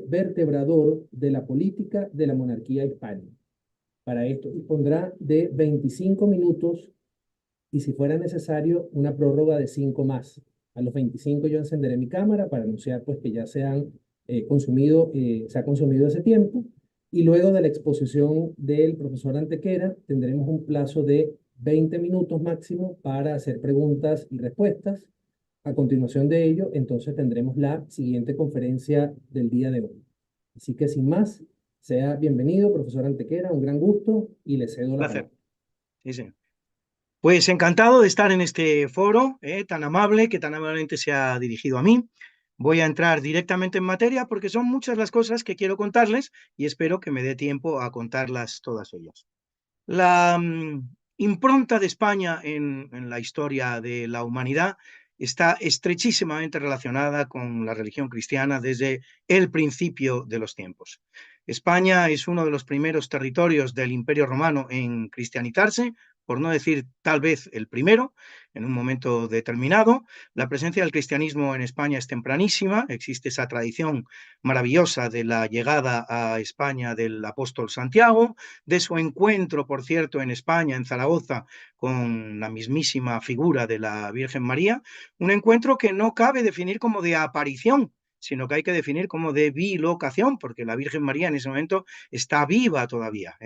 vertebrador de la política de la monarquía hispánica. Para esto dispondrá de 25 minutos y si fuera necesario una prórroga de 5 más. A los 25 yo encenderé mi cámara para anunciar pues que ya se ha consumido ese tiempo y luego de la exposición del profesor Antequera tendremos un plazo de 20 minutos máximo para hacer preguntas y respuestas. A continuación de ello, entonces tendremos la siguiente conferencia del día de hoy. Así que sin más, sea bienvenido, profesor Antequera, un gran gusto y le cedo la Placer. palabra. Sí, señor. Pues encantado de estar en este foro tan amable, que tan amablemente se ha dirigido a mí. Voy a entrar directamente en materia porque son muchas las cosas que quiero contarles y espero que me dé tiempo a contarlas todas ellas. La impronta de España en la historia de la humanidad está estrechísimamente relacionada con la religión cristiana desde el principio de los tiempos. España es uno de los primeros territorios del Imperio Romano en cristianizarse, por no decir tal vez el primero, en un momento determinado. La presencia del cristianismo en España es tempranísima, existe esa tradición maravillosa de la llegada a España del apóstol Santiago, de su encuentro, por cierto, en España, en Zaragoza, con la mismísima figura de la Virgen María, un encuentro que no cabe definir como de aparición, sino que hay que definir como de bilocación, porque la Virgen María en ese momento está viva todavía,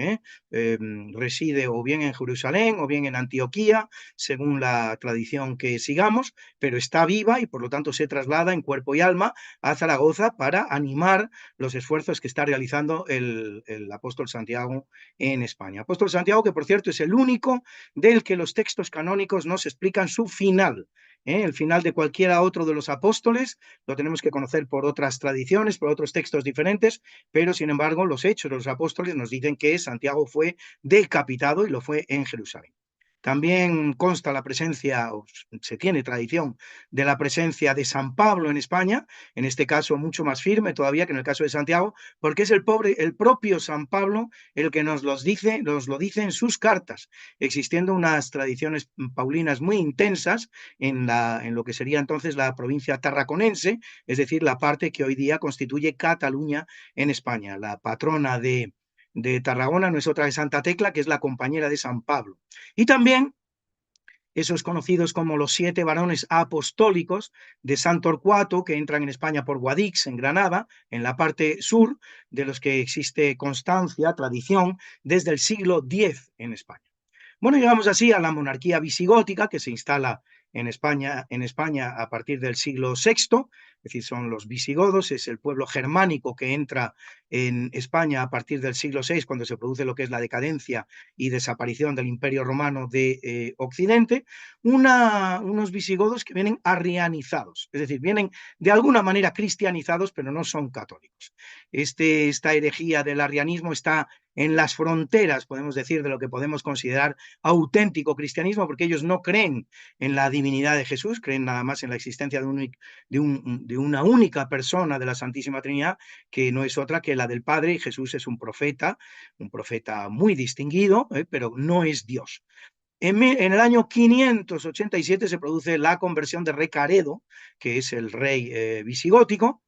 reside o bien en Jerusalén o bien en Antioquía, según la tradición que sigamos, pero está viva y por lo tanto se traslada en cuerpo y alma a Zaragoza para animar los esfuerzos que está realizando el apóstol Santiago en España. Apóstol Santiago, que por cierto es el único del que los textos canónicos nos explican su final. El final de cualquiera otro de los apóstoles lo tenemos que conocer por otras tradiciones, por otros textos diferentes, pero sin embargo los hechos de los apóstoles nos dicen que Santiago fue decapitado y lo fue en Jerusalén. También consta la presencia, o se tiene tradición, de la presencia de San Pablo en España, en este caso mucho más firme todavía que en el caso de Santiago, porque es el propio San Pablo el que nos lo dice en sus cartas, existiendo unas tradiciones paulinas muy intensas en lo que sería entonces la provincia tarraconense, es decir, la parte que hoy día constituye Cataluña en España. La patrona de Tarragona no es otra que Santa Tecla, que es la compañera de San Pablo. Y también esos conocidos como los 7 varones apostólicos de San Torcuato, que entran en España por Guadix, en Granada, en la parte sur, de los que existe constancia, tradición, desde el siglo X en España. Bueno, llegamos así a la monarquía visigótica que se instala en España a partir del siglo VI, es decir, son los visigodos, es el pueblo germánico que entra en España a partir del siglo VI, cuando se produce lo que es la decadencia y desaparición del Imperio Romano de Occidente, unos visigodos que vienen arrianizados, es decir, vienen de alguna manera cristianizados, pero no son católicos. Esta herejía del arrianismo está en las fronteras, podemos decir, de lo que podemos considerar auténtico cristianismo, porque ellos no creen en la divinidad de Jesús, creen nada más en la existencia de una única persona de la Santísima Trinidad, que no es otra que la del Padre, y Jesús es un profeta muy distinguido, pero no es Dios. En el año 587 se produce la conversión de Recaredo, que es el rey visigótico,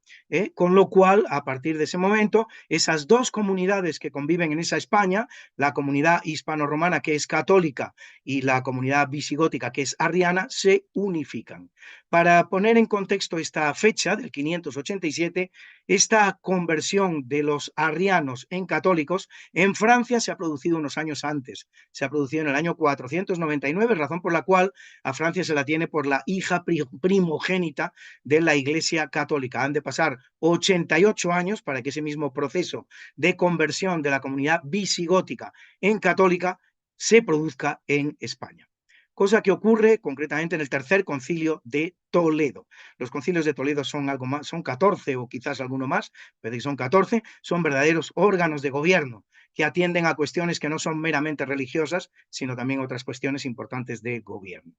con lo cual, a partir de ese momento, esas dos comunidades que conviven en esa España, la comunidad hispano-romana, que es católica, y la comunidad visigótica, que es arriana, se unifican. Para poner en contexto esta fecha del 587, esta conversión de los arrianos en católicos en Francia se ha producido unos años antes, se ha producido en el año 499, razón por la cual a Francia se la tiene por la hija primogénita de la Iglesia Católica. Han de pasar 88 años para que ese mismo proceso de conversión de la comunidad visigótica en católica se produzca en España. Cosa que ocurre concretamente en el tercer concilio de Toledo. Los concilios de Toledo son algo más, son 14 o quizás alguno más, pero son 14, son verdaderos órganos de gobierno que atienden a cuestiones que no son meramente religiosas, sino también otras cuestiones importantes de gobierno.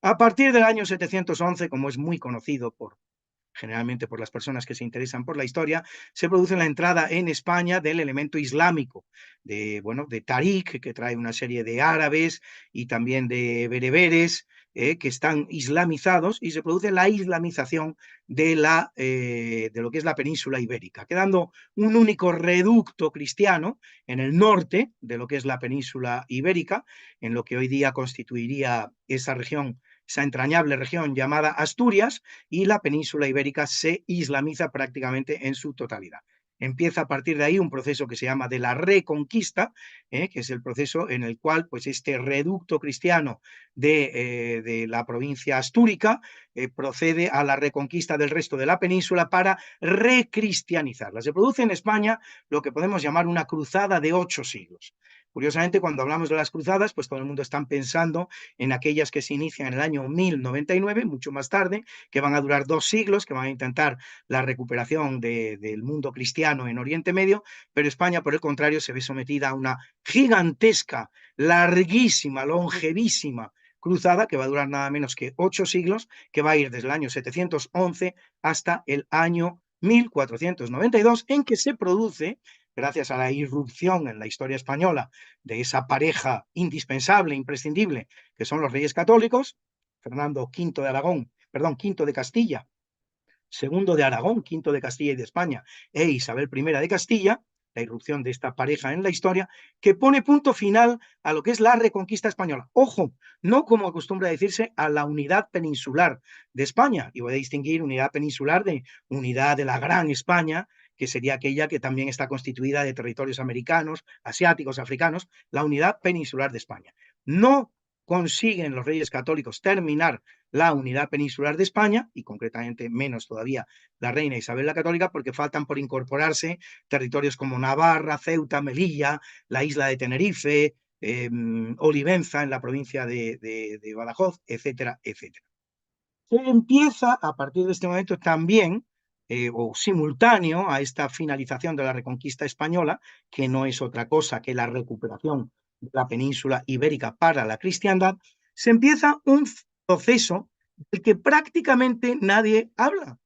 A partir del año 711, como es muy conocido generalmente por las personas que se interesan por la historia, se produce la entrada en España del elemento islámico, de Tarik, que trae una serie de árabes y también de bereberes, que están islamizados y se produce la islamización de lo que es la península ibérica, quedando un único reducto cristiano en el norte de lo que es la península ibérica, en lo que hoy día constituiría esa región, esa entrañable región llamada Asturias, y la península ibérica se islamiza prácticamente en su totalidad. Empieza a partir de ahí un proceso que se llama de la Reconquista, que es el proceso en el cual pues, este reducto cristiano de la provincia astúrica procede a la reconquista del resto de la península para recristianizarla. Se produce en España lo que podemos llamar una cruzada de 8 siglos. Curiosamente, cuando hablamos de las cruzadas, pues todo el mundo está pensando en aquellas que se inician en el año 1099, mucho más tarde, que van a durar 2 siglos, que van a intentar la recuperación del mundo cristiano en Oriente Medio, pero España, por el contrario, se ve sometida a una gigantesca, larguísima, longevísima cruzada que va a durar nada menos que 8 siglos, que va a ir desde el año 711 hasta el año 1492, en que se produce, gracias a la irrupción en la historia española de esa pareja indispensable, imprescindible, que son los reyes católicos, Fernando V de Aragón, perdón, V de Castilla, segundo de Aragón, quinto de Castilla y de España, e Isabel I de Castilla, la irrupción de esta pareja en la historia, que pone punto final a lo que es la reconquista española. Ojo, no como acostumbra decirse a la unidad peninsular de España, y voy a distinguir unidad peninsular de unidad de la Gran España, que sería aquella que también está constituida de territorios americanos, asiáticos, africanos, la unidad peninsular de España. No consiguen los reyes católicos terminar la unidad peninsular de España, y concretamente menos todavía la reina Isabel la Católica, porque faltan por incorporarse territorios como Navarra, Ceuta, Melilla, la isla de Tenerife, Olivenza en la provincia de Badajoz, etcétera, etcétera. Se empieza a partir de este momento también, o simultáneo a esta finalización de la reconquista española, que no es otra cosa que la recuperación de la península ibérica para la cristiandad, se empieza un proceso del que prácticamente nadie habla,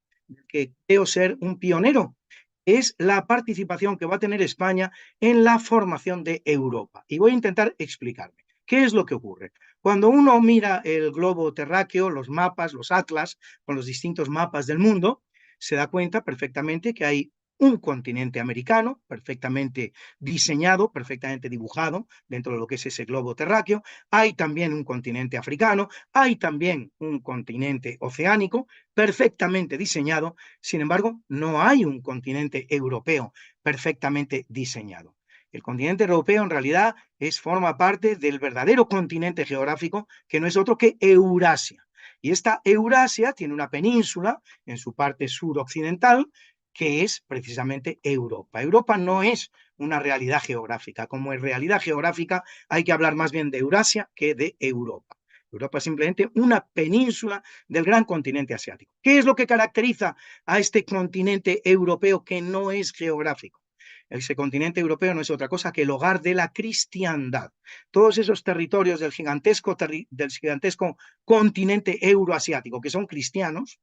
que creo ser un pionero, es la participación que va a tener España en la formación de Europa. Y voy a intentar explicarme. ¿Qué es lo que ocurre? Cuando uno mira el globo terráqueo, los mapas, los atlas, con los distintos mapas del mundo, se da cuenta perfectamente que hay un continente americano perfectamente diseñado, perfectamente dibujado dentro de lo que es ese globo terráqueo. Hay también un continente africano, hay también un continente oceánico perfectamente diseñado. Sin embargo, no hay un continente europeo perfectamente diseñado. El continente europeo en realidad forma parte del verdadero continente geográfico, que no es otro que Eurasia. Y esta Eurasia tiene una península en su parte suroccidental, que es precisamente Europa. Europa no es una realidad geográfica. Como es realidad geográfica, hay que hablar más bien de Eurasia que de Europa. Europa es simplemente una península del gran continente asiático. ¿Qué es lo que caracteriza a este continente europeo que no es geográfico? Ese continente europeo no es otra cosa que el hogar de la cristiandad. Todos esos territorios del gigantesco continente euroasiático que son cristianos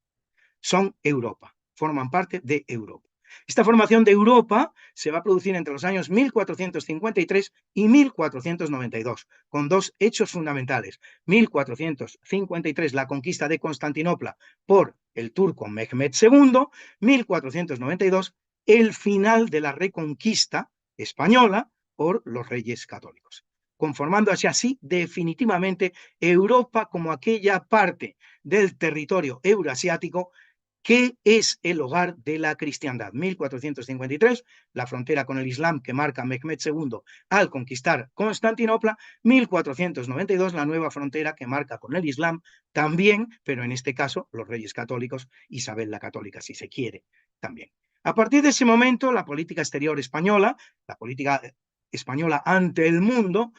son Europa, forman parte de Europa. Esta formación de Europa se va a producir entre los años 1453 y 1492, con dos hechos fundamentales. 1453, la conquista de Constantinopla por el turco Mehmed II, 1492, el final de la reconquista española por los reyes católicos, conformándose así definitivamente Europa como aquella parte del territorio euroasiático que es el hogar de la cristiandad. 1453, la frontera con el Islam que marca Mehmed II al conquistar Constantinopla. 1492, la nueva frontera que marca con el Islam también, pero en este caso los reyes católicos, Isabel la Católica, si se quiere, también. A partir de ese momento, la política exterior española, la política española ante el mundo,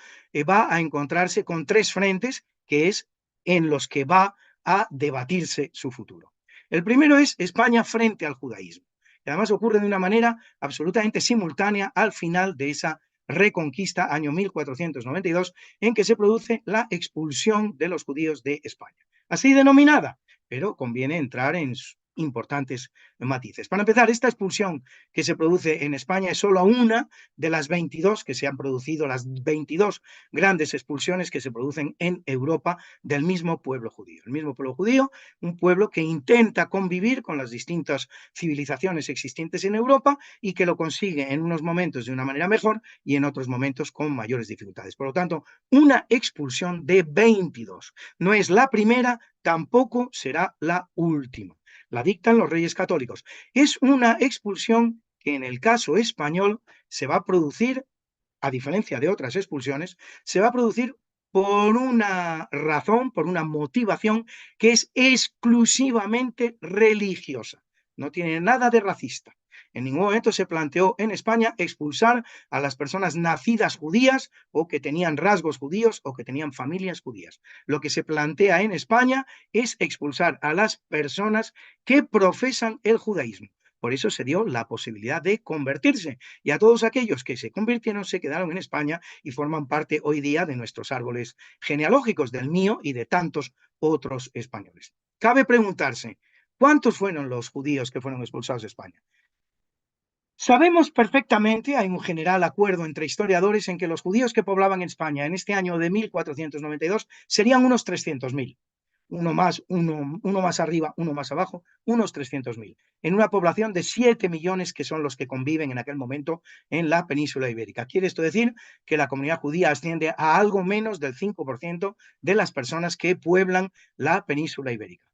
va a encontrarse con tres frentes que es en los que va a debatirse su futuro. El primero es España frente al judaísmo, que además ocurre de una manera absolutamente simultánea al final de esa reconquista, año 1492, en que se produce la expulsión de los judíos de España. Así denominada, pero conviene entrar en importantes matices. Para empezar, esta expulsión que se produce en España es solo una de las 22 que se han producido, las 22 grandes expulsiones que se producen en Europa del mismo pueblo judío. El mismo pueblo judío, un pueblo que intenta convivir con las distintas civilizaciones existentes en Europa y que lo consigue en unos momentos de una manera mejor y en otros momentos con mayores dificultades. Por lo tanto, una expulsión de 22. No es la primera, tampoco será la última. La dictan los reyes católicos. Es una expulsión que en el caso español se va a producir, a diferencia de otras expulsiones, se va a producir por una razón, por una motivación que es exclusivamente religiosa. No tiene nada de racista. En ningún momento se planteó en España expulsar a las personas nacidas judías o que tenían rasgos judíos o que tenían familias judías. Lo que se plantea en España es expulsar a las personas que profesan el judaísmo. Por eso se dio la posibilidad de convertirse. Y a todos aquellos que se convirtieron se quedaron en España y forman parte hoy día de nuestros árboles genealógicos, del mío y de tantos otros españoles. Cabe preguntarse, ¿cuántos fueron los judíos que fueron expulsados de España? Sabemos perfectamente, hay un general acuerdo entre historiadores en que los judíos que poblaban España en este año de 1492 serían unos 300.000. Uno más arriba, uno más abajo, unos 300.000, en una población de 7 millones que son los que conviven en aquel momento en la península ibérica. Quiere esto decir que la comunidad judía asciende a algo menos del 5% de las personas que pueblan la península ibérica.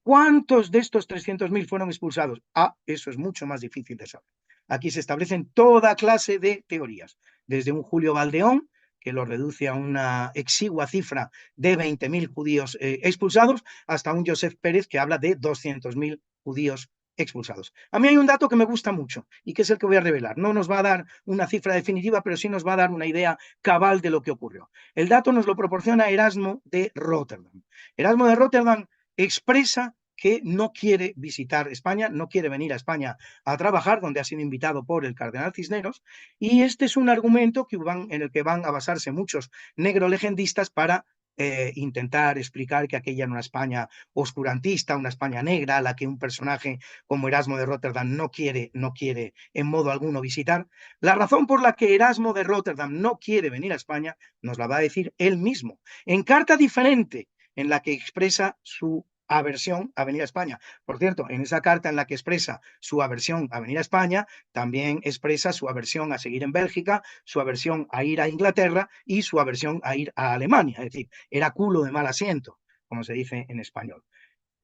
¿Cuántos de estos 300.000 fueron expulsados? Eso es mucho más difícil de saber. Aquí se establecen toda clase de teorías, desde un Julio Valdeón, que lo reduce a una exigua cifra de 20.000 judíos expulsados, hasta un Joseph Pérez que habla de 200.000 judíos expulsados. A mí hay un dato que me gusta mucho y que es el que voy a revelar. No nos va a dar una cifra definitiva, pero sí nos va a dar una idea cabal de lo que ocurrió. El dato nos lo proporciona Erasmo de Rotterdam. Erasmo de Rotterdam expresa que no quiere visitar España, no quiere venir a España a trabajar, donde ha sido invitado por el cardenal Cisneros, y este es un argumento en el que van a basarse muchos negrolegendistas para intentar explicar que aquella era una España oscurantista, una España negra, a la que un personaje como Erasmo de Rotterdam no quiere en modo alguno visitar. La razón por la que Erasmo de Rotterdam no quiere venir a España nos la va a decir él mismo, en carta diferente en la que expresa su aversión a venir a España. Por cierto, en esa carta en la que expresa su aversión a venir a España, también expresa su aversión a seguir en Bélgica, su aversión a ir a Inglaterra y su aversión a ir a Alemania. Es decir, era culo de mal asiento, como se dice en español.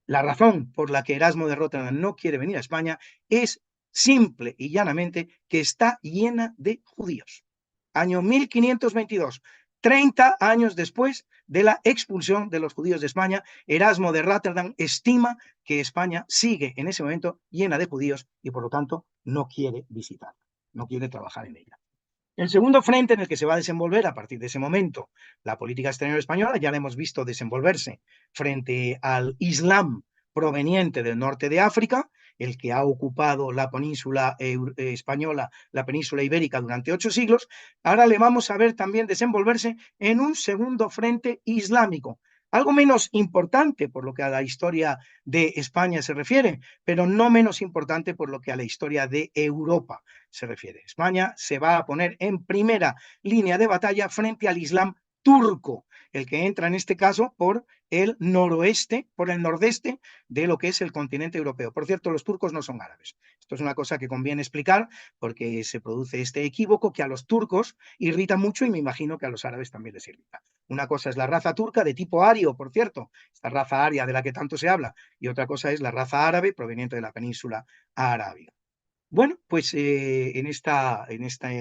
La razón por la que Erasmo de Rotterdam no quiere venir a España es simple y llanamente que está llena de judíos. Año 1522, 30 años después de la expulsión de los judíos de España, Erasmo de Rotterdam estima que España sigue en ese momento llena de judíos y por lo tanto no quiere visitarla, no quiere trabajar en ella. El segundo frente en el que se va a desenvolver a partir de ese momento la política exterior española, ya la hemos visto desenvolverse frente al Islam proveniente del norte de África, el que ha ocupado la península española, la península ibérica durante 8 siglos. Ahora le vamos a ver también desenvolverse en un segundo frente islámico, algo menos importante por lo que a la historia de España se refiere, pero no menos importante por lo que a la historia de Europa se refiere. España se va a poner en primera línea de batalla frente al Islam turco, el que entra en este caso por el noroeste, por el nordeste de lo que es el continente europeo. Por cierto, los turcos no son árabes. Esto es una cosa que conviene explicar porque se produce este equívoco que a los turcos irrita mucho y me imagino que a los árabes también les irrita. Una cosa es la raza turca de tipo ario, por cierto, esta raza aria de la que tanto se habla, y otra cosa es la raza árabe proveniente de la península arábiga. Bueno, pues en este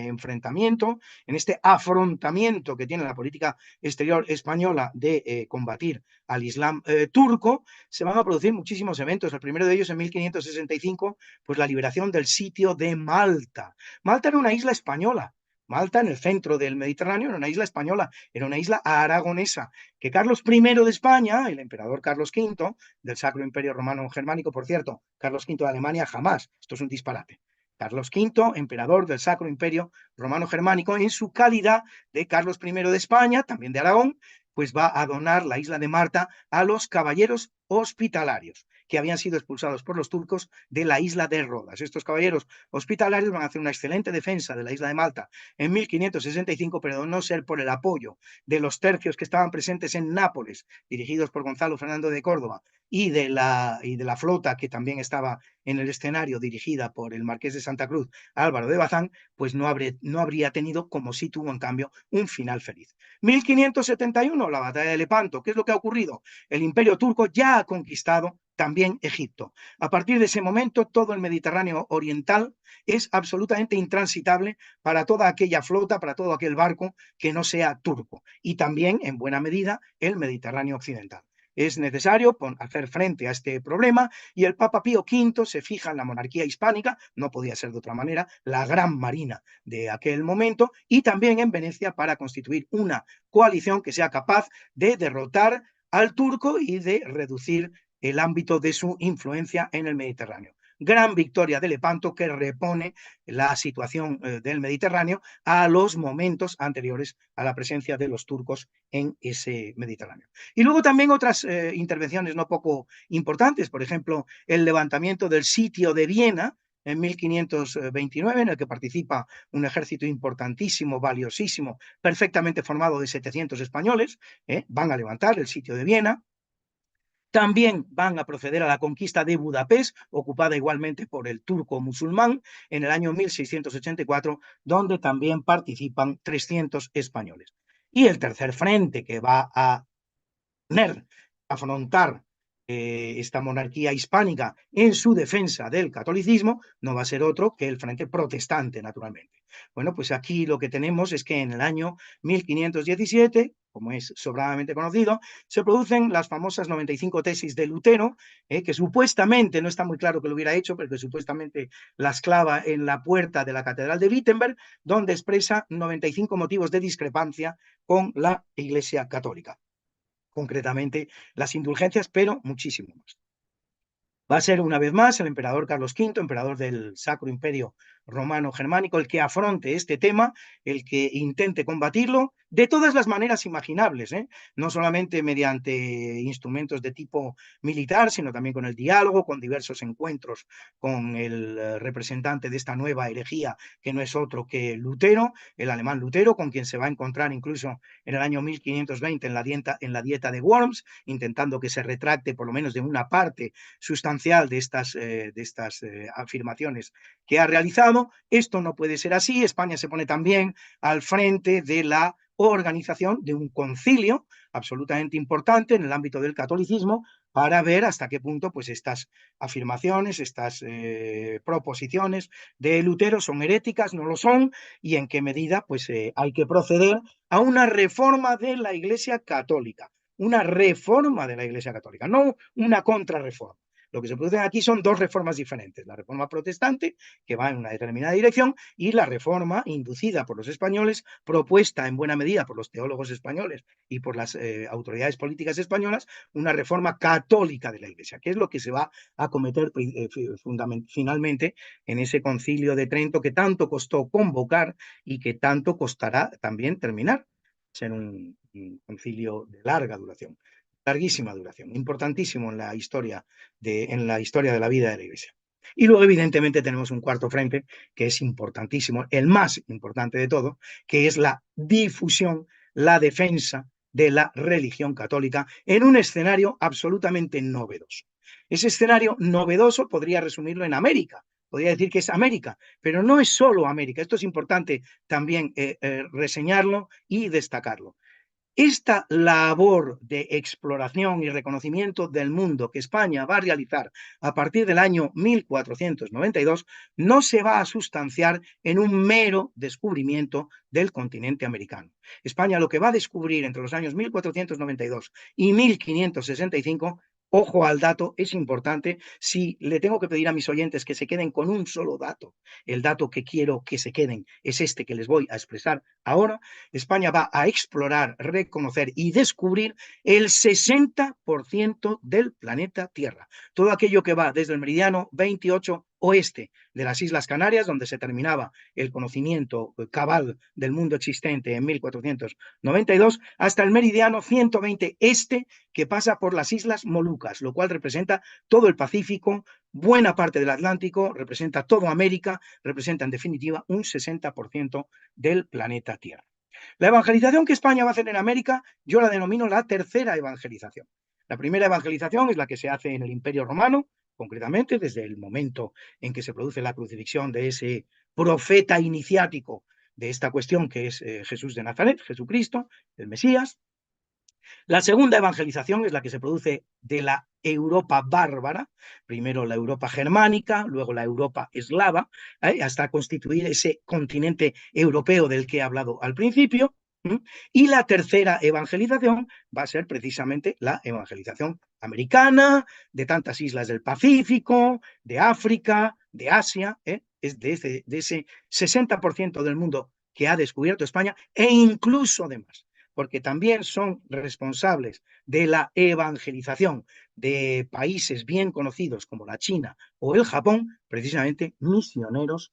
enfrentamiento, en este afrontamiento que tiene la política exterior española de combatir al Islam turco, se van a producir muchísimos eventos. El primero de ellos en 1565, pues la liberación del sitio de Malta. Malta era una isla española. Malta, en el centro del Mediterráneo, era una isla española, era una isla aragonesa, que Carlos I de España, el emperador Carlos V, del Sacro Imperio Romano Germánico, por cierto, Carlos V de Alemania jamás, esto es un disparate. Carlos V, emperador del Sacro Imperio Romano Germánico, en su calidad de Carlos I de España, también de Aragón, pues va a donar la isla de Malta a los caballeros hospitalarios. que habían sido expulsados por los turcos de la isla de Rodas. Estos caballeros hospitalarios van a hacer una excelente defensa de la isla de Malta en 1565, pero de no ser por el apoyo de los tercios que estaban presentes en Nápoles, dirigidos por Gonzalo Fernando de Córdoba, y de la flota que también estaba en el escenario, dirigida por el marqués de Santa Cruz, Álvaro de Bazán, pues no habría tenido, como sí tuvo en cambio, un final feliz. 1571, la batalla de Lepanto. ¿Qué es lo que ha ocurrido? El imperio turco ya ha conquistado también Egipto. A partir de ese momento, todo el Mediterráneo oriental es absolutamente intransitable para toda aquella flota, para todo aquel barco que no sea turco. Y también, en buena medida, el Mediterráneo occidental. Es necesario hacer frente a este problema y el Papa Pío V se fija en la monarquía hispánica, no podía ser de otra manera, la gran marina de aquel momento, y también en Venecia para constituir una coalición que sea capaz de derrotar al turco y de reducir el ámbito de su influencia en el Mediterráneo. Gran victoria de Lepanto que repone la situación del Mediterráneo a los momentos anteriores a la presencia de los turcos en ese Mediterráneo. Y luego también otras intervenciones no poco importantes, por ejemplo, el levantamiento del sitio de Viena en 1529, en el que participa un ejército importantísimo, valiosísimo, perfectamente formado de 700 españoles, van a levantar el sitio de Viena. También van a proceder a la conquista de Budapest, ocupada igualmente por el turco musulmán, en el año 1684, donde también participan 300 españoles. Y el tercer frente que va a afrontar esta monarquía hispánica en su defensa del catolicismo no va a ser otro que el frente protestante, naturalmente. Bueno, pues aquí lo que tenemos es que en el año 1517, como es sobradamente conocido, se producen las famosas 95 tesis de Lutero, que supuestamente, no está muy claro que lo hubiera hecho, pero que supuestamente las clava en la puerta de la Catedral de Wittenberg, donde expresa 95 motivos de discrepancia con la Iglesia Católica, concretamente las indulgencias, pero muchísimo más. Va a ser una vez más el emperador Carlos V, emperador del Sacro Imperio Romano Germánico, el que afronte este tema, el que intente combatirlo de todas las maneras imaginables, no solamente mediante instrumentos de tipo militar, sino también con el diálogo, con diversos encuentros con el representante de esta nueva herejía, que no es otro que Lutero, el alemán Lutero, con quien se va a encontrar incluso en el año 1520 en la dieta de Worms, intentando que se retracte por lo menos de una parte sustancial de estas afirmaciones que ha realizado. Esto no puede ser así. España se pone también al frente de la organización de un concilio absolutamente importante en el ámbito del catolicismo para ver hasta qué punto pues estas afirmaciones, estas proposiciones de Lutero son heréticas, no lo son, y en qué medida pues hay que proceder a una reforma de la Iglesia Católica. Una reforma de la Iglesia Católica, no una contrarreforma. Lo que se produce aquí son dos reformas diferentes: la reforma protestante, que va en una determinada dirección, y la reforma inducida por los españoles, propuesta en buena medida por los teólogos españoles y por las autoridades políticas españolas, una reforma católica de la Iglesia, que es lo que se va a cometer finalmente en ese concilio de Trento que tanto costó convocar y que tanto costará también terminar. Ser un concilio de larga duración, larguísima duración, importantísimo en la historia de la vida de la Iglesia. Y luego, evidentemente, tenemos un cuarto frente que es importantísimo, el más importante de todo, que es la difusión, la defensa de la religión católica en un escenario absolutamente novedoso. Ese escenario novedoso podría resumirlo en América. Podría decir que es América, pero no es solo América. Esto es importante también reseñarlo y destacarlo. Esta labor de exploración y reconocimiento del mundo que España va a realizar a partir del año 1492 no se va a sustanciar en un mero descubrimiento del continente americano. España lo que va a descubrir entre los años 1492 y 1565, ojo al dato, es importante. Si le tengo que pedir a mis oyentes que se queden con un solo dato, el dato que quiero que se queden es este que les voy a expresar ahora. España va a explorar, reconocer y descubrir el 60% del planeta Tierra. Todo aquello que va desde el meridiano 28 oeste de las Islas Canarias, donde se terminaba el conocimiento cabal del mundo existente en 1492, hasta el meridiano 120 este, que pasa por las Islas Molucas, lo cual representa todo el Pacífico, buena parte del Atlántico, representa toda América, representa en definitiva un 60% del planeta Tierra. La evangelización que España va a hacer en América, yo la denomino la tercera evangelización. La primera evangelización es la que se hace en el Imperio Romano, concretamente desde el momento en que se produce la crucifixión de ese profeta iniciático de esta cuestión que es Jesús de Nazaret, Jesucristo, el Mesías. La segunda evangelización es la que se produce de la Europa bárbara, primero la Europa germánica, luego la Europa eslava, hasta constituir ese continente europeo del que he hablado al principio. Y la tercera evangelización va a ser precisamente la evangelización americana, de tantas islas del Pacífico, de África, de Asia, es de ese 60% del mundo que ha descubierto España e incluso de más, porque también son responsables de la evangelización de países bien conocidos como la China o el Japón, precisamente misioneros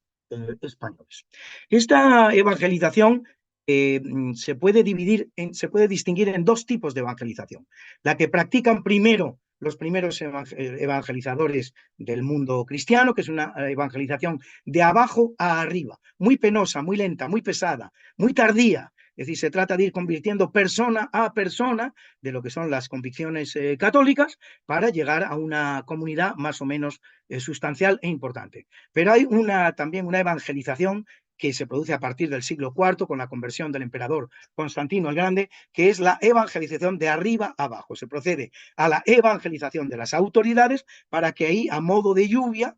españoles. Esta evangelización se puede distinguir en dos tipos de evangelización. La que practican primero los primeros evangelizadores del mundo cristiano, que es una evangelización de abajo a arriba, muy penosa, muy lenta, muy pesada, muy tardía. Es decir, se trata de ir convirtiendo persona a persona de lo que son las convicciones católicas para llegar a una comunidad más o menos sustancial e importante. Pero hay también una evangelización que se produce a partir del siglo IV con la conversión del emperador Constantino el Grande, que es la evangelización de arriba a abajo. Se procede a la evangelización de las autoridades para que ahí, a modo de lluvia,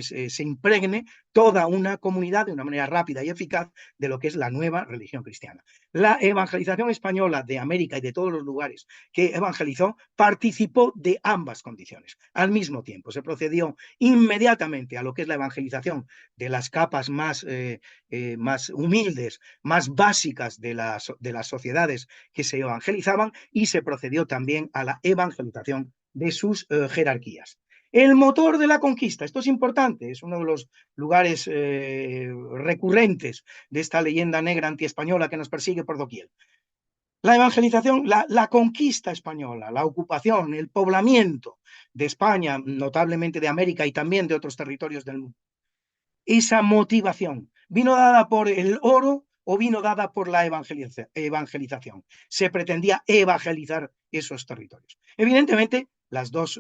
se impregne toda una comunidad de una manera rápida y eficaz de lo que es la nueva religión cristiana. La evangelización española de América y de todos los lugares que evangelizó participó de ambas condiciones. Al mismo tiempo, se procedió inmediatamente a lo que es la evangelización de las capas más humildes, más básicas de las sociedades que se evangelizaban, y se procedió también a la evangelización de sus jerarquías. El motor de la conquista, esto es importante, es uno de los lugares recurrentes de esta leyenda negra antiespañola que nos persigue por doquier. La evangelización, la conquista española, la ocupación, el poblamiento de España, notablemente de América y también de otros territorios del mundo. Esa motivación, ¿vino dada por el oro o vino dada por la evangelización? Se pretendía evangelizar esos territorios. Evidentemente, las dos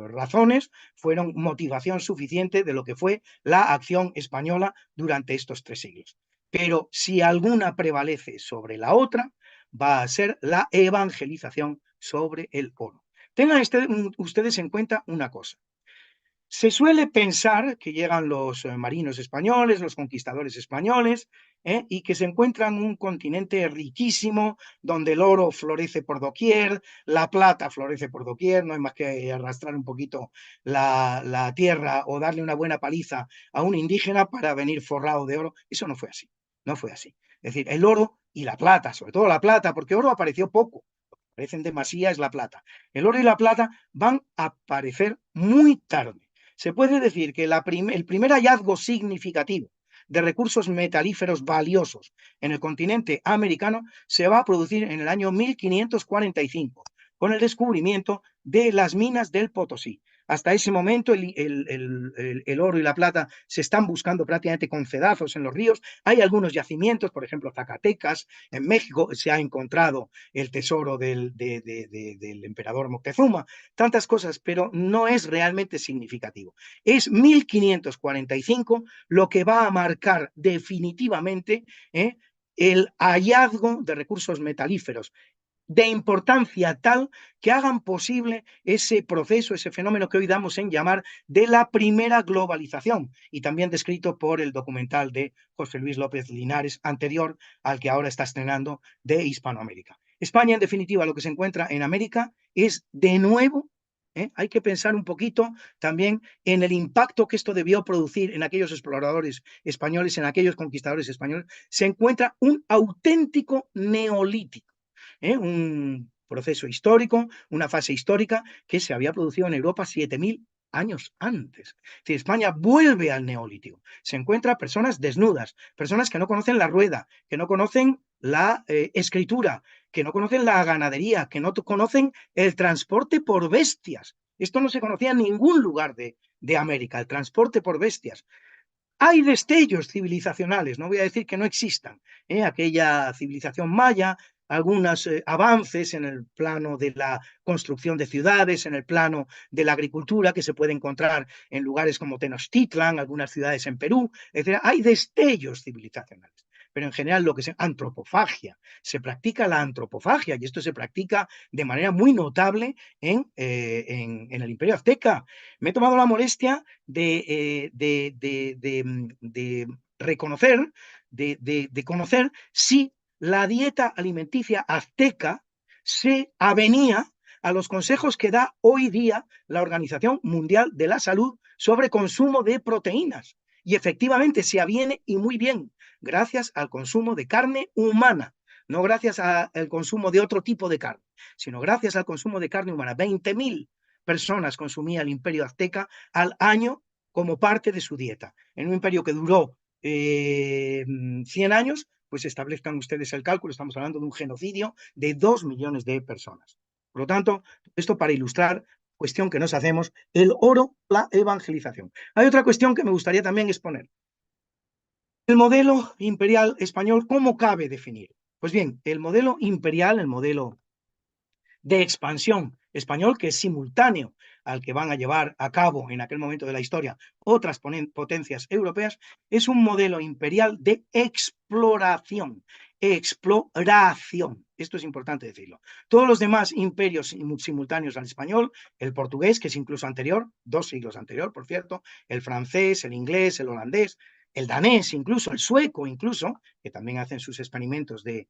razones fueron motivación suficiente de lo que fue la acción española durante estos 3 siglos. Pero si alguna prevalece sobre la otra, va a ser la evangelización sobre el oro. Tengan ustedes en cuenta una cosa. Se suele pensar que llegan los marinos españoles, los conquistadores españoles, y que se encuentran un continente riquísimo, donde el oro florece por doquier, la plata florece por doquier, no hay más que arrastrar un poquito la tierra o darle una buena paliza a un indígena para venir forrado de oro. Eso no fue así, no fue así. Es decir, el oro y la plata, sobre todo la plata, porque oro apareció poco, lo que aparece en demasía es la plata. El oro y la plata van a aparecer muy tarde. Se puede decir que el primer hallazgo significativo de recursos metalíferos valiosos en el continente americano se va a producir en el año 1545, con el descubrimiento de las minas del Potosí. Hasta ese momento el oro y la plata se están buscando prácticamente con cedazos en los ríos. Hay algunos yacimientos, por ejemplo, Zacatecas, en México se ha encontrado el tesoro del emperador Moctezuma, tantas cosas, pero no es realmente significativo. Es 1545 lo que va a marcar definitivamente el hallazgo de recursos metalíferos de importancia tal que hagan posible ese proceso, ese fenómeno que hoy damos en llamar de la primera globalización, y también descrito por el documental de José Luis López Linares, anterior al que ahora está estrenando, de Hispanoamérica. España, en definitiva, lo que se encuentra en América es de nuevo, hay que pensar un poquito también en el impacto que esto debió producir en aquellos exploradores españoles, en aquellos conquistadores españoles. Se encuentra un auténtico neolítico. Un proceso histórico, una fase histórica que se había producido en Europa 7.000 años antes. Es decir, España vuelve al neolítico. Se encuentra personas desnudas, personas que no conocen la rueda, que no conocen la escritura, que no conocen la ganadería, que no conocen el transporte por bestias. Esto no se conocía en ningún lugar de América, el transporte por bestias. Hay destellos civilizacionales, no voy a decir que no existan, aquella civilización maya, algunos avances en el plano de la construcción de ciudades, en el plano de la agricultura que se puede encontrar en lugares como Tenochtitlan, algunas ciudades en Perú, etc. Hay destellos civilizacionales, pero en general lo que es antropofagia, se practica la antropofagia y esto se practica de manera muy notable en el Imperio Azteca. Me he tomado la molestia de reconocer, de conocer si la dieta alimenticia azteca se avenía a los consejos que da hoy día la Organización Mundial de la Salud sobre consumo de proteínas. Y efectivamente se aviene y muy bien, gracias al consumo de carne humana, no gracias al consumo de otro tipo de carne, sino gracias al consumo de carne humana. 20.000 personas consumía el imperio azteca al año como parte de su dieta. En un imperio que duró 100 años, pues establezcan ustedes el cálculo, estamos hablando de un genocidio de 2 millones de personas. Por lo tanto, esto para ilustrar cuestión que nos hacemos, el oro, la evangelización. Hay otra cuestión que me gustaría también exponer. El modelo imperial español, ¿cómo cabe definir? Pues bien, el modelo imperial, el modelo de expansión español, que es simultáneo al que van a llevar a cabo en aquel momento de la historia otras potencias europeas, es un modelo imperial de exploración. Exploración. Esto es importante decirlo. Todos los demás imperios simultáneos al español, el portugués, que es incluso anterior, 2 siglos anterior, por cierto, el francés, el inglés, el holandés, el danés, incluso el sueco, incluso, que también hacen sus experimentos de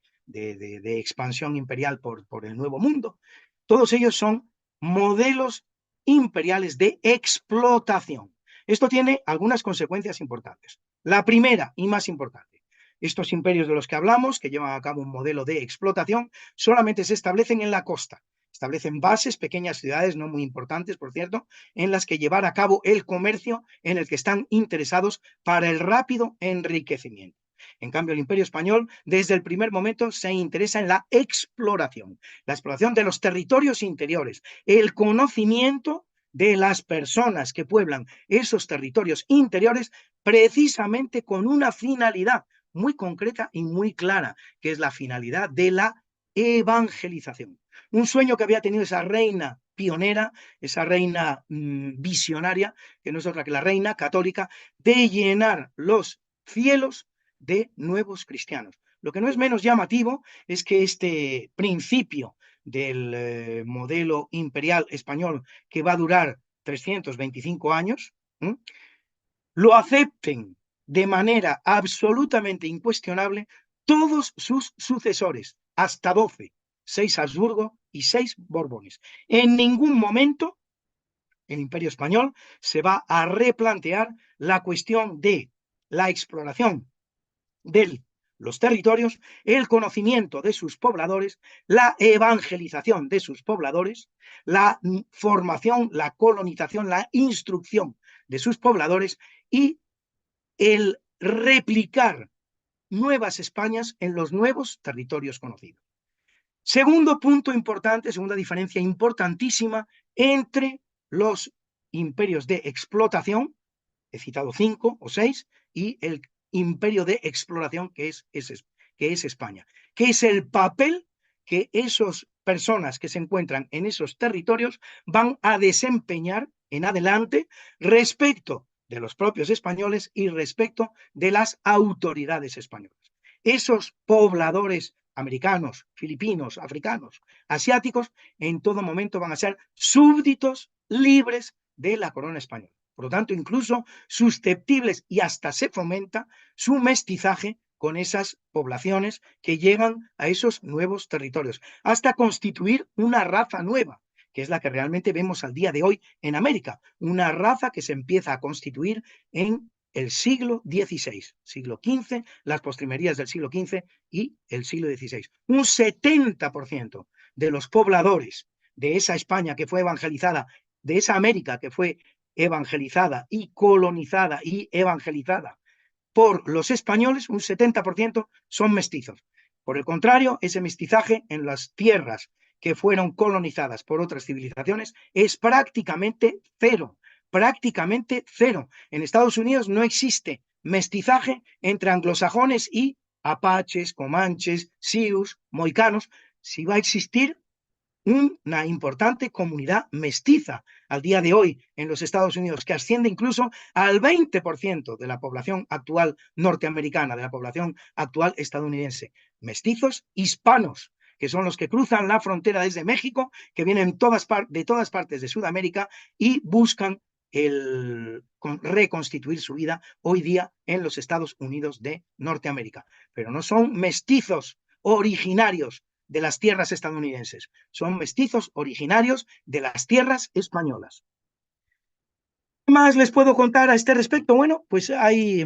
expansión imperial por el Nuevo Mundo. Todos ellos son modelos imperiales de explotación. Esto tiene algunas consecuencias importantes. La primera y más importante, estos imperios de los que hablamos, que llevan a cabo un modelo de explotación, solamente se establecen en la costa. Establecen bases, pequeñas ciudades, no muy importantes, por cierto, en las que llevar a cabo el comercio en el que están interesados para el rápido enriquecimiento. En cambio, el Imperio Español, desde el primer momento, se interesa en la exploración de los territorios interiores, el conocimiento de las personas que pueblan esos territorios interiores, precisamente con una finalidad muy concreta y muy clara, que es la finalidad de la evangelización. Un sueño que había tenido esa reina pionera, esa reina visionaria, que no es otra que la reina católica, de llenar los cielos de nuevos cristianos. Lo que no es menos llamativo es que este principio del modelo imperial español, que va a durar 325 años, lo acepten de manera absolutamente incuestionable todos sus sucesores, hasta 12, 6 Habsburgo y 6 Borbones. En ningún momento el Imperio Español se va a replantear la cuestión de la exploración de los territorios, el conocimiento de sus pobladores, la evangelización de sus pobladores, la formación, la colonización, la instrucción de sus pobladores y el replicar nuevas Españas en los nuevos territorios conocidos. Segundo punto importante, segunda diferencia importantísima entre los imperios de explotación, he citado 5 o 6, y el imperio de exploración que es España, que es el papel que esas personas que se encuentran en esos territorios van a desempeñar en adelante respecto de los propios españoles y respecto de las autoridades españolas. Esos pobladores americanos, filipinos, africanos, asiáticos, en todo momento van a ser súbditos libres de la corona española. Por lo tanto, incluso susceptibles y hasta se fomenta su mestizaje con esas poblaciones que llegan a esos nuevos territorios, hasta constituir una raza nueva, que es la que realmente vemos al día de hoy en América, una raza que se empieza a constituir en el siglo XVI, siglo XV, las postrimerías del siglo XV y el siglo XVI. Un 70% de los pobladores de esa España que fue evangelizada, de esa América que fue evangelizada y colonizada y evangelizada por los españoles, un 70% son mestizos. Por el contrario, ese mestizaje en las tierras que fueron colonizadas por otras civilizaciones es prácticamente cero, prácticamente cero. En Estados Unidos no existe mestizaje entre anglosajones y apaches, comanches, sioux, mohicanos. Si va a existir una importante comunidad mestiza al día de hoy en los Estados Unidos, que asciende incluso al 20% de la población actual norteamericana, de la población actual estadounidense. Mestizos hispanos, que son los que cruzan la frontera desde México, que vienen de todas partes de Sudamérica y buscan reconstituir su vida hoy día en los Estados Unidos de Norteamérica. Pero no son mestizos originarios de las tierras estadounidenses, son mestizos originarios de las tierras españolas. ¿Qué más les puedo contar a este respecto? Bueno, pues hay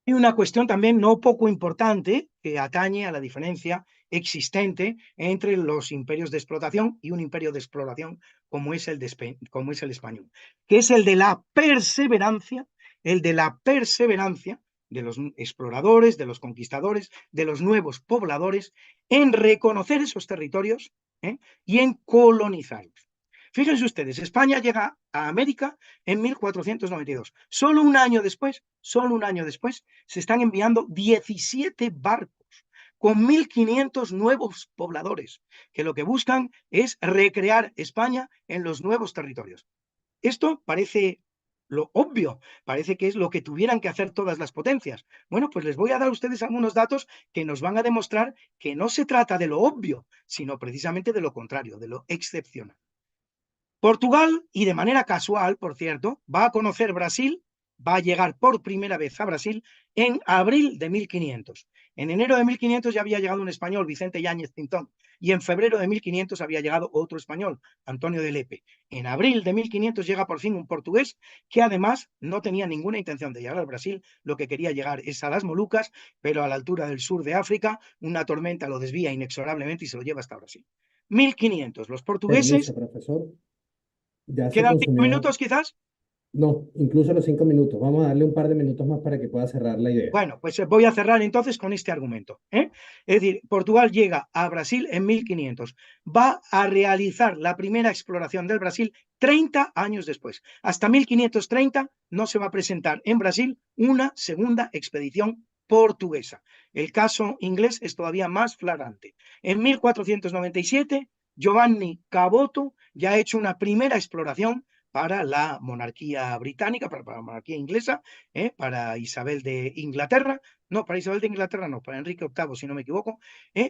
una cuestión también no poco importante que atañe a la diferencia existente entre los imperios de explotación y un imperio de exploración como es el español, que es el de la perseverancia, de los exploradores, de los conquistadores, de los nuevos pobladores, en reconocer esos territorios y en colonizarlos. Fíjense ustedes, España llega a América en 1492. Solo un año después, se están enviando 17 barcos con 1.500 nuevos pobladores, que lo que buscan es recrear España en los nuevos territorios. Esto parece lo obvio, parece que es lo que tuvieran que hacer todas las potencias. Bueno, pues les voy a dar a ustedes algunos datos que nos van a demostrar que no se trata de lo obvio, sino precisamente de lo contrario, de lo excepcional. Portugal, y de manera casual, por cierto, va a conocer Brasil, va a llegar por primera vez a Brasil en abril de 1500. En enero de 1500 ya había llegado un español, Vicente Yáñez Pintón, y en febrero de 1500 había llegado otro español, Antonio de Lepe. En abril de 1500 llega por fin un portugués que además no tenía ninguna intención de llegar al Brasil, lo que quería llegar es a las Molucas, pero a la altura del sur de África, una tormenta lo desvía inexorablemente y se lo lleva hasta Brasil. 1500, los portugueses. Permiso, profesor. Ya se ¿Quedan 5 minutos consumió, quizás? no, incluso los 5 minutos. Vamos a darle un par de minutos más para que pueda cerrar la idea. Bueno, pues voy a cerrar entonces con este argumento. Es decir, Portugal llega a Brasil en 1500. Va a realizar la primera exploración del Brasil 30 años después. Hasta 1530 no se va a presentar en Brasil una segunda expedición portuguesa. El caso inglés es todavía más flagrante. En 1497, Giovanni Caboto ya ha hecho una primera exploración para la monarquía británica, para la monarquía inglesa, para Isabel de Inglaterra, no, para Isabel de Inglaterra no, para Enrique VIII, si no me equivoco,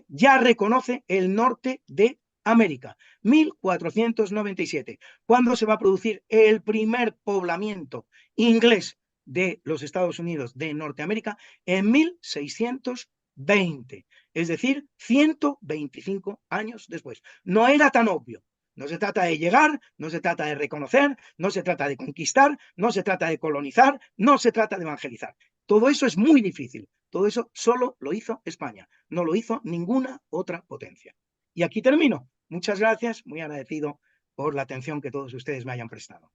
ya reconoce el norte de América, 1497, cuando se va a producir el primer poblamiento inglés de los Estados Unidos de Norteamérica en 1620, es decir, 125 años después. No era tan obvio. No se trata de llegar, no se trata de reconocer, no se trata de conquistar, no se trata de colonizar, no se trata de evangelizar. Todo eso es muy difícil. Todo eso solo lo hizo España, no lo hizo ninguna otra potencia. Y aquí termino. Muchas gracias, muy agradecido por la atención que todos ustedes me hayan prestado.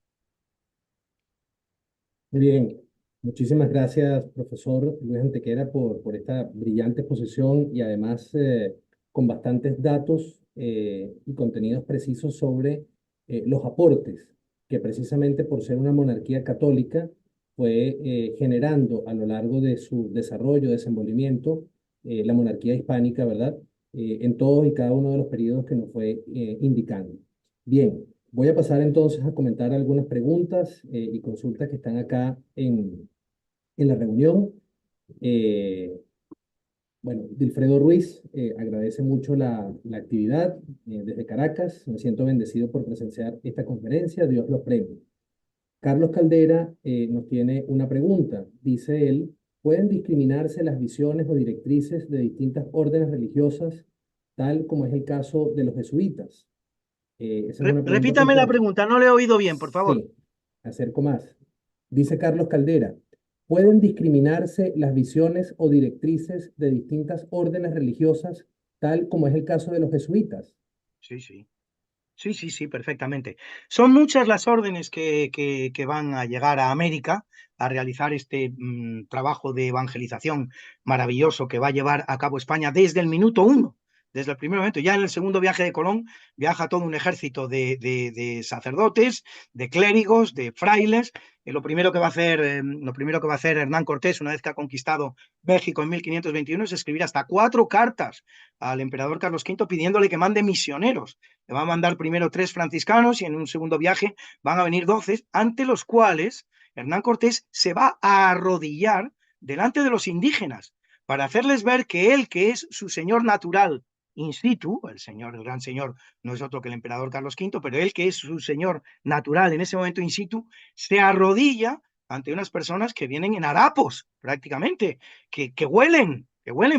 Muy bien, muchísimas gracias, profesor Luis Antequera, por esta brillante exposición y además con bastantes datos y contenidos precisos sobre los aportes que precisamente por ser una monarquía católica fue generando a lo largo de su desarrollo, desenvolvimiento, la monarquía hispánica, ¿verdad? En todos y cada uno de los periodos que nos fue indicando. Bien. Voy a pasar entonces a comentar algunas preguntas y consultas que están acá en la reunión. Eh, bueno, Dilfredo Ruiz agradece mucho la actividad desde Caracas. Me siento bendecido por presenciar esta conferencia. Dios los premie. Carlos Caldera nos tiene una pregunta. Dice él, ¿pueden discriminarse las visiones o directrices de distintas órdenes religiosas, tal como es el caso de los jesuitas? Esa es una pregunta Repítame la puntual. pregunta, no le he oído bien, por favor. Sí, acerco más. Dice Carlos Caldera, ¿pueden discriminarse las visiones o directrices de distintas órdenes religiosas, tal como es el caso de los jesuitas? Sí, sí. Sí, sí, sí, perfectamente. Son muchas las órdenes que van a llegar a América a realizar este trabajo de evangelización maravilloso que va a llevar a cabo España desde el minuto uno, desde el primer momento. Ya en el segundo viaje de Colón viaja todo un ejército de sacerdotes, de clérigos, de frailes. Lo primero que va a hacer Hernán Cortés una vez que ha conquistado México en 1521 es escribir hasta 4 cartas al emperador Carlos V pidiéndole que mande misioneros. Le va a mandar primero 3 franciscanos y en un segundo viaje van a venir 12, ante los cuales Hernán Cortés se va a arrodillar delante de los indígenas para hacerles ver que él, que es su señor natural in situ, el gran señor no es otro que el emperador Carlos V, pero él que es su señor natural en ese momento in situ, se arrodilla ante unas personas que vienen en harapos prácticamente, que huelen,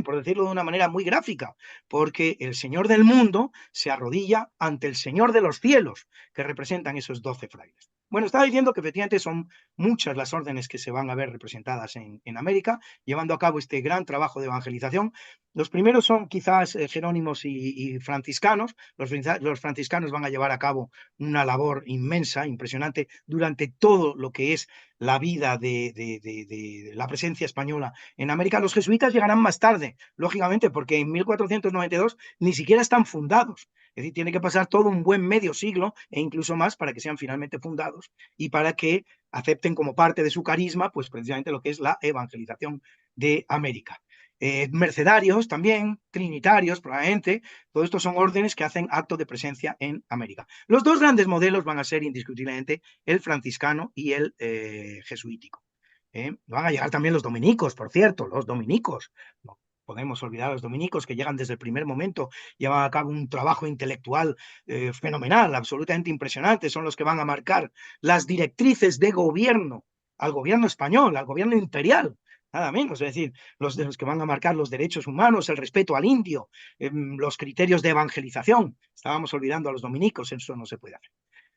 por decirlo de una manera muy gráfica, porque el Señor del mundo se arrodilla ante el Señor de los cielos, que representan esos 12 frailes. Bueno, estaba diciendo que efectivamente son muchas las órdenes que se van a ver representadas en América, llevando a cabo este gran trabajo de evangelización. Los primeros son quizás jerónimos y franciscanos. Los franciscanos van a llevar a cabo una labor inmensa, impresionante, durante todo lo que es la vida de la presencia española en América. Los jesuitas llegarán más tarde, lógicamente, porque en 1492 ni siquiera están fundados. Es decir, tiene que pasar todo un buen medio siglo e incluso más para que sean finalmente fundados y para que acepten como parte de su carisma, pues precisamente lo que es la evangelización de América. Mercedarios también, trinitarios probablemente, todo esto son órdenes que hacen acto de presencia en América. Los dos grandes modelos van a ser indiscutiblemente el franciscano y el jesuítico. Van a llegar también los dominicos, por cierto, los dominicos. No podemos olvidar a los dominicos que llegan desde el primer momento, llevan a cabo un trabajo intelectual fenomenal, absolutamente impresionante. Son los que van a marcar las directrices de gobierno al gobierno español, al gobierno imperial. Nada menos, es decir, los de los que van a marcar los derechos humanos, el respeto al indio, los criterios de evangelización. Estábamos olvidando a los dominicos, eso no se puede hacer.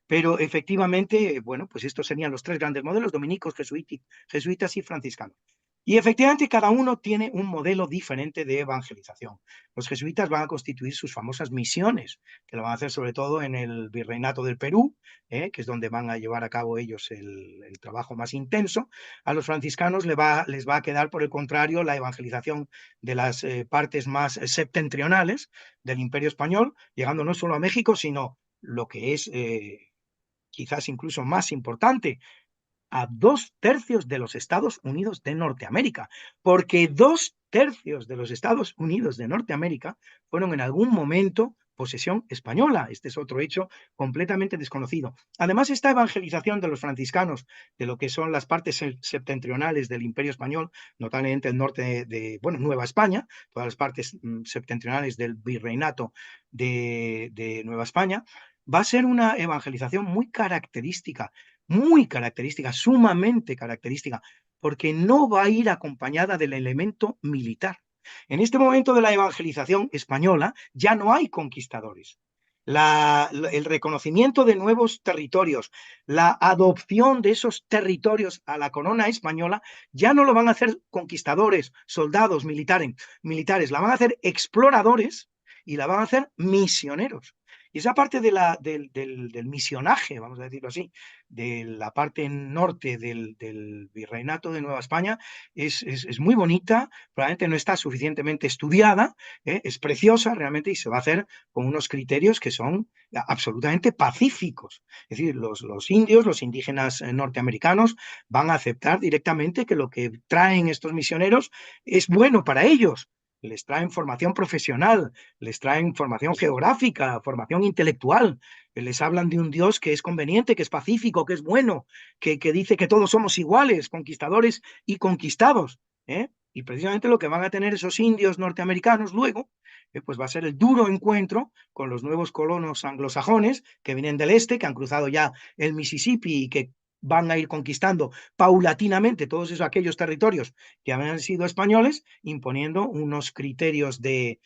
Pero efectivamente, bueno, pues estos serían los 3 grandes modelos, dominicos, jesuitas y franciscanos. Y efectivamente cada uno tiene un modelo diferente de evangelización. Los jesuitas van a constituir sus famosas misiones, que lo van a hacer sobre todo en el virreinato del Perú, que es donde van a llevar a cabo ellos el trabajo más intenso. A los franciscanos les va a quedar, por el contrario, la evangelización de las partes más septentrionales del Imperio Español, llegando no solo a México, sino lo que es quizás incluso más importante, a 2 tercios de los Estados Unidos de Norteamérica, porque 2 tercios de los Estados Unidos de Norteamérica fueron en algún momento posesión española. Este es otro hecho completamente desconocido. Además, esta evangelización de los franciscanos de lo que son las partes septentrionales del Imperio Español, notablemente el norte de bueno, Nueva España, todas las partes septentrionales del virreinato de Nueva España, va a ser una evangelización muy característica, sumamente característica, porque no va a ir acompañada del elemento militar. En este momento de la evangelización española ya no hay conquistadores. El reconocimiento de nuevos territorios, la adopción de esos territorios a la corona española, ya no lo van a hacer conquistadores, soldados, militares, la van a hacer exploradores y la van a hacer misioneros. Y esa parte del misionaje, vamos a decirlo así, de la parte norte del virreinato de Nueva España es muy bonita, probablemente no está suficientemente estudiada, es preciosa realmente y se va a hacer con unos criterios que son absolutamente pacíficos. Es decir, los indios, los indígenas norteamericanos van a aceptar directamente que lo que traen estos misioneros es bueno para ellos. Les traen formación profesional, les traen formación geográfica, formación intelectual, les hablan de un Dios que es conveniente, que es pacífico, que es bueno, que dice que todos somos iguales, conquistadores y conquistados. Y precisamente lo que van a tener esos indios norteamericanos luego, pues va a ser el duro encuentro con los nuevos colonos anglosajones que vienen del este, que han cruzado ya el Mississippi y que van a ir conquistando paulatinamente todos esos aquellos territorios que habían sido españoles, imponiendo unos criterios de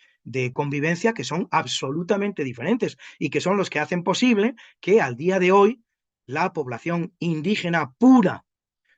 convivencia que son absolutamente diferentes y que son los que hacen posible que al día de hoy la población indígena pura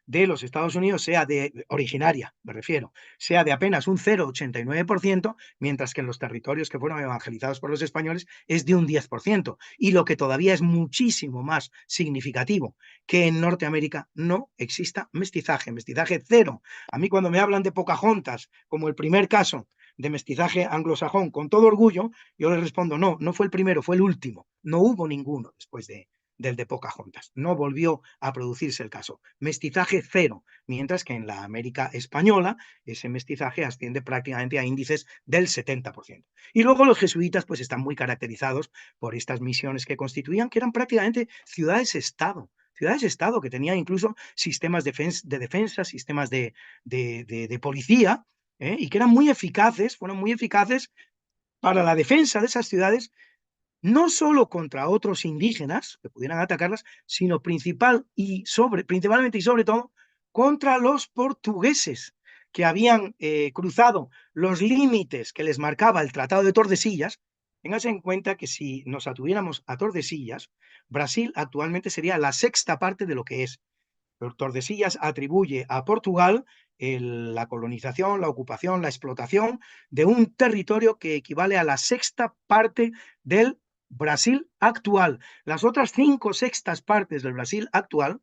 de los Estados Unidos sea originaria, me refiero, sea de apenas un 0,89%, mientras que en los territorios que fueron evangelizados por los españoles es de un 10%. Y lo que todavía es muchísimo más significativo, que en Norteamérica no exista mestizaje, mestizaje cero. A mí cuando me hablan de Pocahontas como el primer caso de mestizaje anglosajón, con todo orgullo, yo les respondo, no, no fue el primero, fue el último. No hubo ninguno después del de Pocahontas. No volvió a producirse el caso. Mestizaje cero, mientras que en la América española ese mestizaje asciende prácticamente a índices del 70%. Y luego los jesuitas pues están muy caracterizados por estas misiones que constituían, que eran prácticamente ciudades-estado. Ciudades-estado que tenían incluso sistemas de defensa, sistemas de policía, y que eran muy eficaces, fueron muy eficaces para la defensa de esas ciudades, no solo contra otros indígenas que pudieran atacarlas, sino principalmente y sobre todo contra los portugueses que habían cruzado los límites que les marcaba el Tratado de Tordesillas. Ténganse en cuenta que si nos atuviéramos a Tordesillas, Brasil actualmente sería la sexta parte de lo que es. Tordesillas atribuye a Portugal la colonización, la ocupación, la explotación de un territorio que equivale a la sexta parte del Brasil actual. Las otras 5/6 partes del Brasil actual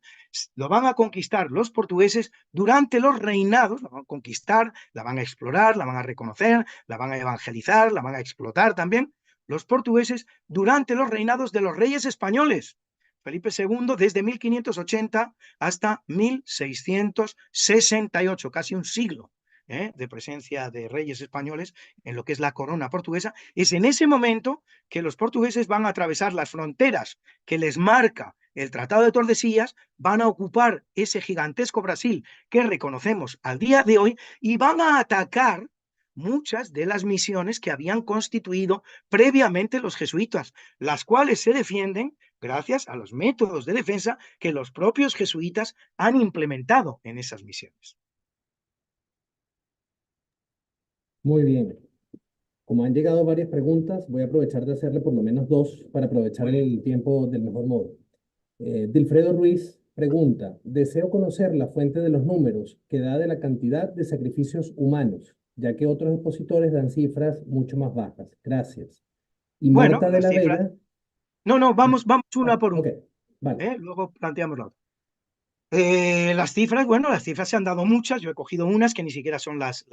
lo van a conquistar los portugueses durante los reinados, la van a conquistar, la van a explorar, la van a reconocer, la van a evangelizar, la van a explotar también los portugueses durante los reinados de los reyes españoles. Felipe II desde 1580 hasta 1668, casi un siglo de presencia de reyes españoles en lo que es la corona portuguesa. Es en ese momento que los portugueses van a atravesar las fronteras que les marca el Tratado de Tordesillas, van a ocupar ese gigantesco Brasil que reconocemos al día de hoy y van a atacar muchas de las misiones que habían constituido previamente los jesuitas, las cuales se defienden gracias a los métodos de defensa que los propios jesuitas han implementado en esas misiones. Muy bien. Como han llegado varias preguntas, voy a aprovechar de hacerle por lo menos dos para aprovechar el tiempo del mejor modo. Dilfredo Ruiz pregunta, deseo conocer la fuente de los números que da de la cantidad de sacrificios humanos, ya que otros expositores dan cifras mucho más bajas. Gracias. Y Bueno, Marta de las la cifras... Vega. No, vamos una por Ok, una. vale. Luego planteamos la otra. Las cifras, bueno, las cifras se han dado muchas, yo he cogido unas que ni siquiera son las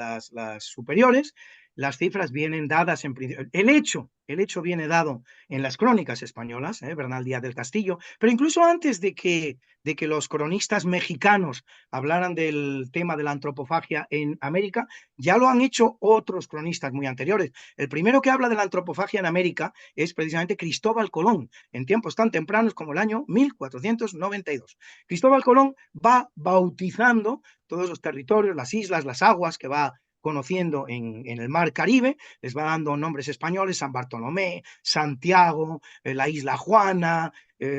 superiores. Las cifras vienen dadas en principio, el hecho viene dado en las crónicas españolas, Bernal Díaz del Castillo, pero incluso antes de que los cronistas mexicanos hablaran del tema de la antropofagia en América, ya lo han hecho otros cronistas muy anteriores. El primero que habla de la antropofagia en América es precisamente Cristóbal Colón, en tiempos tan tempranos como el año 1492. Cristóbal Colón va bautizando todos los territorios, las islas, las aguas que va conociendo en el mar Caribe, les va dando nombres españoles, San Bartolomé, Santiago, la isla Juana,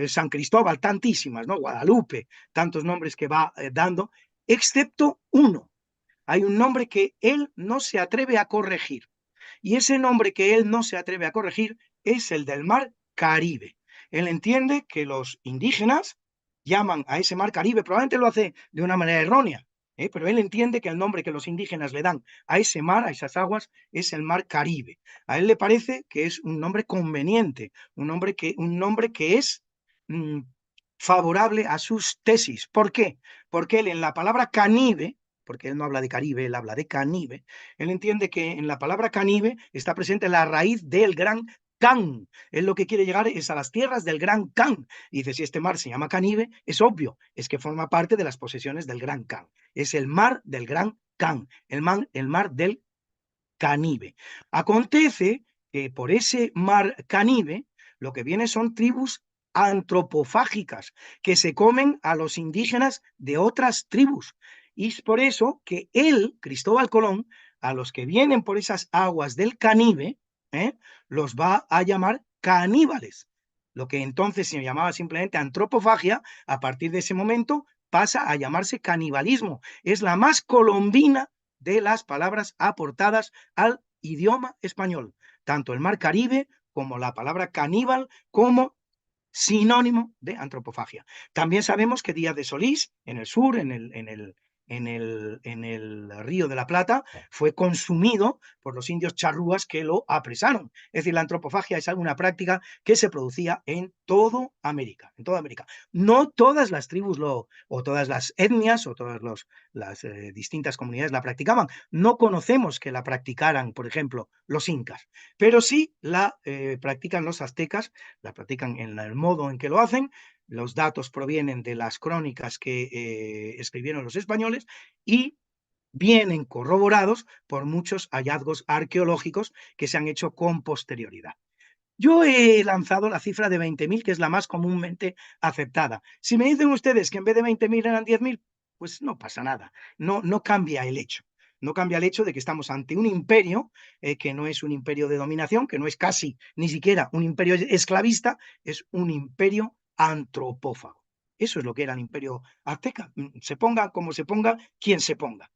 San Cristóbal, tantísimas, ¿no? Guadalupe, tantos nombres que va dando, excepto uno. Hay un nombre que él no se atreve a corregir, y ese nombre que él no se atreve a corregir es el del mar Caribe. Él entiende que los indígenas llaman a ese mar Caribe, probablemente lo hace de una manera errónea, pero él entiende que el nombre que los indígenas le dan a ese mar, a esas aguas, es el mar Caribe. A él le parece que es un nombre conveniente, un nombre que es favorable a sus tesis. ¿Por qué? Porque él en la palabra canibe, porque él no habla de Caribe, él habla de canibe, él entiende que en la palabra canibe está presente la raíz del gran Can. Él lo que quiere llegar es a las tierras del gran Can. Y dice, si este mar se llama Canibe, es obvio, es que forma parte de las posesiones del gran Can. Es el mar del gran Can, el mar del Canibe. Acontece que por ese mar Canibe lo que viene son tribus antropofágicas que se comen a los indígenas de otras tribus. Y es por eso que él, Cristóbal Colón, a los que vienen por esas aguas del Canibe, los va a llamar caníbales. Lo que entonces se llamaba simplemente antropofagia, a partir de ese momento pasa a llamarse canibalismo. Es la más colombina de las palabras aportadas al idioma español. Tanto el mar Caribe como la palabra caníbal, como sinónimo de antropofagia. También sabemos que Díaz de Solís, en el sur, en el Río de la Plata, fue consumido por los indios charrúas que lo apresaron. Es decir, la antropofagia es una práctica que se producía en toda América, en toda América. No todas las tribus o todas las etnias o todas las distintas comunidades la practicaban. No conocemos que la practicaran, por ejemplo, los incas, pero sí la practican los aztecas, la practican en el modo en que lo hacen. Los datos provienen de las crónicas que escribieron los españoles y vienen corroborados por muchos hallazgos arqueológicos que se han hecho con posterioridad. Yo he lanzado la cifra de 20.000, que es la más comúnmente aceptada. Si me dicen ustedes que en vez de 20.000 eran 10.000, pues no pasa nada, no cambia el hecho. No cambia el hecho de que estamos ante un imperio que no es un imperio de dominación, que no es casi ni siquiera un imperio esclavista, es un imperio antropófago. Eso es lo que era el imperio azteca. Se ponga como se ponga, quien se ponga.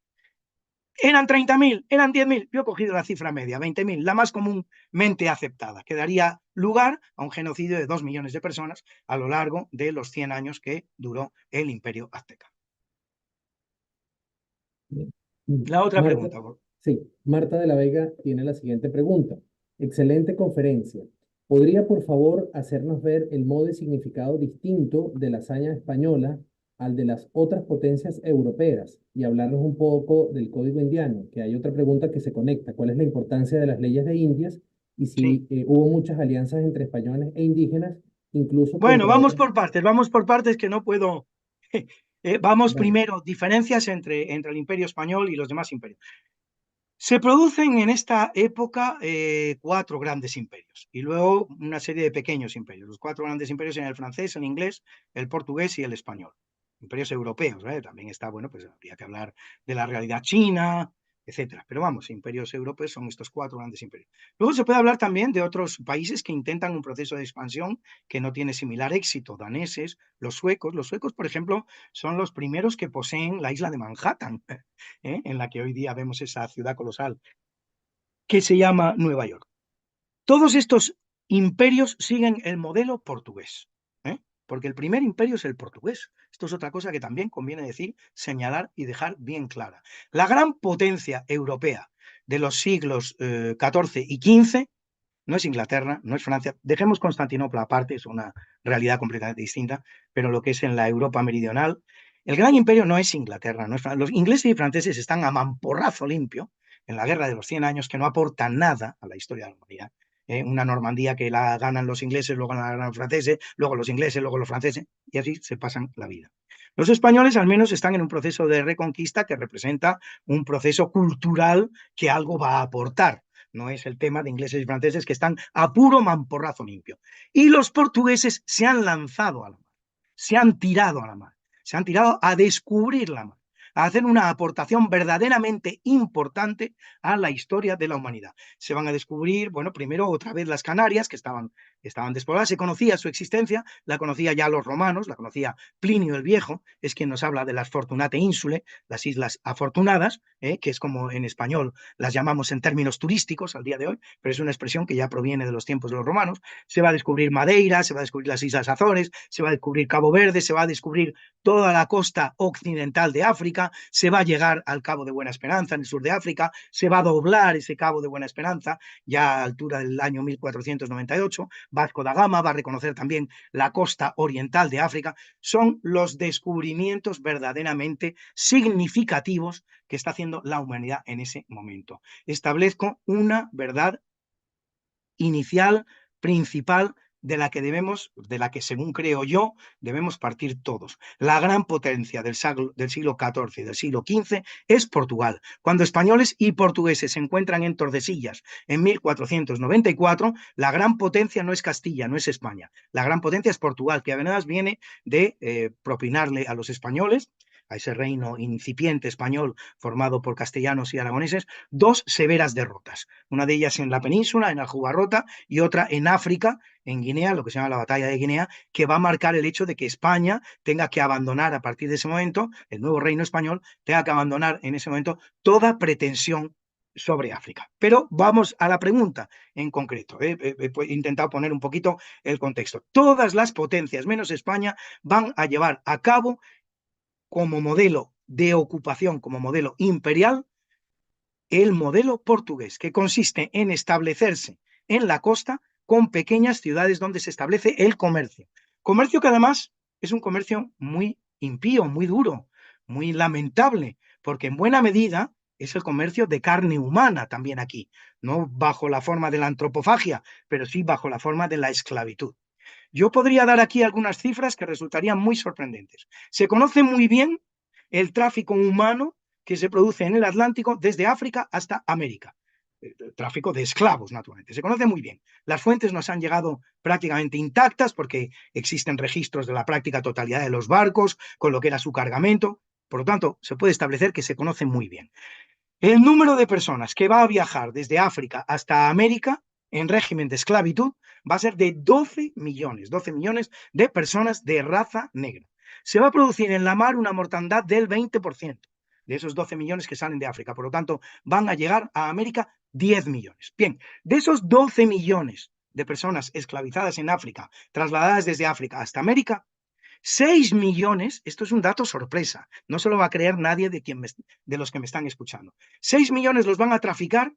¿Eran 30.000? ¿Eran 10.000? Yo he cogido la cifra media, 20.000, la más comúnmente aceptada, que daría lugar a un genocidio de 2 millones de personas a lo largo de los 100 años que duró el imperio azteca. La otra Marta, pregunta. sí, Marta de la Vega tiene la siguiente pregunta. Excelente conferencia. ¿Podría, por favor, hacernos ver el modo y significado distinto de la hazaña española al de las otras potencias europeas y hablarnos un poco del código indiano? Que hay otra pregunta que se conecta. ¿Cuál es la importancia de las leyes de Indias y Sí. si hubo muchas alianzas entre españoles e indígenas, incluso Bueno, contra otras? vamos por partes que no puedo. Vamos Vale. primero, diferencias entre el imperio español y los demás imperios. Se producen en esta época 4 grandes imperios y luego una serie de pequeños imperios. Los 4 grandes imperios eran el francés, el inglés, el portugués y el español. Imperios europeos, ¿eh? También está, bueno, pues habría que hablar de la realidad china, etcétera. Pero vamos, imperios europeos son estos 4 grandes imperios. Luego se puede hablar también de otros países que intentan un proceso de expansión que no tiene similar éxito. Daneses, los suecos. Los suecos, por ejemplo, son los primeros que poseen la isla de Manhattan, en la que hoy día vemos esa ciudad colosal que se llama Nueva York. Todos estos imperios siguen el modelo portugués, ¿eh? Porque el primer imperio es el portugués. Esto es otra cosa que también conviene decir, señalar y dejar bien clara. La gran potencia europea de los siglos XIV y XV no es Inglaterra, no es Francia. Dejemos Constantinopla aparte, es una realidad completamente distinta, pero lo que es en la Europa meridional, el gran imperio no es Inglaterra, no es Francia. Los ingleses y franceses están a mamporrazo limpio en la guerra de los 100 años, que no aporta nada a la historia de la humanidad. Una Normandía que la ganan los ingleses, luego la ganan los franceses, luego los ingleses, luego los franceses, y así se pasan la vida. Los españoles al menos están en un proceso de reconquista que representa un proceso cultural que algo va a aportar. No es el tema de ingleses y franceses que están a puro mamporrazo limpio. Y los portugueses se han lanzado a la mar, se han tirado a la mar, se han tirado a descubrir la mar, a hacer una aportación verdaderamente importante a la historia de la humanidad. Se van a descubrir, bueno, primero otra vez las Canarias, que estaban despobladas, se conocía su existencia, la conocía ya los romanos, la conocía Plinio el Viejo, es quien nos habla de las Fortunate Insulae, las islas afortunadas, que es como en español las llamamos en términos turísticos al día de hoy, pero es una expresión que ya proviene de los tiempos de los romanos. Se va a descubrir Madeira, se va a descubrir las Islas Azores, se va a descubrir Cabo Verde, se va a descubrir toda la costa occidental de África, se va a llegar al Cabo de Buena Esperanza en el sur de África, se va a doblar ese Cabo de Buena Esperanza ya a altura del año 1498, Vasco da Gama va a reconocer también la costa oriental de África. Son los descubrimientos verdaderamente significativos que está haciendo la humanidad en ese momento. Establezco una verdad inicial, principal, de la que según creo yo, debemos partir todos. La gran potencia del siglo XIV y del siglo XV es Portugal. Cuando españoles y portugueses se encuentran en Tordesillas en 1494, la gran potencia no es Castilla, no es España. La gran potencia es Portugal, que además viene de propinarle a los españoles, a ese reino incipiente español formado por castellanos y aragoneses, 2 severas derrotas. Una de ellas en la península, en Aljubarrota, y otra en África, en Guinea, lo que se llama la batalla de Guinea, que va a marcar el hecho de que España tenga que abandonar a partir de ese momento, el nuevo reino español tenga que abandonar en ese momento toda pretensión sobre África. Pero vamos a la pregunta en concreto. He intentado poner un poquito el contexto. Todas las potencias, menos España, van a llevar a cabo como modelo de ocupación, como modelo imperial, el modelo portugués, que consiste en establecerse en la costa con pequeñas ciudades donde se establece el comercio. Comercio que además es un comercio muy impío, muy duro, muy lamentable, porque en buena medida es el comercio de carne humana también aquí, no bajo la forma de la antropofagia, pero sí bajo la forma de la esclavitud. Yo podría dar aquí algunas cifras que resultarían muy sorprendentes. Se conoce muy bien el tráfico humano que se produce en el Atlántico desde África hasta América. El tráfico de esclavos, naturalmente. Se conoce muy bien. Las fuentes nos han llegado prácticamente intactas porque existen registros de la práctica totalidad de los barcos, con lo que era su cargamento. Por lo tanto, se puede establecer que se conoce muy bien. El número de personas que va a viajar desde África hasta América en régimen de esclavitud va a ser de 12 millones de personas de raza negra. Se va a producir en la mar una mortandad del 20% de esos 12 millones que salen de África. Por lo tanto, van a llegar a América 10 millones. Bien, de esos 12 millones de personas esclavizadas en África, trasladadas desde África hasta América, 6 millones, esto es un dato sorpresa, no se lo va a creer nadie de los que me están escuchando. 6 millones los van a traficar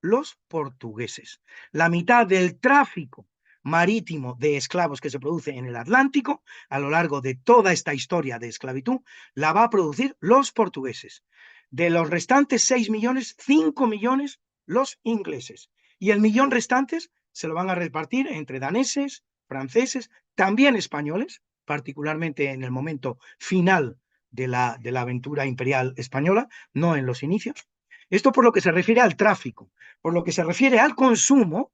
los portugueses. La mitad del tráfico marítimo de esclavos que se produce en el Atlántico a lo largo de toda esta historia de esclavitud la va a producir los portugueses. De los restantes 6 millones, 5 millones los ingleses. Y el millón restantes se lo van a repartir entre daneses, franceses, también españoles, particularmente en el momento final de la aventura imperial española, no en los inicios. Esto por lo que se refiere al tráfico. Por lo que se refiere al consumo,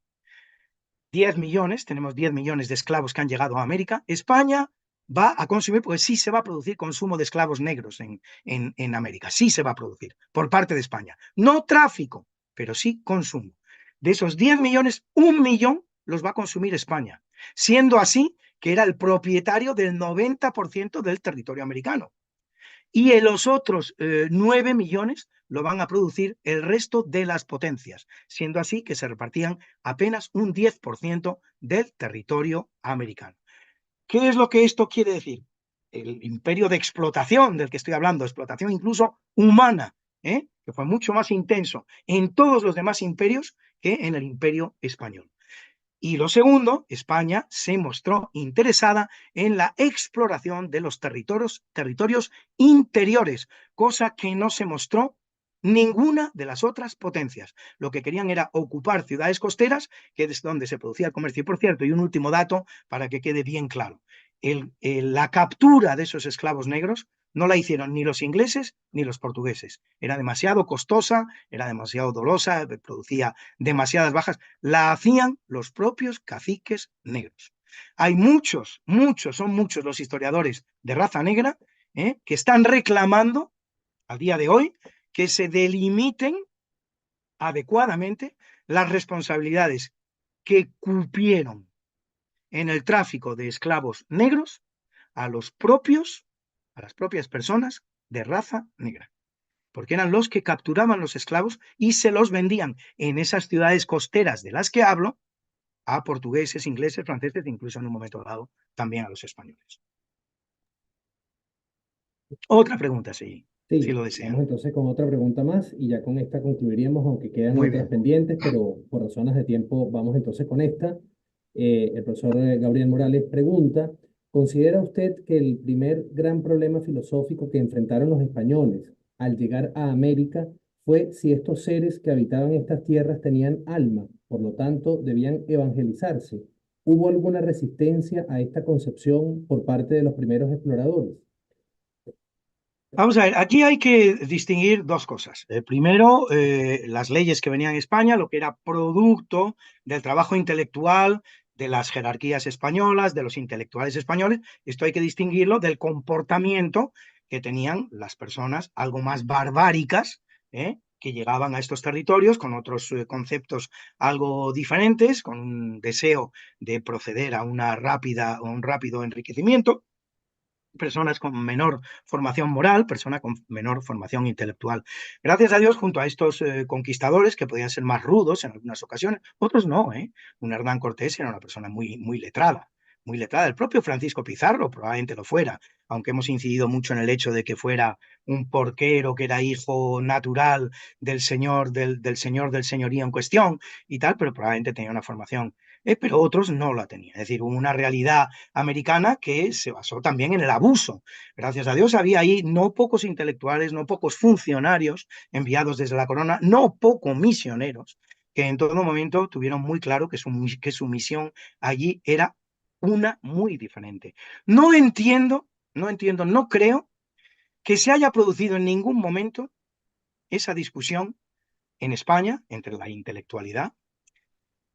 10 millones, tenemos 10 millones de esclavos que han llegado a América. España va a consumir, porque sí se va a producir consumo de esclavos negros en América, sí se va a producir por parte de España. No tráfico, pero sí consumo. De esos 10 millones, 1 millón los va a consumir España, siendo así que era el propietario del 90% del territorio americano. Y en los otros 9 millones lo van a producir el resto de las potencias, siendo así que se repartían apenas un 10% del territorio americano. ¿Qué es lo que esto quiere decir? El imperio de explotación del que estoy hablando, explotación incluso humana, que fue mucho más intenso en todos los demás imperios que en el imperio español. Y lo segundo, España se mostró interesada en la exploración de los territorios interiores, cosa que no se mostró ninguna de las otras potencias. Lo que querían era ocupar ciudades costeras, que es donde se producía el comercio. Y por cierto, y un último dato para que quede bien claro, la captura de esos esclavos negros no la hicieron ni los ingleses ni los portugueses. Era demasiado costosa, era demasiado dolosa, producía demasiadas bajas. La hacían los propios caciques negros. Hay son muchos los historiadores de raza negra que están reclamando a día de hoy que se delimiten adecuadamente las responsabilidades que cupieron en el tráfico de esclavos negros a las propias personas de raza negra, porque eran los que capturaban los esclavos y se los vendían en esas ciudades costeras de las que hablo a portugueses, ingleses, franceses, incluso en un momento dado también a los españoles. Otra pregunta, si Sí, lo vamos desean. entonces con otra pregunta más y ya con esta concluiríamos, aunque quedan Muy otras bien. pendientes, pero por razones de tiempo vamos entonces con esta. El profesor Gabriel Morales pregunta, ¿considera usted que el primer gran problema filosófico que enfrentaron los españoles al llegar a América fue si estos seres que habitaban estas tierras tenían alma, por lo tanto debían evangelizarse? ¿Hubo alguna resistencia a esta concepción por parte de los primeros exploradores? Vamos a ver, aquí hay que distinguir dos cosas. Primero, las leyes que venían en España, lo que era producto del trabajo intelectual de las jerarquías españolas, de los intelectuales españoles. Esto hay que distinguirlo del comportamiento que tenían las personas algo más barbáricas, que llegaban a estos territorios con otros conceptos algo diferentes, con un deseo de proceder a un rápido enriquecimiento personas con menor formación moral, personas con menor formación intelectual. Gracias a Dios, junto a estos conquistadores, que podían ser más rudos en algunas ocasiones, otros no, ¿eh? Un Hernán Cortés era una persona muy letrada, muy letrada. El propio Francisco Pizarro probablemente lo fuera, aunque hemos incidido mucho en el hecho de que fuera un porquero, que era hijo natural del señor, del señor del señorío en cuestión y tal, pero probablemente tenía una formación, pero otros no la tenían. Es decir, hubo una realidad americana que se basó también en el abuso. Gracias a Dios había ahí no pocos intelectuales, no pocos funcionarios enviados desde la corona, no pocos misioneros, que en todo momento tuvieron muy claro que su misión allí era una muy diferente. No creo que se haya producido en ningún momento esa discusión en España entre la intelectualidad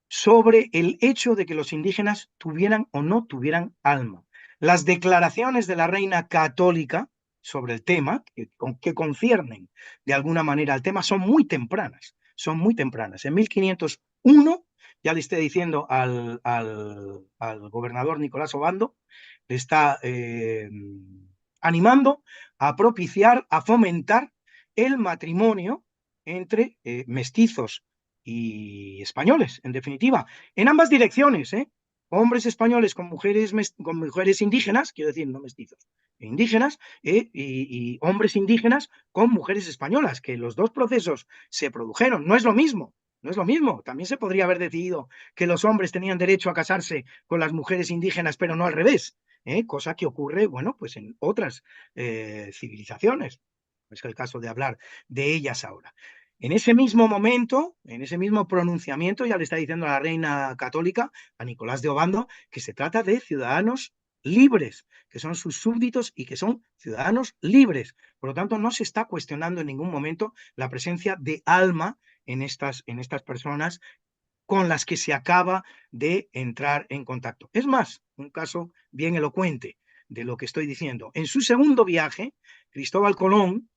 sobre el hecho de que los indígenas tuvieran o no tuvieran alma. Las declaraciones de la reina católica sobre el tema, que conciernen de alguna manera al tema, son muy tempranas, son muy tempranas. En 1501, ya le estoy diciendo al gobernador Nicolás Obando, le está animando a propiciar, a fomentar el matrimonio entre mestizos y españoles, en definitiva, en ambas direcciones, ¿eh? Hombres españoles con mujeres indígenas, quiero decir, no mestizos, indígenas, y hombres indígenas con mujeres españolas, que los dos procesos se produjeron. No es lo mismo, no es lo mismo. También se podría haber decidido que los hombres tenían derecho a casarse con las mujeres indígenas, pero no al revés, cosa que ocurre, bueno, pues en otras civilizaciones. Es el caso de hablar de ellas ahora. En ese mismo momento, en ese mismo pronunciamiento, ya le está diciendo a la reina católica, a Nicolás de Obando, que se trata de ciudadanos libres, que son sus súbditos y que son ciudadanos libres. Por lo tanto, no se está cuestionando en ningún momento la presencia de alma en estas personas con las que se acaba de entrar en contacto. Es más, un caso bien elocuente de lo que estoy diciendo. En su segundo viaje, Cristóbal Colón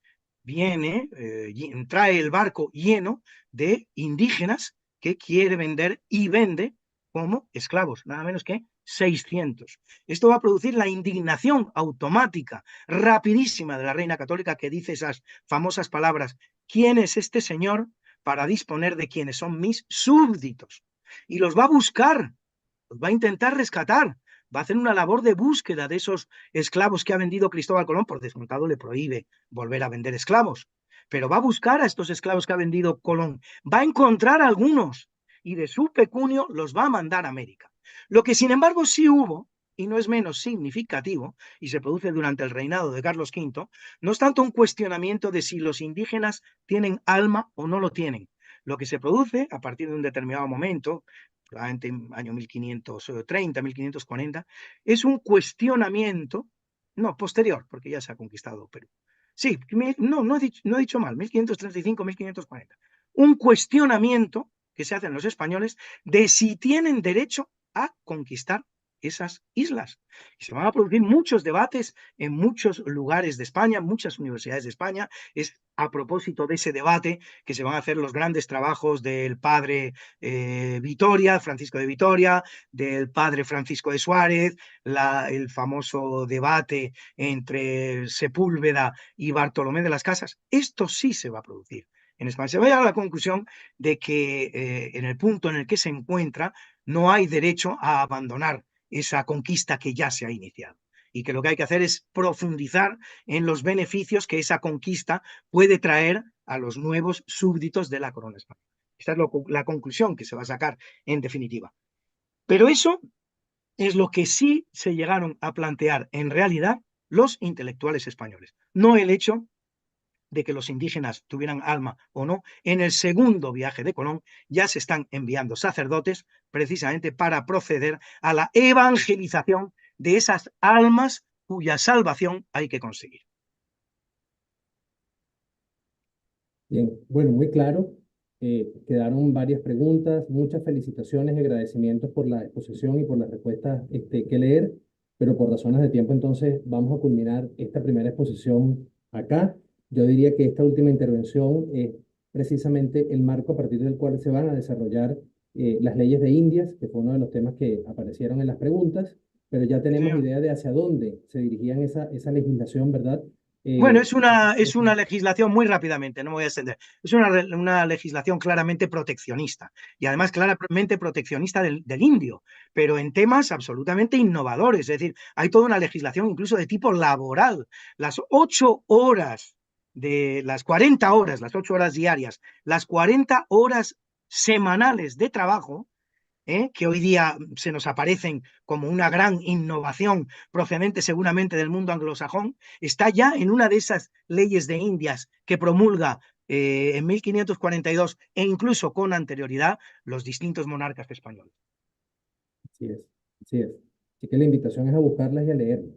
trae el barco lleno de indígenas que quiere vender y vende como esclavos, nada menos que 600. Esto va a producir la indignación automática, rapidísima de la reina católica, que dice esas famosas palabras: ¿quién es este señor para disponer de quienes son mis súbditos? Y los va a buscar, los va a intentar rescatar, va a hacer una labor de búsqueda de esos esclavos que ha vendido Cristóbal Colón. Por descontado, le prohíbe volver a vender esclavos, pero va a buscar a estos esclavos que ha vendido Colón, va a encontrar a algunos y de su pecunio los va a mandar a América. Lo que sin embargo sí hubo, y no es menos significativo, y se produce durante el reinado de Carlos V, no es tanto un cuestionamiento de si los indígenas tienen alma o no lo tienen. Lo que se produce a partir de un determinado momento, probablemente en año 1530, 1540, es un cuestionamiento, no, posterior, porque ya se ha conquistado Perú. Sí, no he dicho mal, 1535, 1540. Un cuestionamiento que se hacen los españoles de si tienen derecho a conquistar esas islas. Y se van a producir muchos debates en muchos lugares de España, muchas universidades de España. Es a propósito de ese debate que se van a hacer los grandes trabajos del padre Vitoria, Francisco de Vitoria, del padre Francisco de Suárez, el famoso debate entre Sepúlveda y Bartolomé de las Casas. Esto sí se va a producir en España. Se va a llegar a la conclusión de que en el punto en el que se encuentra no hay derecho a abandonar esa conquista que ya se ha iniciado, y que lo que hay que hacer es profundizar en los beneficios que esa conquista puede traer a los nuevos súbditos de la corona española. Esta es la conclusión que se va a sacar en definitiva. Pero eso es lo que sí se llegaron a plantear en realidad los intelectuales españoles, no el hecho de que los indígenas tuvieran alma o no. En el segundo viaje de Colón ya se están enviando sacerdotes precisamente para proceder a la evangelización de esas almas cuya salvación hay que conseguir. Bien, bueno, muy claro. Quedaron varias preguntas, muchas felicitaciones y agradecimientos por la exposición y por las respuestas que leer, pero por razones de tiempo entonces vamos a culminar esta primera exposición acá. Yo diría que esta última intervención es precisamente el marco a partir del cual se van a desarrollar las leyes de Indias, que fue uno de los temas que aparecieron en las preguntas. pero ya Sí, tenemos señor. idea de hacia dónde se dirigían esa legislación, ¿verdad? Bueno, Eh, es una legislación muy rápidamente, no me voy a extender. Es una legislación claramente proteccionista y además claramente proteccionista del indio, pero en temas absolutamente innovadores. Es decir, hay toda una legislación incluso de tipo laboral. Las 8 horas de las 40 horas, las 8 horas diarias, las 40 horas semanales de trabajo, que hoy día se nos aparecen como una gran innovación procedente seguramente del mundo anglosajón, está ya en una de esas leyes de Indias que promulga en 1542 e incluso con anterioridad los distintos monarcas españoles. Así es, así es. Así que la invitación es a buscarlas y a leerlas.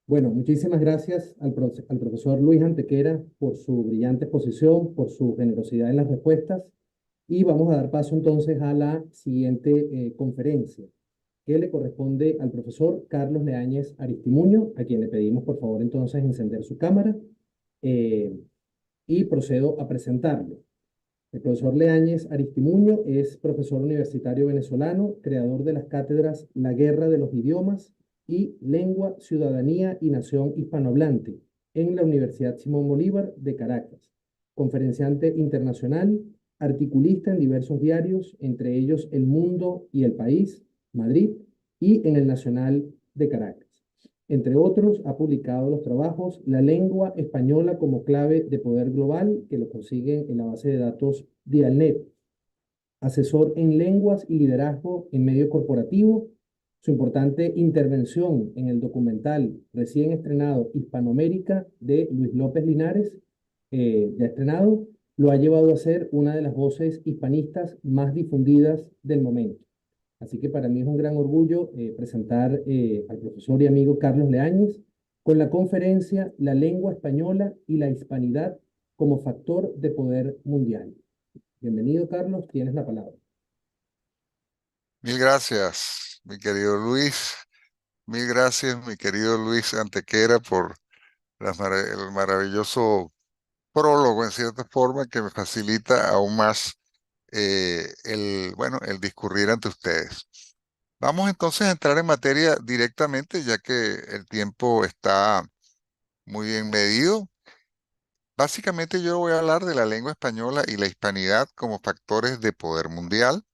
Bueno, muchísimas gracias al profesor Luis Antequera por su brillante exposición, por su generosidad en las respuestas. Y vamos a dar paso entonces a la siguiente conferencia, que le corresponde al profesor Carlos Leáñez Aristimuño, a quien le pedimos por favor entonces encender su cámara eh, y procedo a presentarlo. El profesor Leáñez Aristimuño es profesor universitario venezolano, creador de las cátedras La Guerra de los Idiomas y Lengua, Ciudadanía y Nación Hispanohablante en la Universidad Simón Bolívar de Caracas, conferenciante internacional, articulista en diversos diarios, entre ellos El Mundo y El País, Madrid, y en el Nacional de Caracas. Entre otros, ha publicado los trabajos La lengua española como clave de poder global, que lo consiguen en la base de datos Dialnet. Asesor en lenguas y liderazgo en medio corporativo. Su importante intervención en el documental recién estrenado Hispanoamérica de Luis López Linares, ya estrenado, lo ha llevado a ser una de las voces hispanistas más difundidas del momento. Así que para mí es un gran orgullo presentar al profesor y amigo Carlos Leáñez con la conferencia La lengua española y la hispanidad como factor de poder mundial. Bienvenido, Carlos, tienes la palabra. Mil gracias, mi querido Luis. Mil gracias, mi querido Luis Antequera, por el maravilloso prólogo, en cierta forma, que me facilita aún más bueno, el discurrir ante ustedes. Vamos entonces a entrar en materia directamente, ya que el tiempo está muy bien medido. Básicamente yo voy a hablar de la lengua española y la hispanidad como factores de poder mundial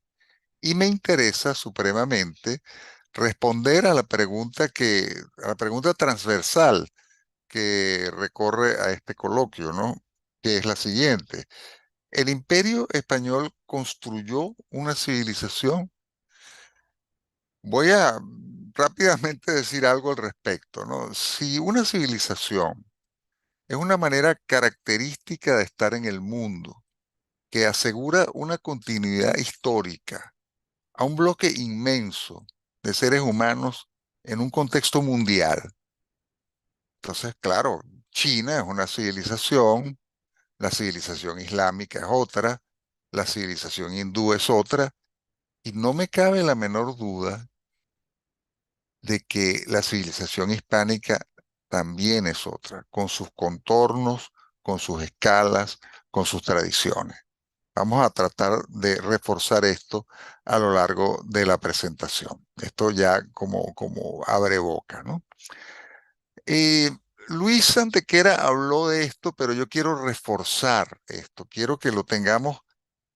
y me interesa supremamente responder a la pregunta transversal que recorre a este coloquio, ¿no? Que es la siguiente. ¿El Imperio Español construyó una civilización? Voy a rápidamente decir algo al respecto, ¿no? Si una civilización es una manera característica de estar en el mundo, que asegura una continuidad histórica a un bloque inmenso de seres humanos en un contexto mundial. Entonces, claro, China es una civilización, la civilización islámica es otra, la civilización hindú es otra, y no me cabe la menor duda de que la civilización hispánica también es otra, con sus contornos, con sus escalas, con sus tradiciones. Vamos a tratar de reforzar esto a lo largo de la presentación. Esto ya como abre boca, ¿no? Eh, Luis Antequera habló de esto, pero yo quiero reforzar esto. Quiero que lo tengamos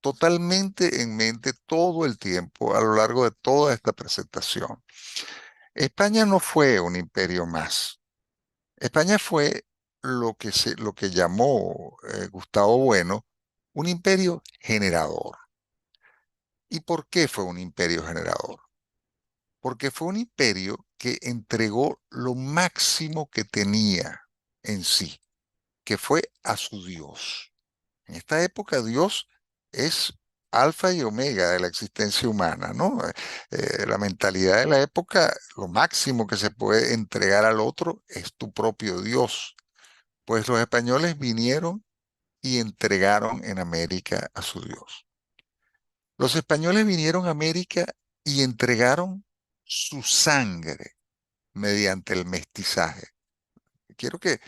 totalmente en mente todo el tiempo a lo largo de toda esta presentación. España no fue un imperio más. España fue lo que llamó Gustavo Bueno un imperio generador. ¿Y por qué fue un imperio generador? Porque fue un imperio que entregó lo máximo que tenía en sí, que fue a su Dios. En esta época Dios es alfa y omega de la existencia humana, ¿no? La mentalidad de la época, lo máximo que se puede entregar al otro es tu propio Dios. Pues los españoles vinieron y entregaron en América a su Dios. Los españoles vinieron a América y entregaron su sangre mediante el mestizaje. Quiero que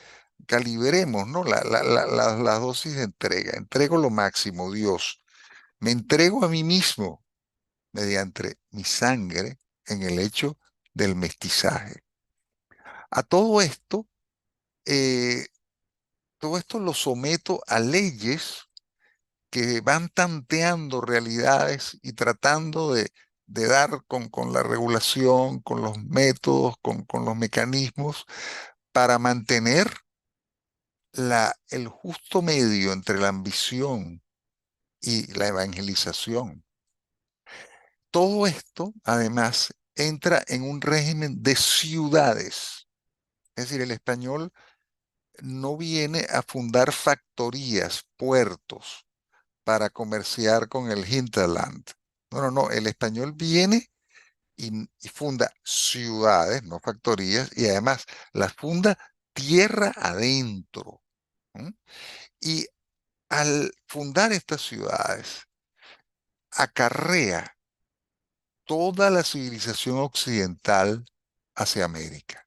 calibremos, ¿no? La dosis de entrega. Entrego lo máximo, Dios. Me entrego a mí mismo mediante mi sangre en el hecho del mestizaje. A eh, todo esto lo someto a leyes que van tanteando realidades y tratando de dar con la regulación, con los métodos, con los mecanismos para mantener el justo medio entre la ambición y la evangelización. Todo esto, además, entra en un régimen de ciudades. Es decir, el español no viene a fundar factorías, puertos, para comerciar con el hinterland. No, no, no. El español viene y funda ciudades, no factorías, y además las funda tierra adentro. ¿Mm? Y al fundar estas ciudades, acarrea toda la civilización occidental hacia América.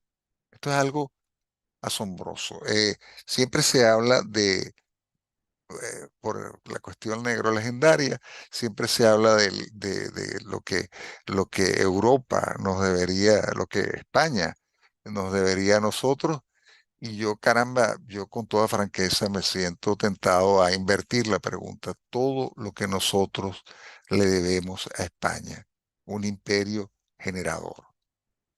Esto es algo asombroso. Siempre se habla por la cuestión negro legendaria, siempre se habla de lo que Europa nos debería, lo que España nos debería a nosotros. Y yo, caramba, yo con toda franqueza me siento tentado a invertir la pregunta. Todo lo que nosotros le debemos a España, un imperio generador.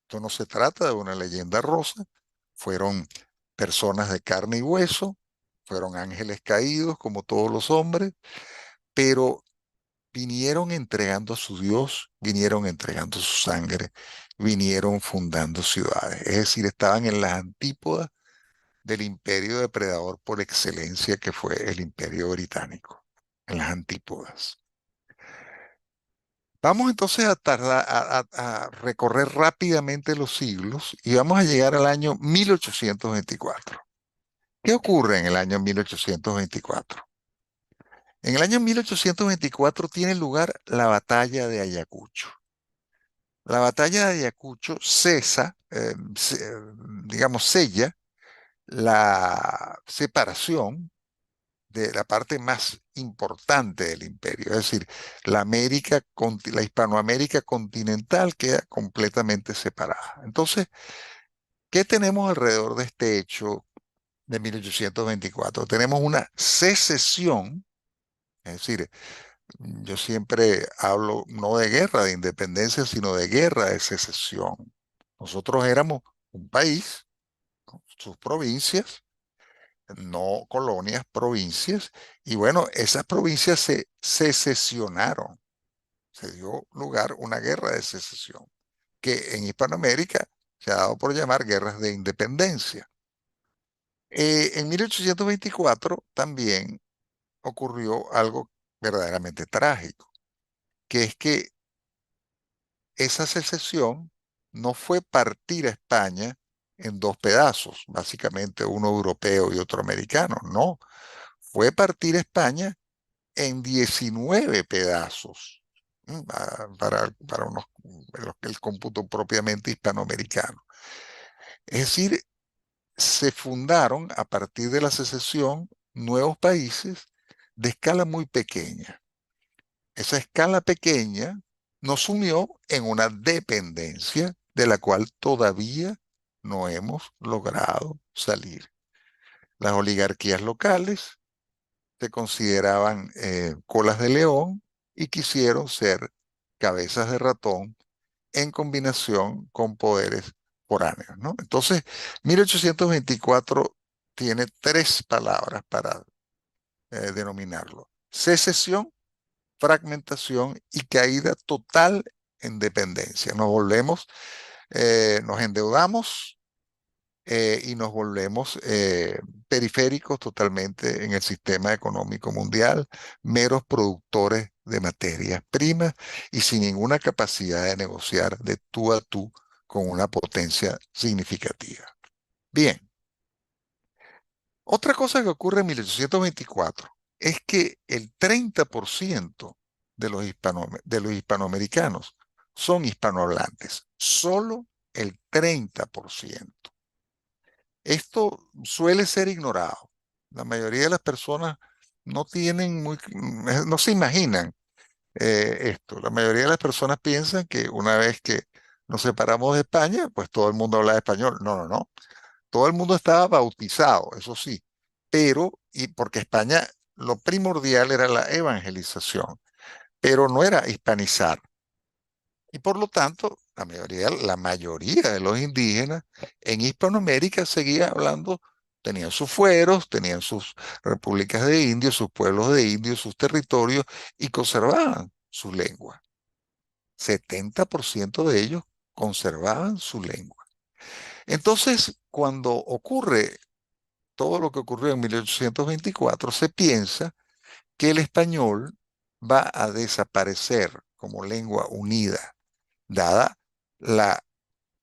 Esto no se trata de una leyenda rosa, fueron personas de carne y hueso, fueron ángeles caídos como todos los hombres, pero vinieron entregando a su Dios, vinieron entregando su sangre, vinieron fundando ciudades. Es decir, estaban en las antípodas del imperio depredador por excelencia que fue el imperio británico, en las antípodas. Vamos entonces a recorrer rápidamente los siglos y vamos a llegar al año 1824. ¿Qué ocurre en el año 1824? En el año 1824 tiene lugar la batalla de Ayacucho. La batalla de Ayacucho digamos, sella la separación de la parte más importante del imperio, es decir, la Hispanoamérica continental queda completamente separada. Entonces, ¿qué tenemos alrededor de este hecho de 1824? Tenemos una secesión, es decir, yo siempre hablo no de guerra de independencia, sino de guerra de secesión. Nosotros éramos un país, con sus provincias, no colonias, provincias, y bueno, esas provincias se secesionaron, se dio lugar una guerra de secesión, que en Hispanoamérica se ha dado por llamar guerras de independencia. En 1824 también ocurrió algo verdaderamente trágico, que es que esa secesión no fue partir a España en dos pedazos, básicamente uno europeo y otro americano, no, fue partir a España en 19 pedazos, para el cómputo propiamente hispanoamericano. Es decir, se fundaron a partir de la secesión nuevos países de escala muy pequeña. Esa escala pequeña nos sumió en una dependencia de la cual todavía no hemos logrado salir. Las oligarquías locales se consideraban colas de león y quisieron ser cabezas de ratón en combinación con poderes foráneos, ¿no? Entonces, 1824 tiene tres palabras para denominarlo: secesión, fragmentación y caída total en dependencia. Nos endeudamos, y nos volvemos periféricos totalmente en el sistema económico mundial, meros productores de materias primas y sin ninguna capacidad de negociar de tú a tú con una potencia significativa. Bien, otra cosa que ocurre en 1824 es que el 30% de los hispanoamericanos son hispanohablantes, solo el 30%. Esto suele ser ignorado. La mayoría de las personas no tienen no se imaginan esto. La mayoría de las personas piensan que una vez que nos separamos de España, pues todo el mundo hablaba español. No, no, no. Todo el mundo estaba bautizado, eso sí, pero, y porque España, lo primordial era la evangelización, pero no era hispanizar. Y por lo tanto, la mayoría de los indígenas en Hispanoamérica seguía hablando, tenían sus fueros, tenían sus repúblicas de indios, sus pueblos de indios, sus territorios y conservaban su lengua. 70% de ellos conservaban su lengua. Entonces, cuando ocurre todo lo que ocurrió en 1824, se piensa que el español va a desaparecer como lengua unida, dada la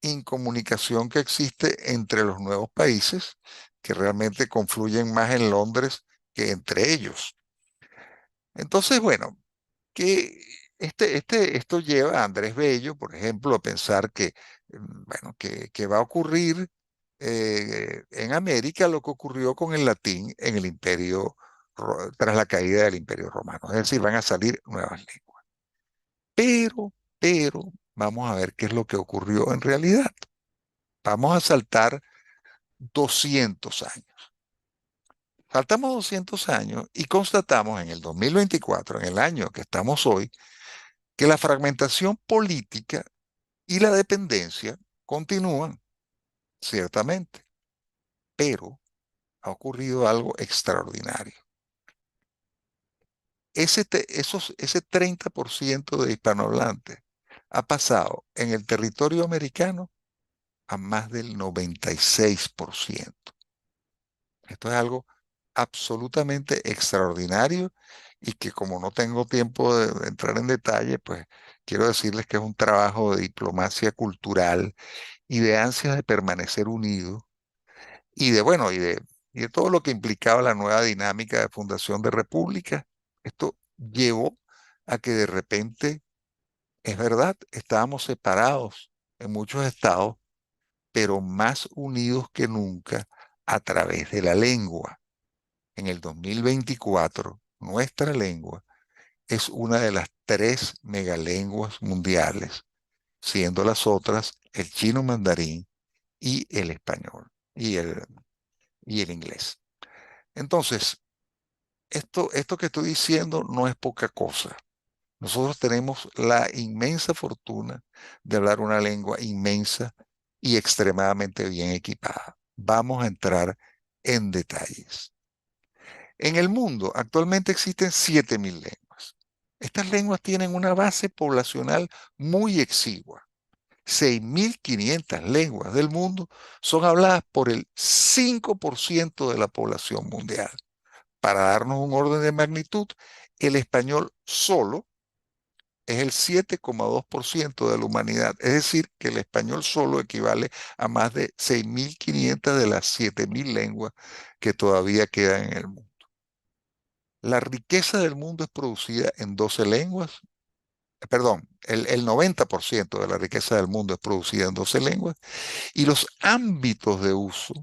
incomunicación que existe entre los nuevos países, que realmente confluyen más en Londres que entre ellos. Entonces, bueno, que esto lleva a Andrés Bello, por ejemplo, a pensar que, bueno, que va a ocurrir en América lo que ocurrió con el latín en el imperio, tras la caída del imperio romano. Es decir, van a salir nuevas lenguas. Pero, vamos a ver qué es lo que ocurrió en realidad. Vamos a saltar 200 años. Saltamos 200 años y constatamos en el 2024, en el año que estamos hoy, que la fragmentación política y la dependencia continúan, ciertamente, pero ha ocurrido algo extraordinario. Ese 30% de hispanohablantes ha pasado en el territorio americano a más del 96%. Esto es algo absolutamente extraordinario y que como no tengo tiempo de entrar en detalle, pues quiero decirles que es un trabajo de diplomacia cultural y de ansias de permanecer unidos y de, bueno, y de todo lo que implicaba la nueva dinámica de fundación de república. Esto llevó a que de repente, es verdad, estábamos separados en muchos estados, pero más unidos que nunca a través de la lengua. En el 2024, nuestra lengua es una de las 3 megalenguas mundiales, siendo las otras el chino mandarín y el español y el inglés. Entonces, esto que estoy diciendo no es poca cosa. Nosotros tenemos la inmensa fortuna de hablar una lengua inmensa y extremadamente bien equipada. Vamos a entrar en detalles. En el mundo actualmente existen 7.000 lenguas. Estas lenguas tienen una base poblacional muy exigua. 6.500 lenguas del mundo son habladas por el 5% de la población mundial. Para darnos un orden de magnitud, el español solo es el 7,2% de la humanidad. Es decir, que el español solo equivale a más de 6.500 de las 7.000 lenguas que todavía quedan en el mundo. La riqueza del mundo es producida en 12 lenguas. Perdón, el 90% de la riqueza del mundo es producida en 12 lenguas y los ámbitos de uso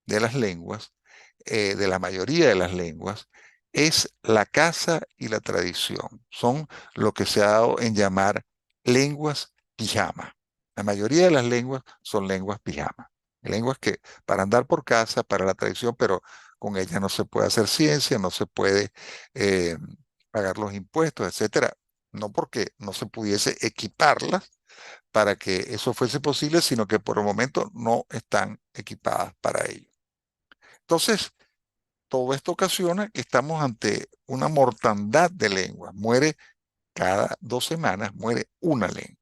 de las lenguas, de la mayoría de las lenguas, es la casa y la tradición. Son lo que se ha dado en llamar lenguas pijama. La mayoría de las lenguas son lenguas pijama. Lenguas que para andar por casa, para la tradición, pero con ellas no se puede hacer ciencia, no se puede eh, pagar los impuestos, etcétera. No porque no se pudiese equiparlas para que eso fuese posible, sino que por el momento no están equipadas para ello. Entonces, todo esto ocasiona que estamos ante una mortandad de lenguas. Muere cada 2 semanas, muere una lengua.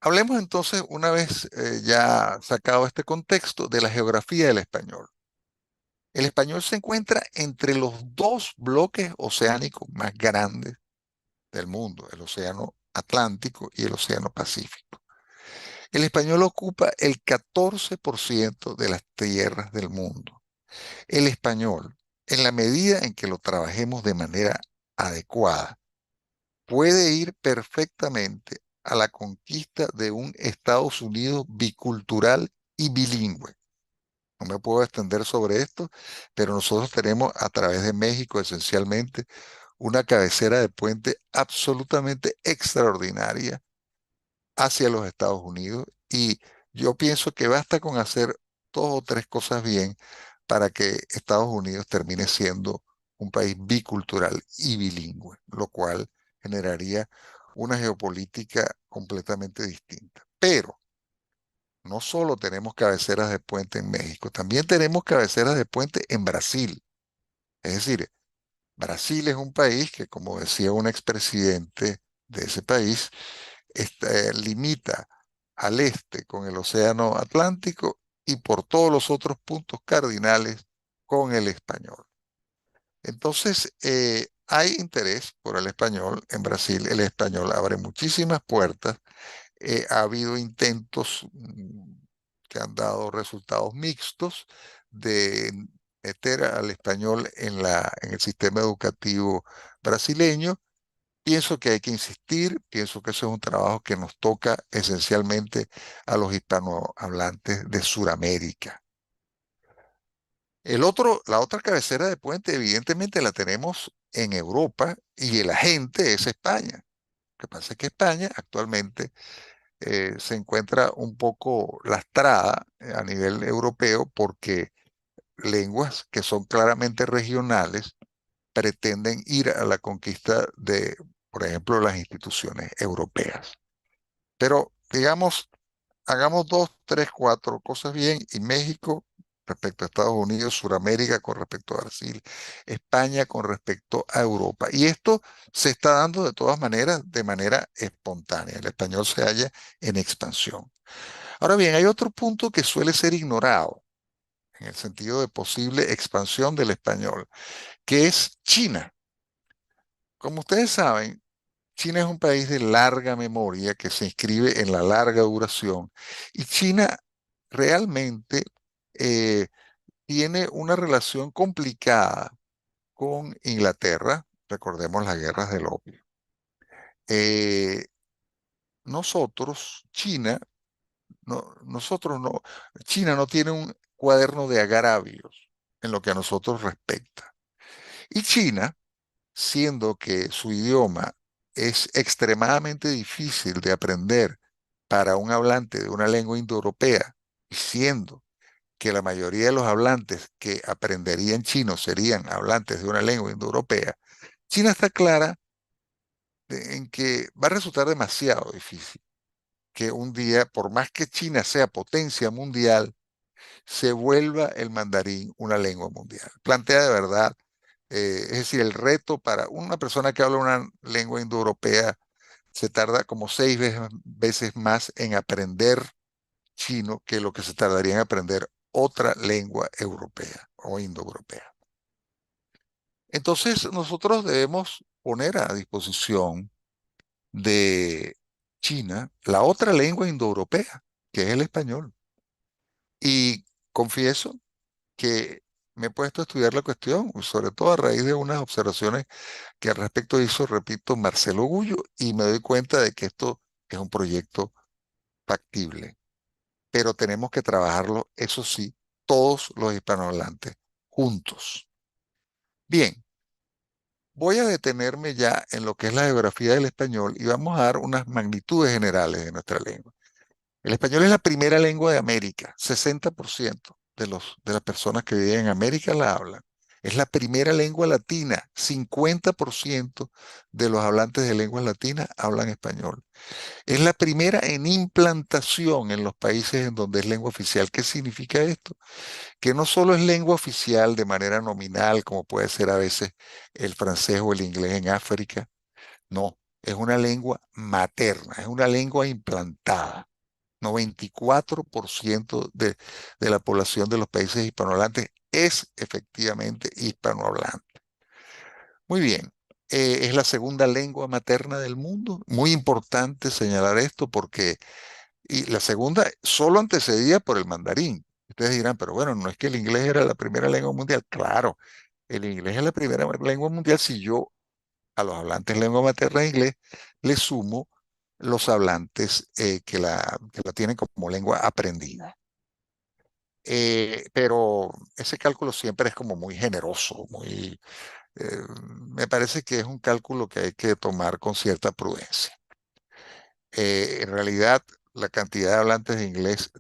Hablemos entonces, una vez ya sacado este contexto, de la geografía del español. El español se encuentra entre los 2 bloques oceánicos más grandes del mundo, el Océano Atlántico y el Océano Pacífico. El español ocupa el 14% de las tierras del mundo. El español, en la medida en que lo trabajemos de manera adecuada, puede ir perfectamente a la conquista de un Estados Unidos bicultural y bilingüe. No me puedo extender sobre esto, pero nosotros tenemos a través de México esencialmente una cabecera de puente absolutamente extraordinaria hacia los Estados Unidos y yo pienso que basta con hacer dos o tres cosas bien para que Estados Unidos termine siendo un país bicultural y bilingüe, lo cual generaría una geopolítica completamente distinta. Pero no solo tenemos cabeceras de puente en México, también tenemos cabeceras de puente en Brasil. Es decir, Brasil es un país que, como decía un expresidente de ese país, limita al este con el Océano Atlántico y por todos los otros puntos cardinales con el español. Entonces, hay interés por el español en Brasil. El español abre muchísimas puertas. Ha habido intentos que han dado resultados mixtos de meter al español en el sistema educativo brasileño. Pienso que hay que insistir, pienso que eso es un trabajo que nos toca esencialmente a los hispanohablantes de Sudamérica. La otra cabecera de puente, evidentemente la tenemos en Europa y el agente es España. Lo que pasa es que España actualmente se encuentra un poco lastrada a nivel europeo porque lenguas que son claramente regionales pretenden ir a la conquista de, por ejemplo, las instituciones europeas. Pero, digamos, hagamos dos, tres, cuatro cosas bien y México respecto a Estados Unidos, Sudamérica con respecto a Brasil, España con respecto a Europa. Y esto se está dando de todas maneras, de manera espontánea. El español se halla en expansión. Ahora bien, hay otro punto que suele ser ignorado en el sentido de posible expansión del español, que es China. Como ustedes saben, China es un país de larga memoria que se inscribe en la larga duración y China realmente eh, tiene una relación complicada con Inglaterra. Recordemos las guerras del opio. Eh, China, nosotros no, China no tiene un cuaderno de agravios en lo que a nosotros respecta. Y China, siendo que su idioma es extremadamente difícil de aprender para un hablante de una lengua indoeuropea, y siendo que la mayoría de los hablantes que aprenderían chino serían hablantes de una lengua indoeuropea, China está clara en que va a resultar demasiado difícil que un día, por más que China sea potencia mundial, se vuelva el mandarín una lengua mundial. Plantea de verdad, es decir, el reto para una persona que habla una lengua indoeuropea se tarda como 6 veces más en aprender chino que lo que se tardaría en aprender otra lengua europea o indoeuropea. Entonces, nosotros debemos poner a disposición de China la otra lengua indoeuropea, que es el español. Y confieso que me he puesto a estudiar la cuestión, sobre todo a raíz de unas observaciones que al respecto hizo, repito, Marcelo Gullo, y me doy cuenta de que esto es un proyecto factible, pero tenemos que trabajarlo, eso sí, todos los hispanohablantes, juntos. Bien, voy a detenerme ya en lo que es la geografía del español y vamos a dar unas magnitudes generales de nuestra lengua. El español es la primera lengua de América. 60% de las personas que viven en América la hablan. Es la primera lengua latina. 50% de los hablantes de lenguas latinas hablan español. Es la primera en implantación en los países en donde es lengua oficial. ¿Qué significa esto? Que no solo es lengua oficial de manera nominal, como puede ser a veces el francés o el inglés en África. No, es una lengua materna, es una lengua implantada. 94% de la población de los países hispanohablantes es efectivamente hispanohablante. Muy bien, es la segunda lengua materna del mundo. Muy importante señalar esto porque, y la segunda solo antecedida por el mandarín. Ustedes dirán, pero bueno, no es que el inglés era la primera lengua mundial. Claro, el inglés es la primera lengua mundial si yo a los hablantes de lengua materna de inglés le sumo los hablantes que la tienen como lengua aprendida. Pero ese cálculo siempre es como muy generoso, me parece que es un cálculo que hay que tomar con cierta prudencia. En realidad, la cantidad de hablantes de inglés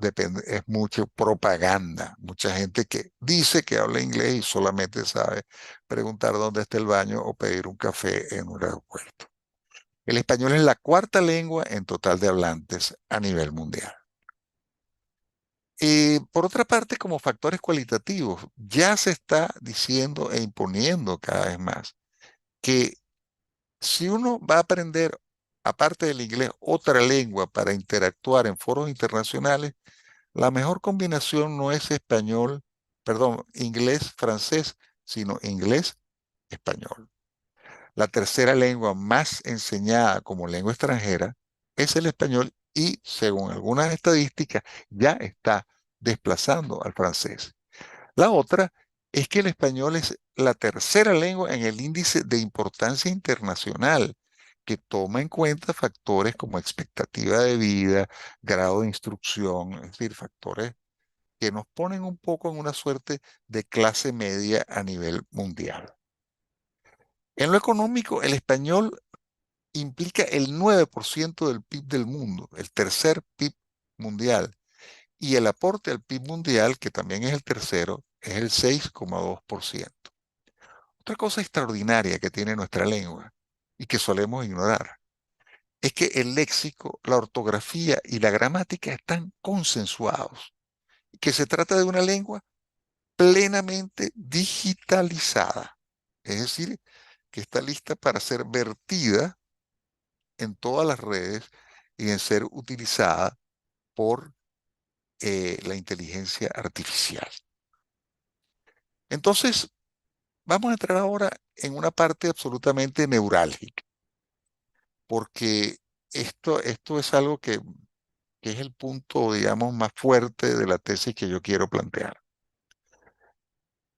es mucho propaganda. Mucha gente que dice que habla inglés y solamente sabe preguntar dónde está el baño o pedir un café en un aeropuerto. El español es la cuarta lengua en total de hablantes a nivel mundial. Por otra parte, como factores cualitativos, ya se está diciendo e imponiendo cada vez más que si uno va a aprender, aparte del inglés, otra lengua para interactuar en foros internacionales, la mejor combinación no es español, perdón, inglés-francés, sino inglés-español. La tercera lengua más enseñada como lengua extranjera es el español y, según algunas estadísticas, ya está desplazando al francés. La otra es que el español es la tercera lengua en el índice de importancia internacional, que toma en cuenta factores como expectativa de vida, grado de instrucción, es decir, factores que nos ponen un poco en una suerte de clase media a nivel mundial. En lo económico, el español implica el 9% del PIB del mundo, el tercer PIB mundial, y el aporte al PIB mundial, que también es el tercero, es el 6,2%. Otra cosa extraordinaria que tiene nuestra lengua y que solemos ignorar es que el léxico, la ortografía y la gramática están consensuados, y que se trata de una lengua plenamente digitalizada, es decir, que está lista para ser vertida en todas las redes y en ser utilizada por la inteligencia artificial. Entonces, vamos a entrar ahora en una parte absolutamente neurálgica, porque esto es algo que es el punto, digamos, más fuerte de la tesis que yo quiero plantear.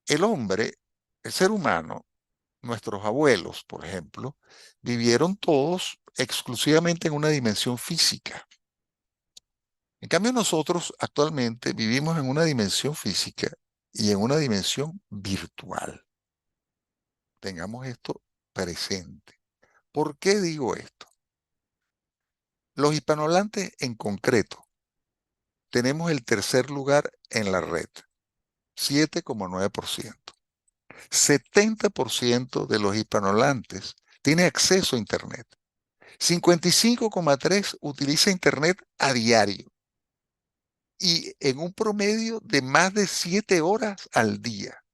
El hombre, el ser humano, nuestros abuelos, por ejemplo, vivieron todos exclusivamente en una dimensión física. En cambio, nosotros actualmente vivimos en una dimensión física y en una dimensión virtual. Tengamos esto presente. ¿Por qué digo esto? Los hispanohablantes en concreto tenemos el tercer lugar en la red, 7,9%. 70% de los hispanohablantes tiene acceso a Internet. 55,3% utiliza Internet a diario y en un promedio de más de 7 horas al día.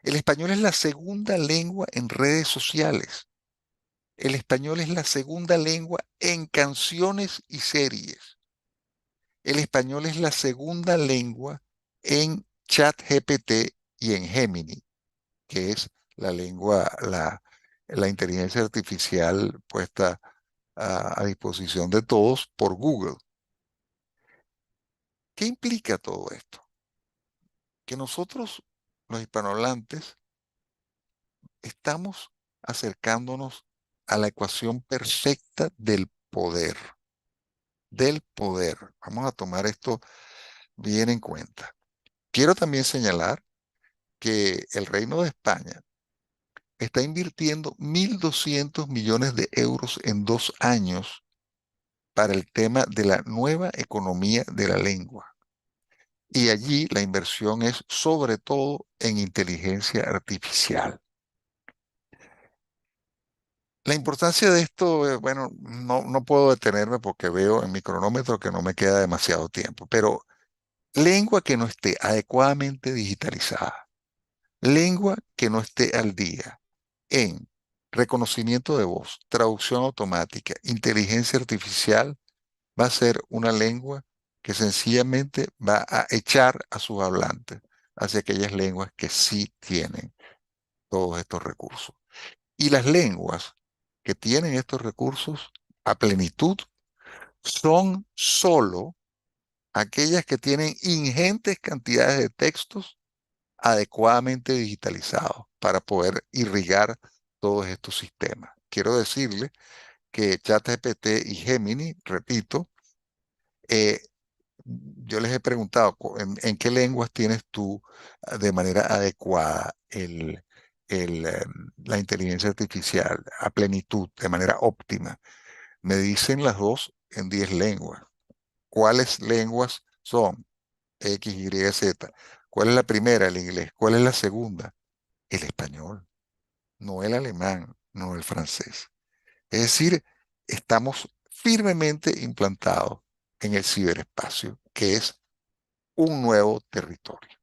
El español es la segunda lengua en redes sociales. El español es la segunda lengua en canciones y series. El español es la segunda lengua en ChatGPT y en Gemini, que es la lengua, la inteligencia artificial puesta a disposición de todos por Google. ¿Qué implica todo esto? Que nosotros, los hispanohablantes, estamos acercándonos a la ecuación perfecta del poder. Del poder. Vamos a tomar esto bien en cuenta. Quiero también señalar que el Reino de España está invirtiendo 1.200 millones de euros en 2 años para el tema de la nueva economía de la lengua. Y allí la inversión es sobre todo en inteligencia artificial. La importancia de esto, bueno, no puedo detenerme porque veo en mi cronómetro que no me queda demasiado tiempo, pero lengua que no esté adecuadamente digitalizada, lengua que no esté al día en reconocimiento de voz, traducción automática, inteligencia artificial, va a ser una lengua que sencillamente va a echar a sus hablantes hacia aquellas lenguas que sí tienen todos estos recursos. Y las lenguas que tienen estos recursos a plenitud son solo aquellas que tienen ingentes cantidades de textos adecuadamente digitalizados para poder irrigar todos estos sistemas. Quiero decirle que ChatGPT y Gemini, repito, eh, yo les he preguntado en qué lenguas tienes tú de manera adecuada la inteligencia artificial a plenitud, de manera óptima. Me dicen las dos en 10 lenguas. ¿Cuáles lenguas son? X, Y, Z. ¿Cuál es la primera? El inglés. ¿Cuál es la segunda? El español, no el alemán, no el francés. Es decir, estamos firmemente implantados en el ciberespacio, que es un nuevo territorio.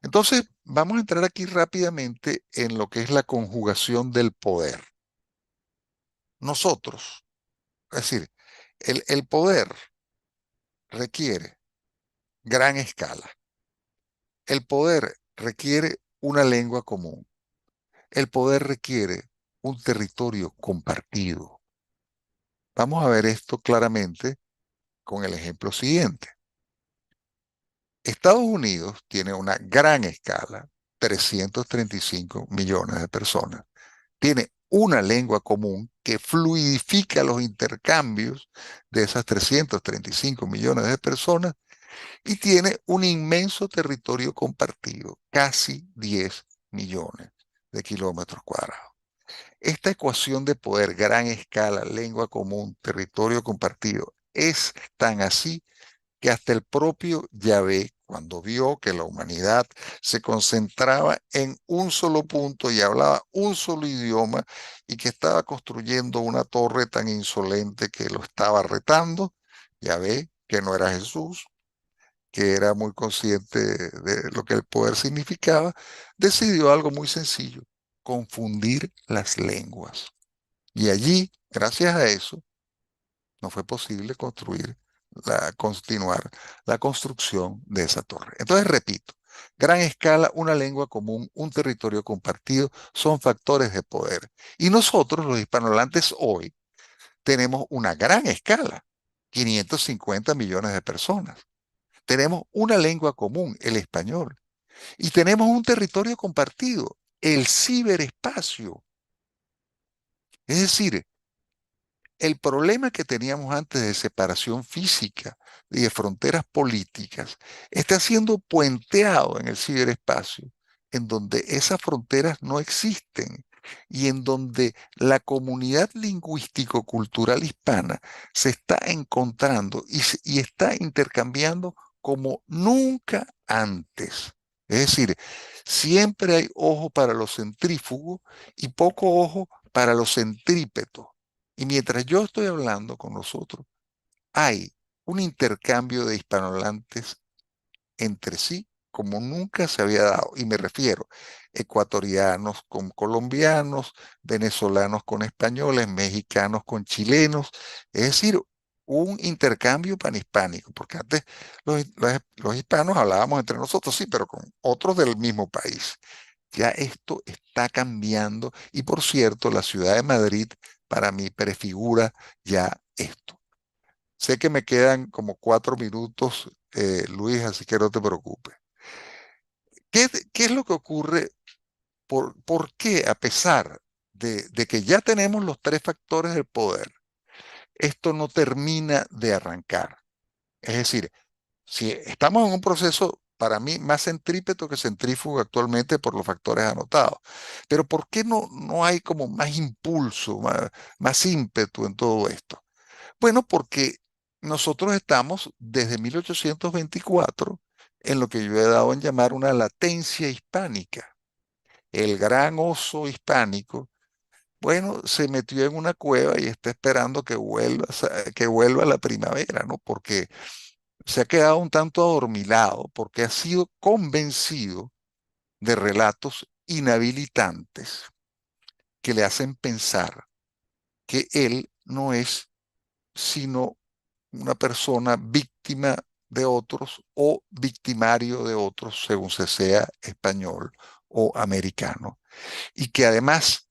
Entonces, vamos a entrar aquí rápidamente en lo que es la conjugación del poder. Nosotros, es decir, el poder requiere gran escala. El poder requiere una lengua común. El poder requiere un territorio compartido. Vamos a ver esto claramente con el ejemplo siguiente. Estados Unidos tiene una gran escala, 335 millones de personas. Tiene una lengua común que fluidifica los intercambios de esas 335 millones de personas y tiene un inmenso territorio compartido, casi 10 millones de kilómetros cuadrados. Esta ecuación de poder, gran escala, lengua común, territorio compartido, es tan así que hasta el propio Yahvé, cuando vio que la humanidad se concentraba en un solo punto y hablaba un solo idioma y que estaba construyendo una torre tan insolente que lo estaba retando, Yahvé, que no era Jesús, que era muy consciente de lo que el poder significaba, decidió algo muy sencillo: confundir las lenguas. Y allí, gracias a eso, no fue posible continuar la construcción de esa torre. Entonces, repito, gran escala, una lengua común, un territorio compartido, son factores de poder. Y nosotros, los hispanohablantes, hoy tenemos una gran escala, 550 millones de personas. Tenemos una lengua común, el español, y tenemos un territorio compartido, el ciberespacio. Es decir, el problema que teníamos antes de separación física y de fronteras políticas está siendo puenteado en el ciberespacio, en donde esas fronteras no existen y en donde la comunidad lingüístico-cultural hispana se está encontrando y está intercambiando como nunca antes. Es decir, siempre hay ojo para los centrífugos y poco ojo para los centrípetos. Y mientras yo estoy hablando con nosotros, hay un intercambio de hispanohablantes entre sí como nunca se había dado. Y me refiero ecuatorianos con colombianos, venezolanos con españoles, mexicanos con chilenos. Es decir, un intercambio panhispánico, porque antes los hispanos hablábamos entre nosotros, sí, pero con otros del mismo país. Ya esto está cambiando y, por cierto, la ciudad de Madrid para mí prefigura ya esto. Sé que me quedan como 4 minutos, Luis, así que no te preocupes. ¿Qué es lo que ocurre? ¿Por qué, a pesar de que ya tenemos los tres factores del poder, esto no termina de arrancar? Es decir, si estamos en un proceso, para mí, más centrípeto que centrífugo actualmente por los factores anotados. Pero ¿por qué no hay como más impulso, más ímpetu en todo esto? Bueno, porque nosotros estamos desde 1824 en lo que yo he dado en llamar una latencia hispánica. El gran oso hispánico, bueno, se metió en una cueva y está esperando que vuelva la primavera, ¿no? Porque se ha quedado un tanto adormilado, porque ha sido convencido de relatos inhabilitantes que le hacen pensar que él no es sino una persona víctima de otros o victimario de otros, según se sea español o americano. Y que además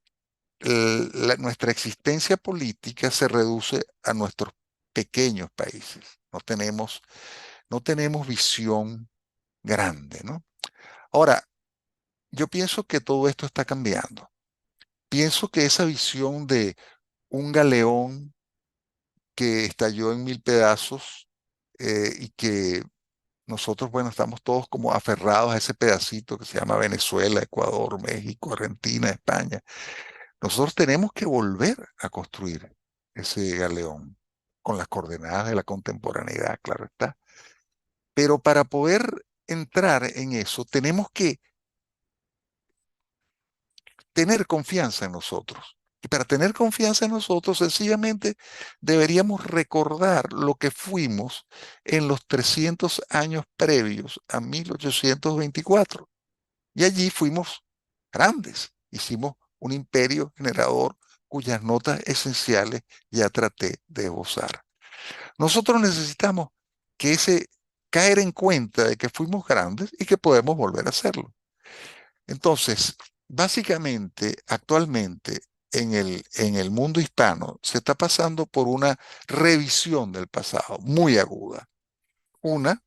nuestra existencia política se reduce a nuestros pequeños países. No tenemos visión grande, ¿no? Ahora, yo pienso que todo esto está cambiando. Pienso que esa visión de un galeón que estalló en 1000 pedazos y que nosotros, bueno, estamos todos como aferrados a ese pedacito que se llama Venezuela, Ecuador, México, Argentina, España. Nosotros tenemos que volver a construir ese galeón, con las coordenadas de la contemporaneidad, claro está. Pero para poder entrar en eso, tenemos que tener confianza en nosotros. Y para tener confianza en nosotros, sencillamente deberíamos recordar lo que fuimos en los 300 años previos a 1824. Y allí fuimos grandes. Hicimos un imperio generador cuyas notas esenciales ya traté de esbozar. Nosotros necesitamos que caer en cuenta de que fuimos grandes y que podemos volver a hacerlo. Entonces, básicamente, actualmente en el mundo hispano se está pasando por una revisión del pasado muy aguda. Una,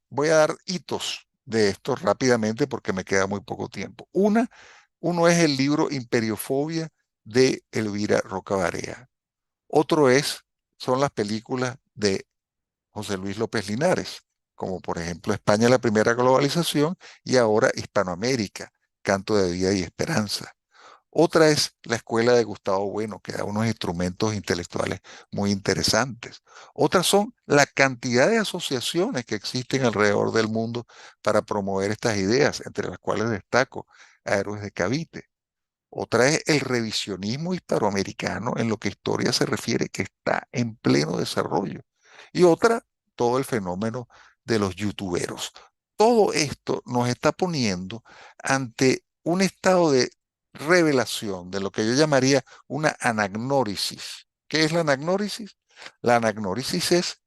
voy a dar hitos de esto rápidamente porque me queda muy poco tiempo. Uno es el libro Imperiofobia de Elvira Roca Barea. Otro son las películas de José Luis López Linares, como por ejemplo España la primera globalización y ahora Hispanoamérica, Canto de Vida y Esperanza. Otra es la escuela de Gustavo Bueno, que da unos instrumentos intelectuales muy interesantes. Otras son la cantidad de asociaciones que existen alrededor del mundo para promover estas ideas, entre las cuales destaco a Héroes de Cavite. Otra es el revisionismo hispanoamericano en lo que historia se refiere, que está en pleno desarrollo. Y otra, todo el fenómeno de los youtuberos. Todo esto nos está poniendo ante un estado de revelación, de lo que yo llamaría una anagnórisis. ¿Qué es la anagnórisis? La anagnórisis es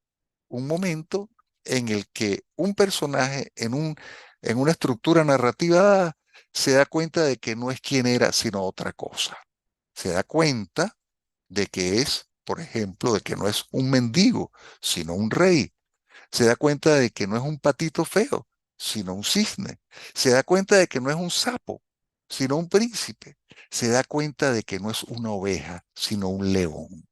un momento en el que un personaje en una estructura narrativa dada se da cuenta de que no es quien era, sino otra cosa. Se da cuenta de que es, por ejemplo, de que no es un mendigo, sino un rey. Se da cuenta de que no es un patito feo, sino un cisne. Se da cuenta de que no es un sapo, sino un príncipe. Se da cuenta de que no es una oveja, sino un león.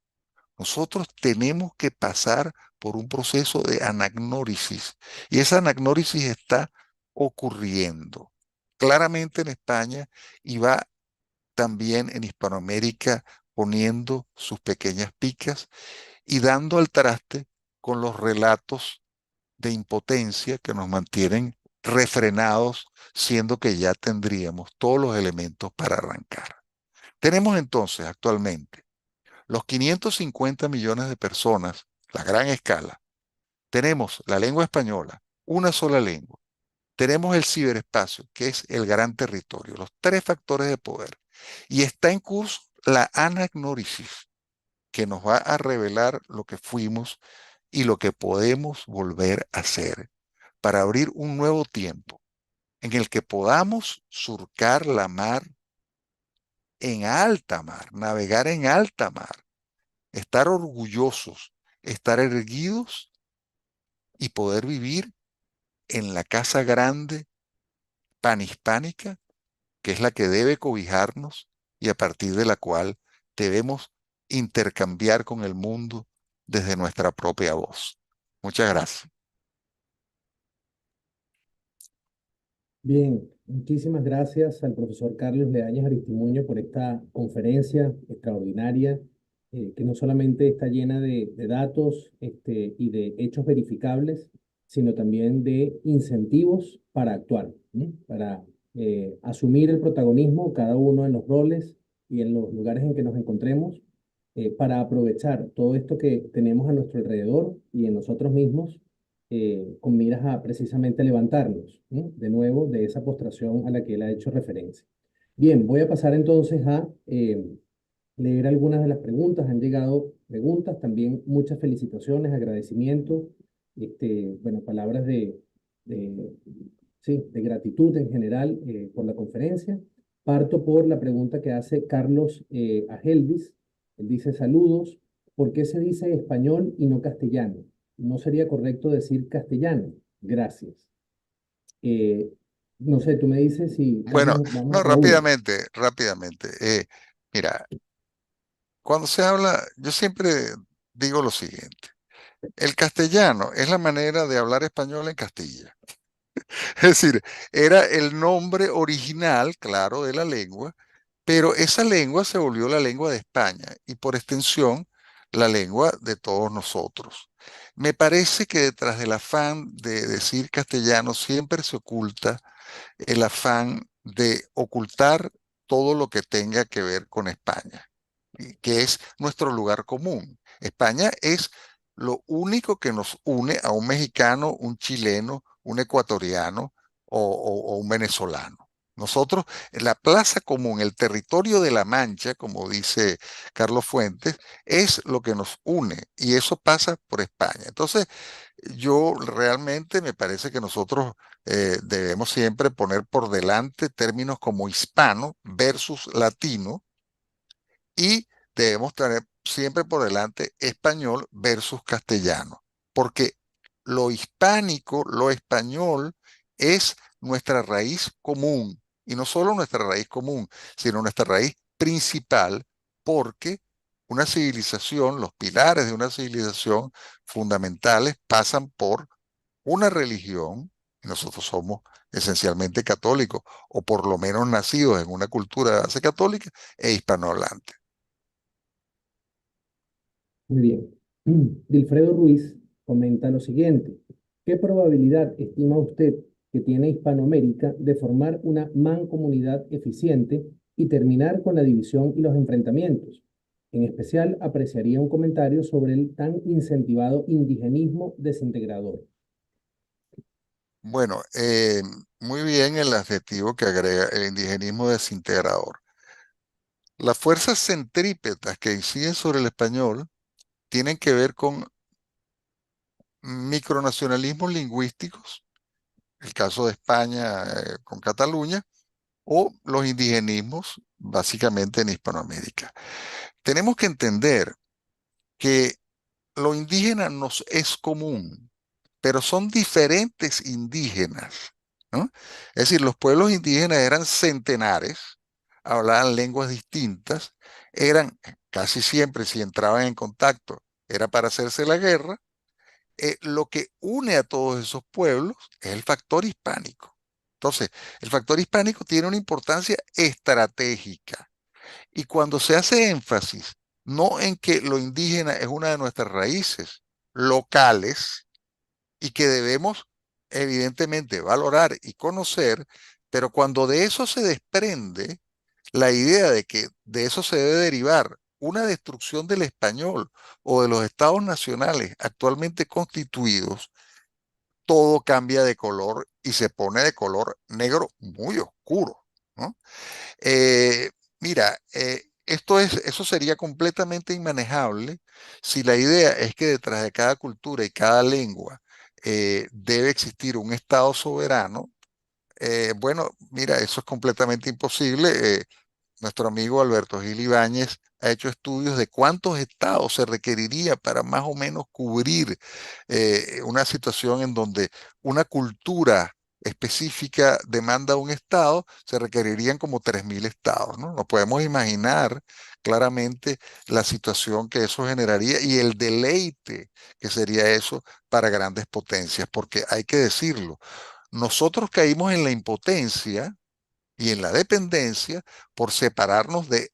Nosotros tenemos que pasar por un proceso de anagnórisis y esa anagnórisis está ocurriendo claramente en España y va también en Hispanoamérica poniendo sus pequeñas picas y dando al traste con los relatos de impotencia que nos mantienen refrenados, siendo que ya tendríamos todos los elementos para arrancar. Tenemos entonces actualmente los 550 millones de personas, la gran escala. Tenemos la lengua española, una sola lengua. Tenemos el ciberespacio, que es el gran territorio, los tres factores de poder. Y está en curso la anagnórisis, que nos va a revelar lo que fuimos y lo que podemos volver a hacer para abrir un nuevo tiempo en el que podamos surcar la mar en alta mar, navegar en alta mar, estar orgullosos, estar erguidos y poder vivir en la casa grande panhispánica, que es la que debe cobijarnos y a partir de la cual debemos intercambiar con el mundo desde nuestra propia voz. Muchas gracias. Bien, muchísimas gracias al profesor Carlos Leañez Aristimuño por esta conferencia extraordinaria, que no solamente está llena de datos y de hechos verificables, sino también de incentivos para actuar, ¿no? Para asumir el protagonismo cada uno en los roles y en los lugares en que nos encontremos, para aprovechar todo esto que tenemos a nuestro alrededor y en nosotros mismos con miras a precisamente levantarnos, ¿no? De nuevo de esa postración a la que él ha hecho referencia. Bien, voy a pasar entonces a leer algunas de las preguntas. Han llegado preguntas, también muchas felicitaciones, agradecimientos, bueno, palabras de, sí, de gratitud en general por la conferencia. Parto por la pregunta que hace Carlos Agelvis. Él dice, saludos, ¿por qué se dice español y no castellano? No sería correcto decir castellano. Gracias. Eh, no sé, tú me dices si Bueno, vamos, no, Raúl. rápidamente. Mira, cuando se habla, yo siempre digo lo siguiente. El castellano es la manera de hablar español en Castilla. Es decir, era el nombre original, claro, de la lengua, pero esa lengua se volvió la lengua de España y por extensión la lengua de todos nosotros. Me parece que detrás del afán de decir castellano siempre se oculta el afán de ocultar todo lo que tenga que ver con España, que es nuestro lugar común. España es lo único que nos une a un mexicano, un chileno, un ecuatoriano o un venezolano. Nosotros, en la plaza común, el territorio de la Mancha, como dice Carlos Fuentes, es lo que nos une y eso pasa por España. Entonces, yo realmente me parece que nosotros debemos siempre poner por delante términos como hispano versus latino y debemos tener siempre por delante español versus castellano, porque lo hispánico, lo español, es nuestra raíz común, y no solo nuestra raíz común, sino nuestra raíz principal, porque una civilización, los pilares de una civilización fundamentales pasan por una religión, y nosotros somos esencialmente católicos, o por lo menos nacidos en una cultura de base católica e hispanohablante. Muy bien. Dilfredo Ruiz comenta lo siguiente. ¿Qué probabilidad estima usted que tiene Hispanoamérica de formar una mancomunidad eficiente y terminar con la división y los enfrentamientos? En especial, apreciaría un comentario sobre el tan incentivado indigenismo desintegrador. Bueno, muy bien el adjetivo que agrega el indigenismo desintegrador. Las fuerzas centrípetas que inciden sobre el español tienen que ver con micronacionalismos lingüísticos, el caso de España con Cataluña, o los indigenismos básicamente en Hispanoamérica. Tenemos que entender que lo indígena nos es común, pero son diferentes indígenas, ¿no? Es decir, los pueblos indígenas eran centenares, hablaban lenguas distintas, eran casi siempre, si entraban en contacto, era para hacerse la guerra. Lo que une a todos esos pueblos es el factor hispánico. Entonces, el factor hispánico tiene una importancia estratégica. Y cuando se hace énfasis no en que lo indígena es una de nuestras raíces locales y que debemos evidentemente valorar y conocer, pero cuando de eso se desprende la idea de que de eso se debe derivar una destrucción del español o de los estados nacionales actualmente constituidos, todo cambia de color y se pone de color negro muy oscuro, ¿no? Eh, Mira, eso sería completamente inmanejable si la idea es que detrás de cada cultura y cada lengua debe existir un Estado soberano. Bueno, mira, eso es completamente imposible. Nuestro amigo Alberto Gil Ibáñez ha hecho estudios de cuántos estados se requeriría para más o menos cubrir una situación en donde una cultura específica demanda un estado, se requerirían como 3.000 estados, ¿no? Nos podemos imaginar claramente la situación que eso generaría y el deleite que sería eso para grandes potencias, porque hay que decirlo, nosotros caímos en la impotencia y en la dependencia por separarnos de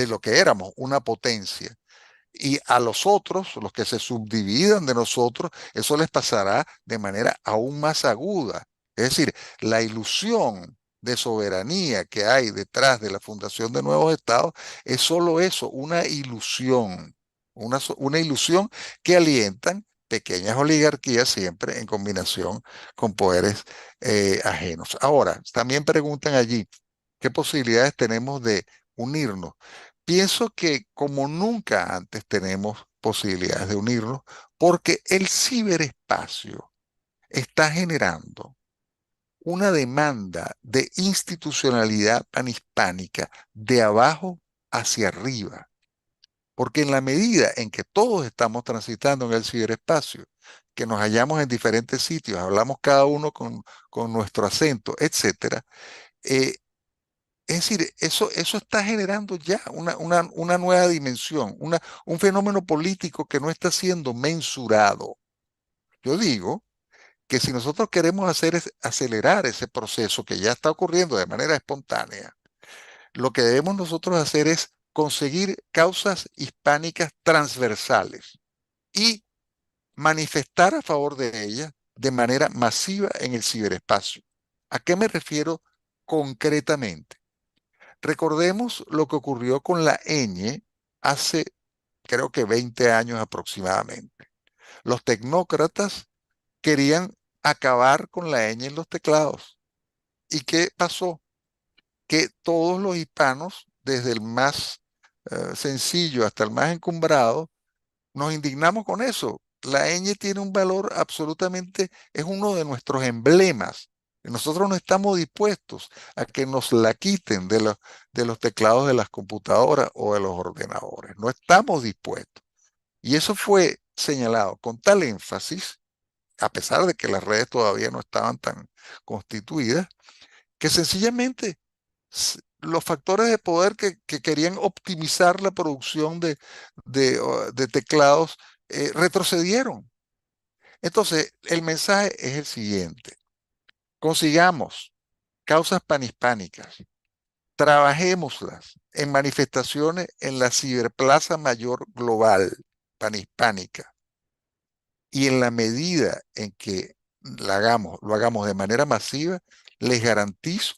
lo que éramos, una potencia. Y a los otros, los que se subdividan de nosotros, eso les pasará de manera aún más aguda. Es decir, la ilusión de soberanía que hay detrás de la fundación de nuevos estados es solo eso, una ilusión, una ilusión que alientan pequeñas oligarquías siempre en combinación con poderes ajenos. Ahora, también preguntan allí, ¿qué posibilidades tenemos de unirnos? Pienso que como nunca antes tenemos posibilidades de unirnos porque el ciberespacio está generando una demanda de institucionalidad panhispánica de abajo hacia arriba. Porque en la medida en que todos estamos transitando en el ciberespacio, que nos hallamos en diferentes sitios, hablamos cada uno con nuestro acento, etcétera, eh, es decir, eso está generando ya una nueva dimensión, un fenómeno político que no está siendo mensurado. Yo digo que si nosotros queremos acelerar ese proceso que ya está ocurriendo de manera espontánea, Lo que debemos nosotros hacer es conseguir causas hispánicas transversales y manifestar a favor de ellas de manera masiva en el ciberespacio. ¿A qué me refiero concretamente? Recordemos lo que ocurrió con la ñ hace, creo que 20 años aproximadamente. Los tecnócratas querían acabar con la ñ en los teclados. ¿Y qué pasó? Que todos los hispanos, desde el más sencillo hasta el más encumbrado, nos indignamos con eso. La ñ tiene un valor absolutamente, es uno de nuestros emblemas. Y nosotros no estamos dispuestos a que nos la quiten de los teclados de las computadoras o de los ordenadores. No estamos dispuestos. Y eso fue señalado con tal énfasis, a pesar de que las redes todavía no estaban tan constituidas, que sencillamente los factores de poder que querían optimizar la producción de teclados retrocedieron. Entonces, el mensaje es el siguiente. Consigamos causas panhispánicas, trabajémoslas en manifestaciones en la ciberplaza mayor global panhispánica, y en la medida en que lo hagamos de manera masiva, les garantizo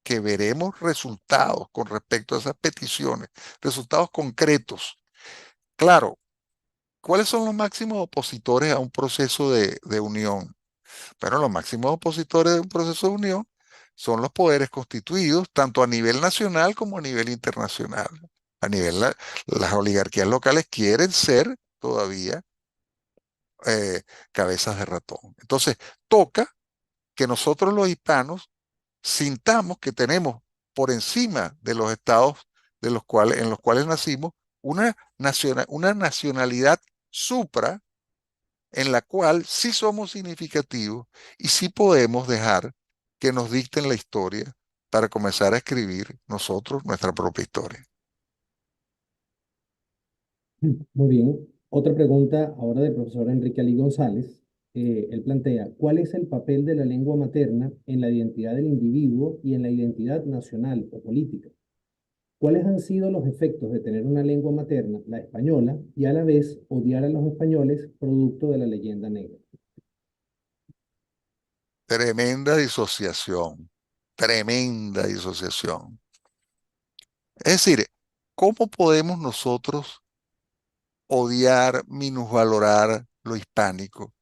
que veremos resultados con respecto a esas peticiones, resultados concretos. Claro, ¿cuáles son los máximos opositores a un proceso de unión? Bueno, los máximos opositores de un proceso de unión son los poderes constituidos, tanto a nivel nacional como a nivel internacional. A nivel, las oligarquías locales quieren ser todavía eh, cabezas de ratón. Entonces, toca que nosotros los hispanos sintamos que tenemos por encima de los estados en los cuales nacimos una nacionalidad supra en la cual sí somos significativos y sí podemos dejar que nos dicten la historia para comenzar a escribir nosotros nuestra propia historia. Muy bien. Otra pregunta ahora del profesor Enrique Ali González. Él plantea, ¿cuál es el papel de la lengua materna en la identidad del individuo y en la identidad nacional o política? ¿Cuáles han sido los efectos de tener una lengua materna, la española, y a la vez odiar a los españoles producto de la leyenda negra? Tremenda disociación, tremenda disociación. Es decir, ¿cómo podemos nosotros odiar, minusvalorar lo hispánico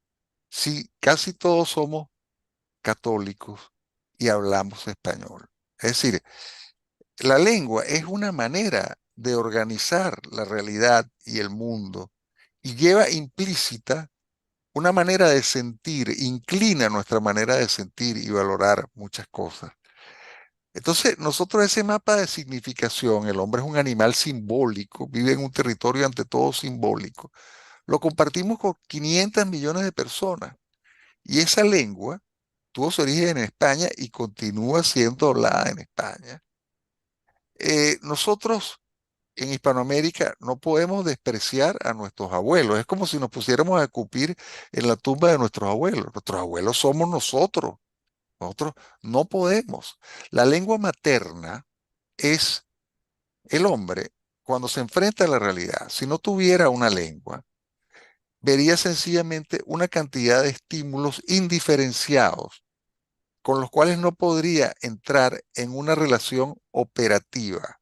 si casi todos somos católicos y hablamos español? Es decir, la lengua es una manera de organizar la realidad y el mundo y lleva implícita una manera de sentir, inclina nuestra manera de sentir y valorar muchas cosas. Entonces, nosotros ese mapa de significación, el hombre es un animal simbólico, vive en un territorio ante todo simbólico, lo compartimos con 500 millones de personas. Y esa lengua tuvo su origen en España y continúa siendo hablada en España. Nosotros en Hispanoamérica no podemos despreciar a nuestros abuelos. Es como si nos pusiéramos a escupir en la tumba de nuestros abuelos. Nuestros abuelos somos nosotros. Nosotros no podemos. La lengua materna es el hombre cuando se enfrenta a la realidad. Si no tuviera una lengua, vería sencillamente una cantidad de estímulos indiferenciados con los cuales no podría entrar en una relación operativa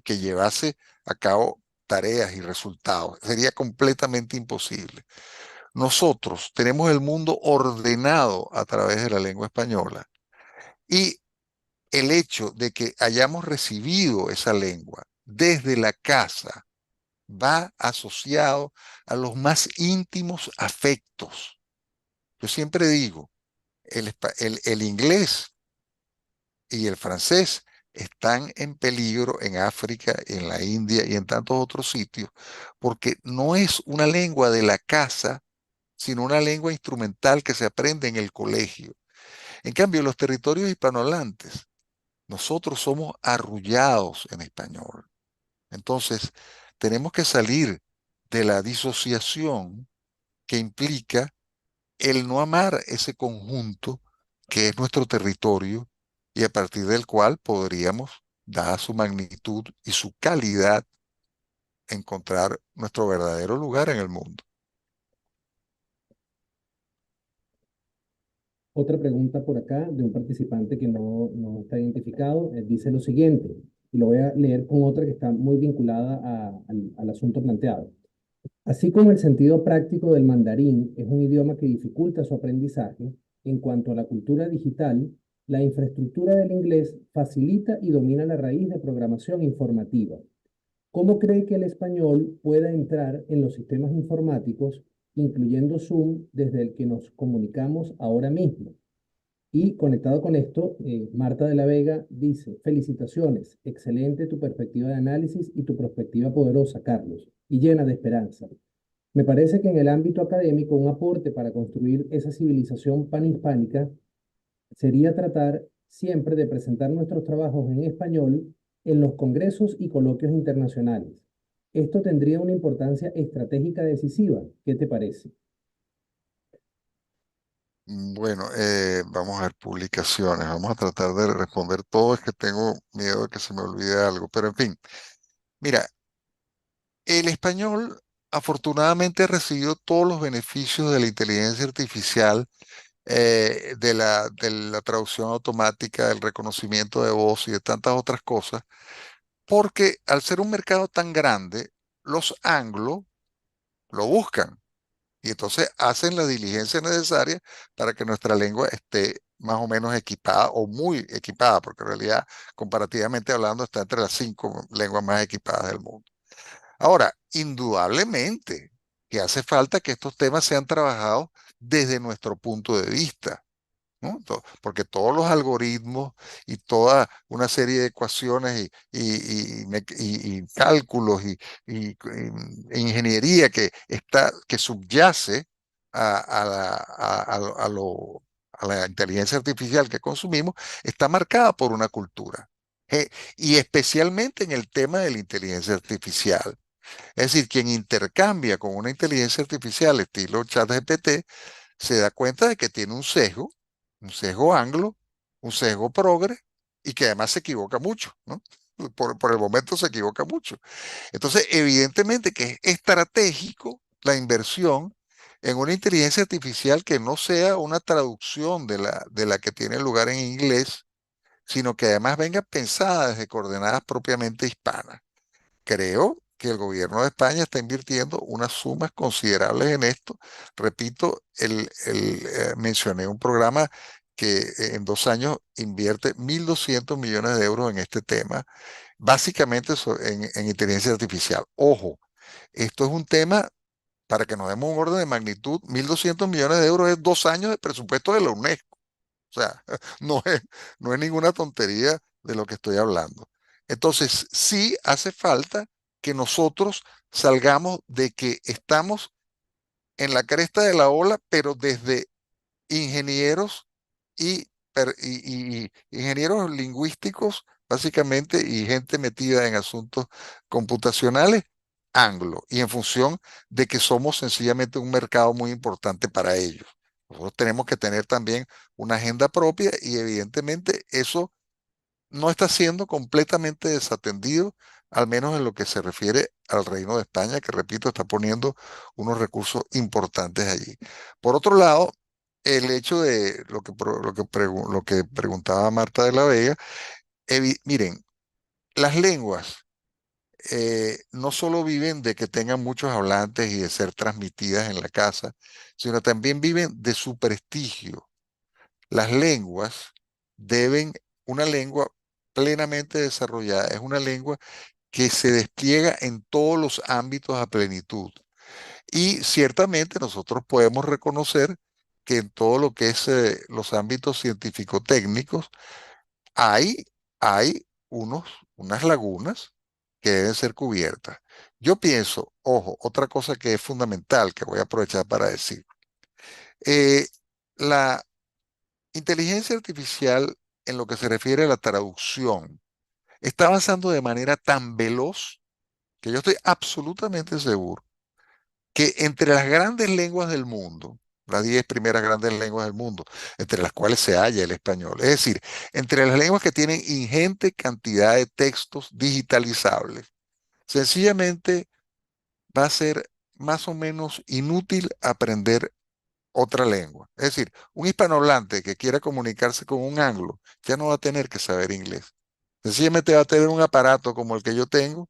que llevase a cabo tareas y resultados. Sería completamente imposible. Nosotros tenemos el mundo ordenado a través de la lengua española y el hecho de que hayamos recibido esa lengua desde la casa va asociado a los más íntimos afectos. Yo siempre digo, el inglés y el francés están en peligro en África, en la India y en tantos otros sitios, porque no es una lengua de la casa, sino una lengua instrumental que se aprende en el colegio. En cambio, los territorios hispanohablantes, nosotros somos arrullados en español. Entonces, tenemos que salir de la disociación que implica el no amar ese conjunto que es nuestro territorio y a partir del cual podríamos dada su magnitud y su calidad, encontrar nuestro verdadero lugar en el mundo. Otra pregunta por acá de un participante que no está identificado. Dice lo siguiente, y lo voy a leer con otra que está muy vinculada al asunto planteado. Así como el sentido práctico del mandarín es un idioma que dificulta su aprendizaje, en cuanto a la cultura digital, la infraestructura del inglés facilita y domina la raíz de programación informativa. ¿Cómo cree que el español pueda entrar en los sistemas informáticos, incluyendo Zoom, desde el que nos comunicamos ahora mismo? Y conectado con esto, Marta de la Vega dice, felicitaciones, excelente tu perspectiva de análisis y tu perspectiva poderosa, Carlos, y llena de esperanza. Me parece que en el ámbito académico un aporte para construir esa civilización panhispánica sería tratar siempre de presentar nuestros trabajos en español en los congresos y coloquios internacionales. Esto tendría una importancia estratégica decisiva. ¿Qué te parece? Bueno, vamos a ver publicaciones. Vamos a tratar de responder todo. Es que tengo miedo de que se me olvide algo. Pero en fin, mira, el español afortunadamente ha recibido todos los beneficios de la inteligencia artificial, de la traducción automática, del reconocimiento de voz y de tantas otras cosas, porque al ser un mercado tan grande, los anglos lo buscan y entonces hacen la diligencia necesaria para que nuestra lengua esté más o menos equipada o muy equipada, porque en realidad, comparativamente hablando, está entre las 5 lenguas más equipadas del mundo. Ahora, indudablemente que hace falta que estos temas sean trabajados desde nuestro punto de vista, ¿no? Porque todos los algoritmos y toda una serie de ecuaciones y cálculos e ingeniería que subyace a la inteligencia artificial que consumimos, está marcada por una cultura. Eh, y especialmente en el tema de la inteligencia artificial. Es decir, quien intercambia con una inteligencia artificial estilo ChatGPT se da cuenta de que tiene un sesgo anglo, un sesgo progre, y que además se equivoca mucho, ¿no? Por el momento se equivoca mucho. Entonces, evidentemente que es estratégico la inversión en una inteligencia artificial que no sea una traducción de la que tiene lugar en inglés, sino que además venga pensada desde coordenadas propiamente hispanas. Creo que el gobierno de España está invirtiendo unas sumas considerables en esto. Repito, mencioné un programa que en 2 años invierte 1.200 millones de euros en este tema, básicamente en inteligencia artificial. Ojo, esto es un tema, para que nos demos un orden de magnitud, 1.200 millones de euros es 2 años de presupuesto de la UNESCO. O sea, no es ninguna tontería de lo que estoy hablando. Entonces, sí hace falta que nosotros salgamos de que estamos en la cresta de la ola, pero desde ingenieros y ingenieros lingüísticos, básicamente, y gente metida en asuntos computacionales, anglo, y en función de que somos sencillamente un mercado muy importante para ellos. Nosotros tenemos que tener también una agenda propia y evidentemente eso no está siendo completamente desatendido, al menos en lo que se refiere al Reino de España, que repito, está poniendo unos recursos importantes allí. Por otro lado, el hecho de lo que preguntaba Marta de la Vega, miren, las lenguas no solo viven de que tengan muchos hablantes y de ser transmitidas en la casa, sino también viven de su prestigio. Las lenguas deben, una lengua plenamente desarrollada, es una lengua que se despliega en todos los ámbitos a plenitud. Y ciertamente nosotros podemos reconocer que en todo lo que es los ámbitos científico-técnicos hay, hay unas lagunas que deben ser cubiertas. Yo pienso, ojo, otra cosa que es fundamental que voy a aprovechar para decir. eh, la inteligencia artificial en lo que se refiere a la traducción está avanzando de manera tan veloz que yo estoy absolutamente seguro que entre las grandes lenguas del mundo, las 10 primeras grandes lenguas del mundo, entre las cuales se halla el español. Es decir, entre las lenguas que tienen ingente cantidad de textos digitalizables, sencillamente va a ser más o menos inútil aprender otra lengua. Es decir, un hispanohablante que quiera comunicarse con un anglo ya no va a tener que saber inglés. Sencillamente va a tener un aparato como el que yo tengo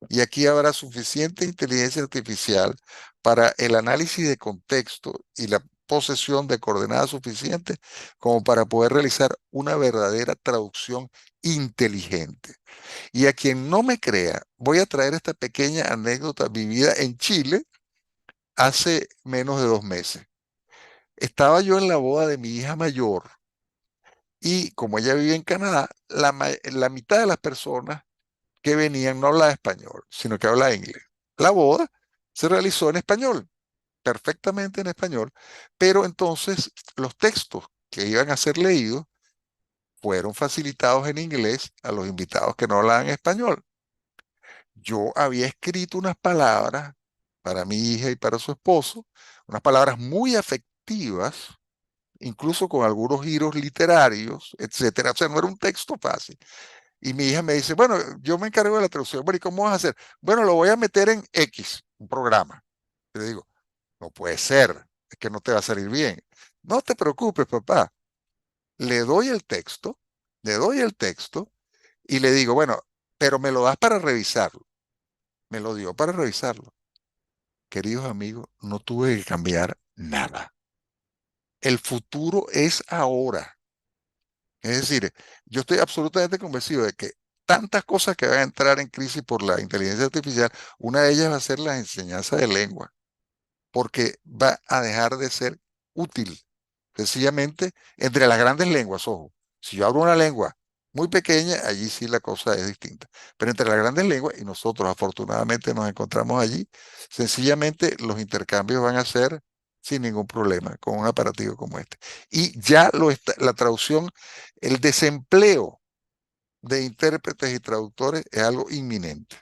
y aquí habrá suficiente inteligencia artificial para el análisis de contexto y la posesión de coordenadas suficientes como para poder realizar una verdadera traducción inteligente. Y a quien no me crea, voy a traer esta pequeña anécdota vivida en Chile hace menos de 2 meses. Estaba yo en la boda de mi hija mayor y como ella vive en Canadá, la mitad de las personas que venían no hablaba español, sino que hablaba inglés. La boda se realizó en español, perfectamente en español, pero entonces los textos que iban a ser leídos fueron facilitados en inglés a los invitados que no hablaban español. Yo había escrito unas palabras para mi hija y para su esposo, unas palabras muy afectivas, incluso con algunos giros literarios, etcétera. O sea, no era un texto fácil. Y mi hija me dice, bueno, yo me encargo de la traducción. Bueno, ¿y cómo vas a hacer? Bueno, lo voy a meter en X, un programa. Y le digo, no puede ser, es que no te va a salir bien. No te preocupes, papá. Le doy el texto, le doy el texto y le digo, bueno, pero me lo das para revisarlo. Me lo dio para revisarlo. Queridos amigos, no tuve que cambiar nada. El futuro es ahora. Es decir, yo estoy absolutamente convencido de que tantas cosas que van a entrar en crisis por la inteligencia artificial, una de ellas va a ser la enseñanza de lengua, porque va a dejar de ser útil. Sencillamente, entre las grandes lenguas, ojo, si yo hablo una lengua muy pequeña, allí sí la cosa es distinta. Pero entre las grandes lenguas, y nosotros afortunadamente nos encontramos allí, sencillamente los intercambios van a ser sin ningún problema con un aparativo como este. Y ya la traducción, el desempleo de intérpretes y traductores es algo inminente.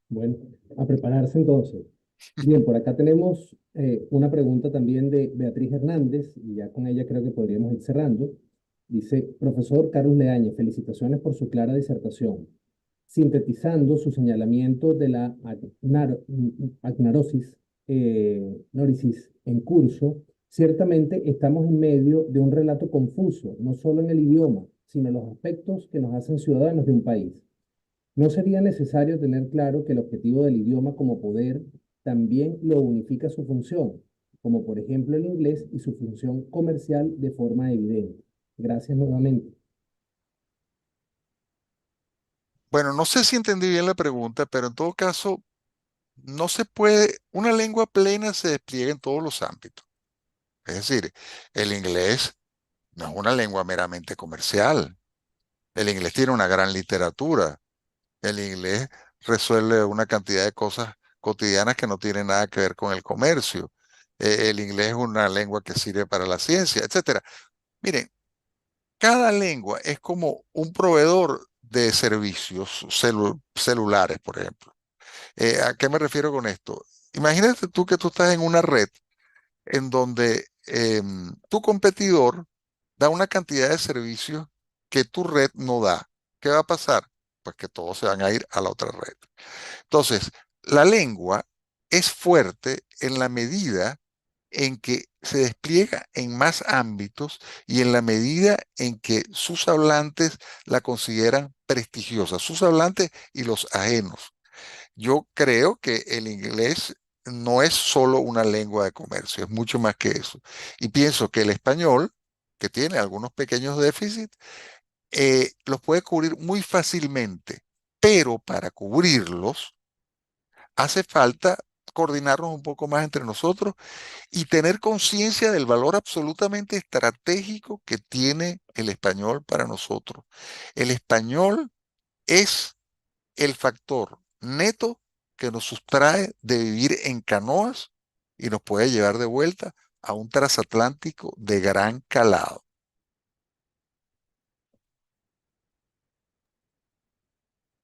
Bueno, a prepararse entonces. Bien, por acá tenemos una pregunta también de Beatriz Hernández, y ya con ella creo que podríamos ir cerrando. Dice, profesor Carlos Leañez, felicitaciones por su clara disertación. Sintetizando su señalamiento de la agnarosis noricis en curso, ciertamente estamos en medio de un relato confuso, no solo en el idioma, sino en los aspectos que nos hacen ciudadanos de un país. ¿No sería necesario tener claro que el objetivo del idioma como poder también lo unifica su función, como por ejemplo el inglés y su función comercial de forma evidente? Gracias nuevamente. Bueno, no sé si entendí bien la pregunta, pero en todo caso, no se puede, una lengua plena se despliega en todos los ámbitos. Es decir, el inglés no es una lengua meramente comercial. El inglés tiene una gran literatura. El inglés resuelve una cantidad de cosas cotidianas que no tienen nada que ver con el comercio. El inglés es una lengua que sirve para la ciencia, etcétera. Miren, cada lengua es como un proveedor de servicios celulares, por ejemplo. ¿A qué me refiero con esto? Imagínate tú que tú estás en una red en donde tu competidor da una cantidad de servicios que tu red no da. ¿Qué va a pasar? Pues que todos se van a ir a la otra red. Entonces, la lengua es fuerte en la medida en que se despliega en más ámbitos y en la medida en que sus hablantes la consideran prestigiosa, sus hablantes y los ajenos. Yo creo que el inglés no es solo una lengua de comercio, es mucho más que eso. Y pienso que el español, que tiene algunos pequeños déficits, los puede cubrir muy fácilmente, pero para cubrirlos hace falta coordinarnos un poco más entre nosotros y tener conciencia del valor absolutamente estratégico que tiene el español para nosotros. El español es el factor neto que nos sustrae de vivir en canoas y nos puede llevar de vuelta a un transatlántico de gran calado.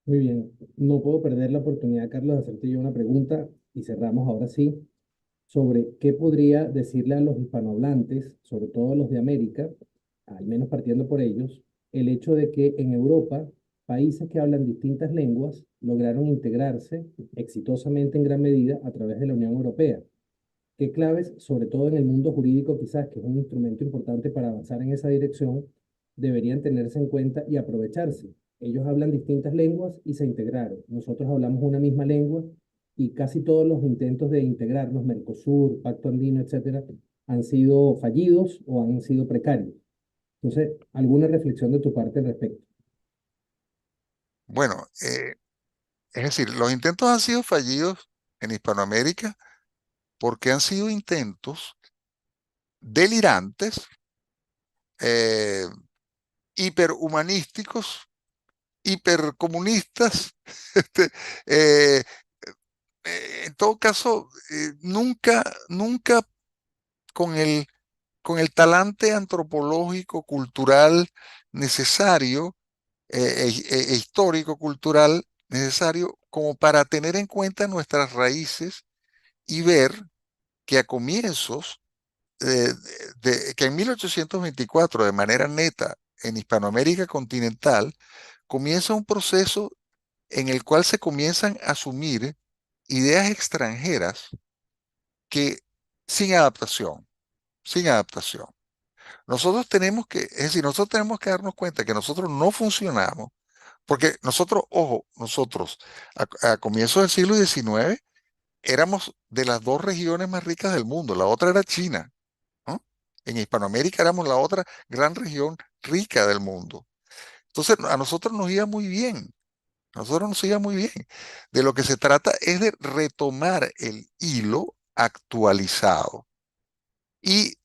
Muy bien, no puedo perder la oportunidad, Carlos, de hacerte yo una pregunta y cerramos ahora sí, sobre qué podría decirle a los hispanohablantes, sobre todo a los de América, al menos partiendo por ellos, el hecho de que en Europa, países que hablan distintas lenguas lograron integrarse exitosamente en gran medida a través de la Unión Europea. ¿Qué claves, sobre todo en el mundo jurídico quizás, que es un instrumento importante para avanzar en esa dirección, deberían tenerse en cuenta y aprovecharse? Ellos hablan distintas lenguas y se integraron. Nosotros hablamos una misma lengua y casi todos los intentos de integrarnos, Mercosur, Pacto Andino, etcétera, han sido fallidos o han sido precarios. Entonces, ¿alguna reflexión de tu parte al respecto? Bueno, es decir, los intentos han sido fallidos en Hispanoamérica porque han sido intentos delirantes, eh, hiperhumanísticos, hipercomunistas, este, eh, en todo caso, nunca con el talante antropológico, cultural necesario, histórico, cultural necesario, como para tener en cuenta nuestras raíces y ver que a comienzos, que en 1824, de manera neta, en Hispanoamérica continental, comienza un proceso en el cual se comienzan a asumir ideas extranjeras que sin adaptación, sin adaptación. Nosotros tenemos que, es decir, nosotros tenemos que darnos cuenta que nosotros no funcionamos, porque nosotros, ojo, nosotros a comienzos del siglo XIX éramos de las dos regiones más ricas del mundo, la otra era China, ¿no? En Hispanoamérica éramos la otra gran región rica del mundo. Entonces, a nosotros nos iba muy bien. A nosotros nos iba muy bien. De lo que se trata es de retomar el hilo actualizado y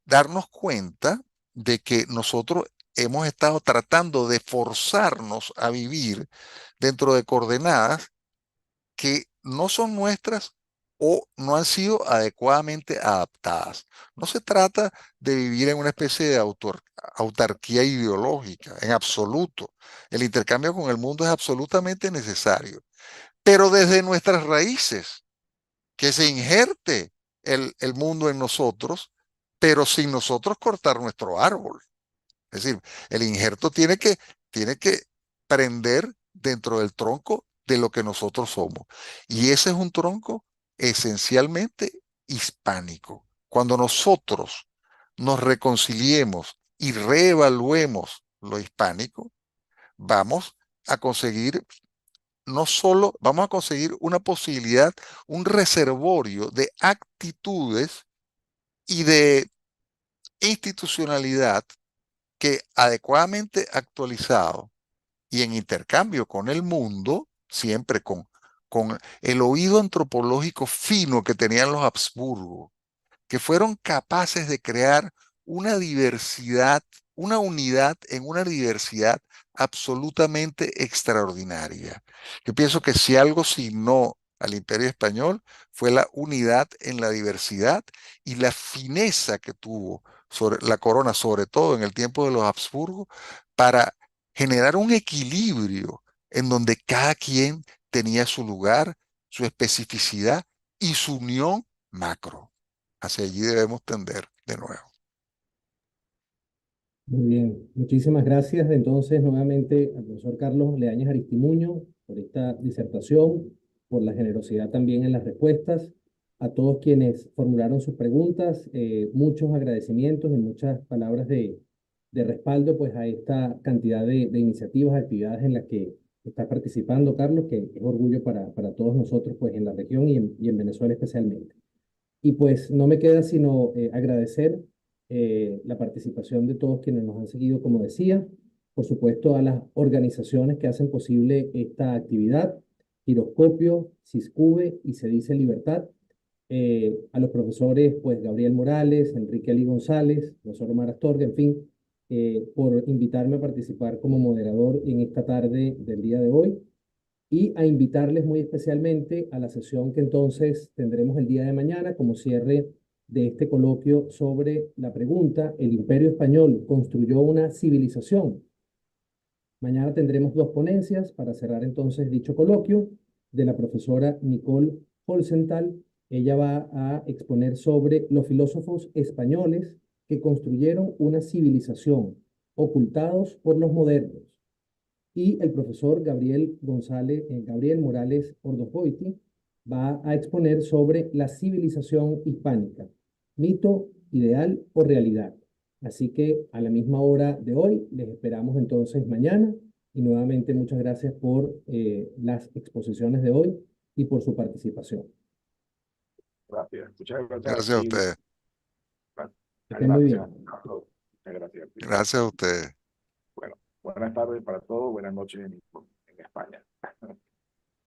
darnos cuenta de que nosotros hemos estado tratando de forzarnos a vivir dentro de coordenadas que no son nuestras o no han sido adecuadamente adaptadas. No se trata de vivir en una especie de autarquía ideológica, en absoluto. El intercambio con el mundo es absolutamente necesario, pero desde nuestras raíces, que se injerte el mundo en nosotros, pero sin nosotros cortar nuestro árbol. Es decir, el injerto tiene que prender dentro del tronco de lo que nosotros somos. Y ese es un tronco esencialmente hispánico. Cuando nosotros nos reconciliemos y reevaluemos lo hispánico, vamos a conseguir, no solo vamos a conseguir una posibilidad, un reservorio de actitudes y de institucionalidad que adecuadamente actualizado y en intercambio con el mundo, siempre con el oído antropológico fino que tenían los Habsburgo, que fueron capaces de crear una diversidad, una unidad en una diversidad absolutamente extraordinaria. Yo pienso que si algo signó al Imperio Español fue la unidad en la diversidad y la fineza que tuvo sobre la corona, sobre todo en el tiempo de los Habsburgo, para generar un equilibrio en donde cada quien tenía su lugar, su especificidad y su unión macro. Hacia allí debemos tender de nuevo. Muy bien, muchísimas gracias entonces nuevamente al profesor Carlos Leañez Aristimuño por esta disertación, por la generosidad también en las respuestas, a todos quienes formularon sus preguntas, muchos agradecimientos y muchas palabras de respaldo pues a esta cantidad de iniciativas, actividades en las que está participando Carlos, que es orgullo para todos nosotros pues en la región y en Venezuela especialmente. Y pues no me queda sino agradecer la participación de todos quienes nos han seguido, como decía, por supuesto a las organizaciones que hacen posible esta actividad, Giroscopio, Ciscube y Se Dice Libertad, a los profesores pues Gabriel Morales, Enrique Ali González, profesor Omar Astorga, en fin, por invitarme a participar como moderador en esta tarde del día de hoy y a invitarles muy especialmente a la sesión que entonces tendremos el día de mañana como cierre de este coloquio sobre la pregunta, ¿el Imperio Español construyó una civilización? Mañana tendremos dos ponencias para cerrar entonces dicho coloquio de la profesora Nicole Holzental. Ella va a exponer sobre los filósofos españoles que construyeron una civilización, ocultados por los modernos. Y el profesor Gabriel Morales Ordosgoiti va a exponer sobre la civilización hispánica, mito, ideal o realidad. Así que a la misma hora de hoy les esperamos entonces mañana y nuevamente muchas gracias por las exposiciones de hoy y por su participación. Gracias. Muchas gracias a Gracias a ti. ustedes. Que estén muy Gracias, bien. Carlos. Muchas gracias a ti. Gracias a ustedes. Bueno, buenas tardes para todos, buenas noches.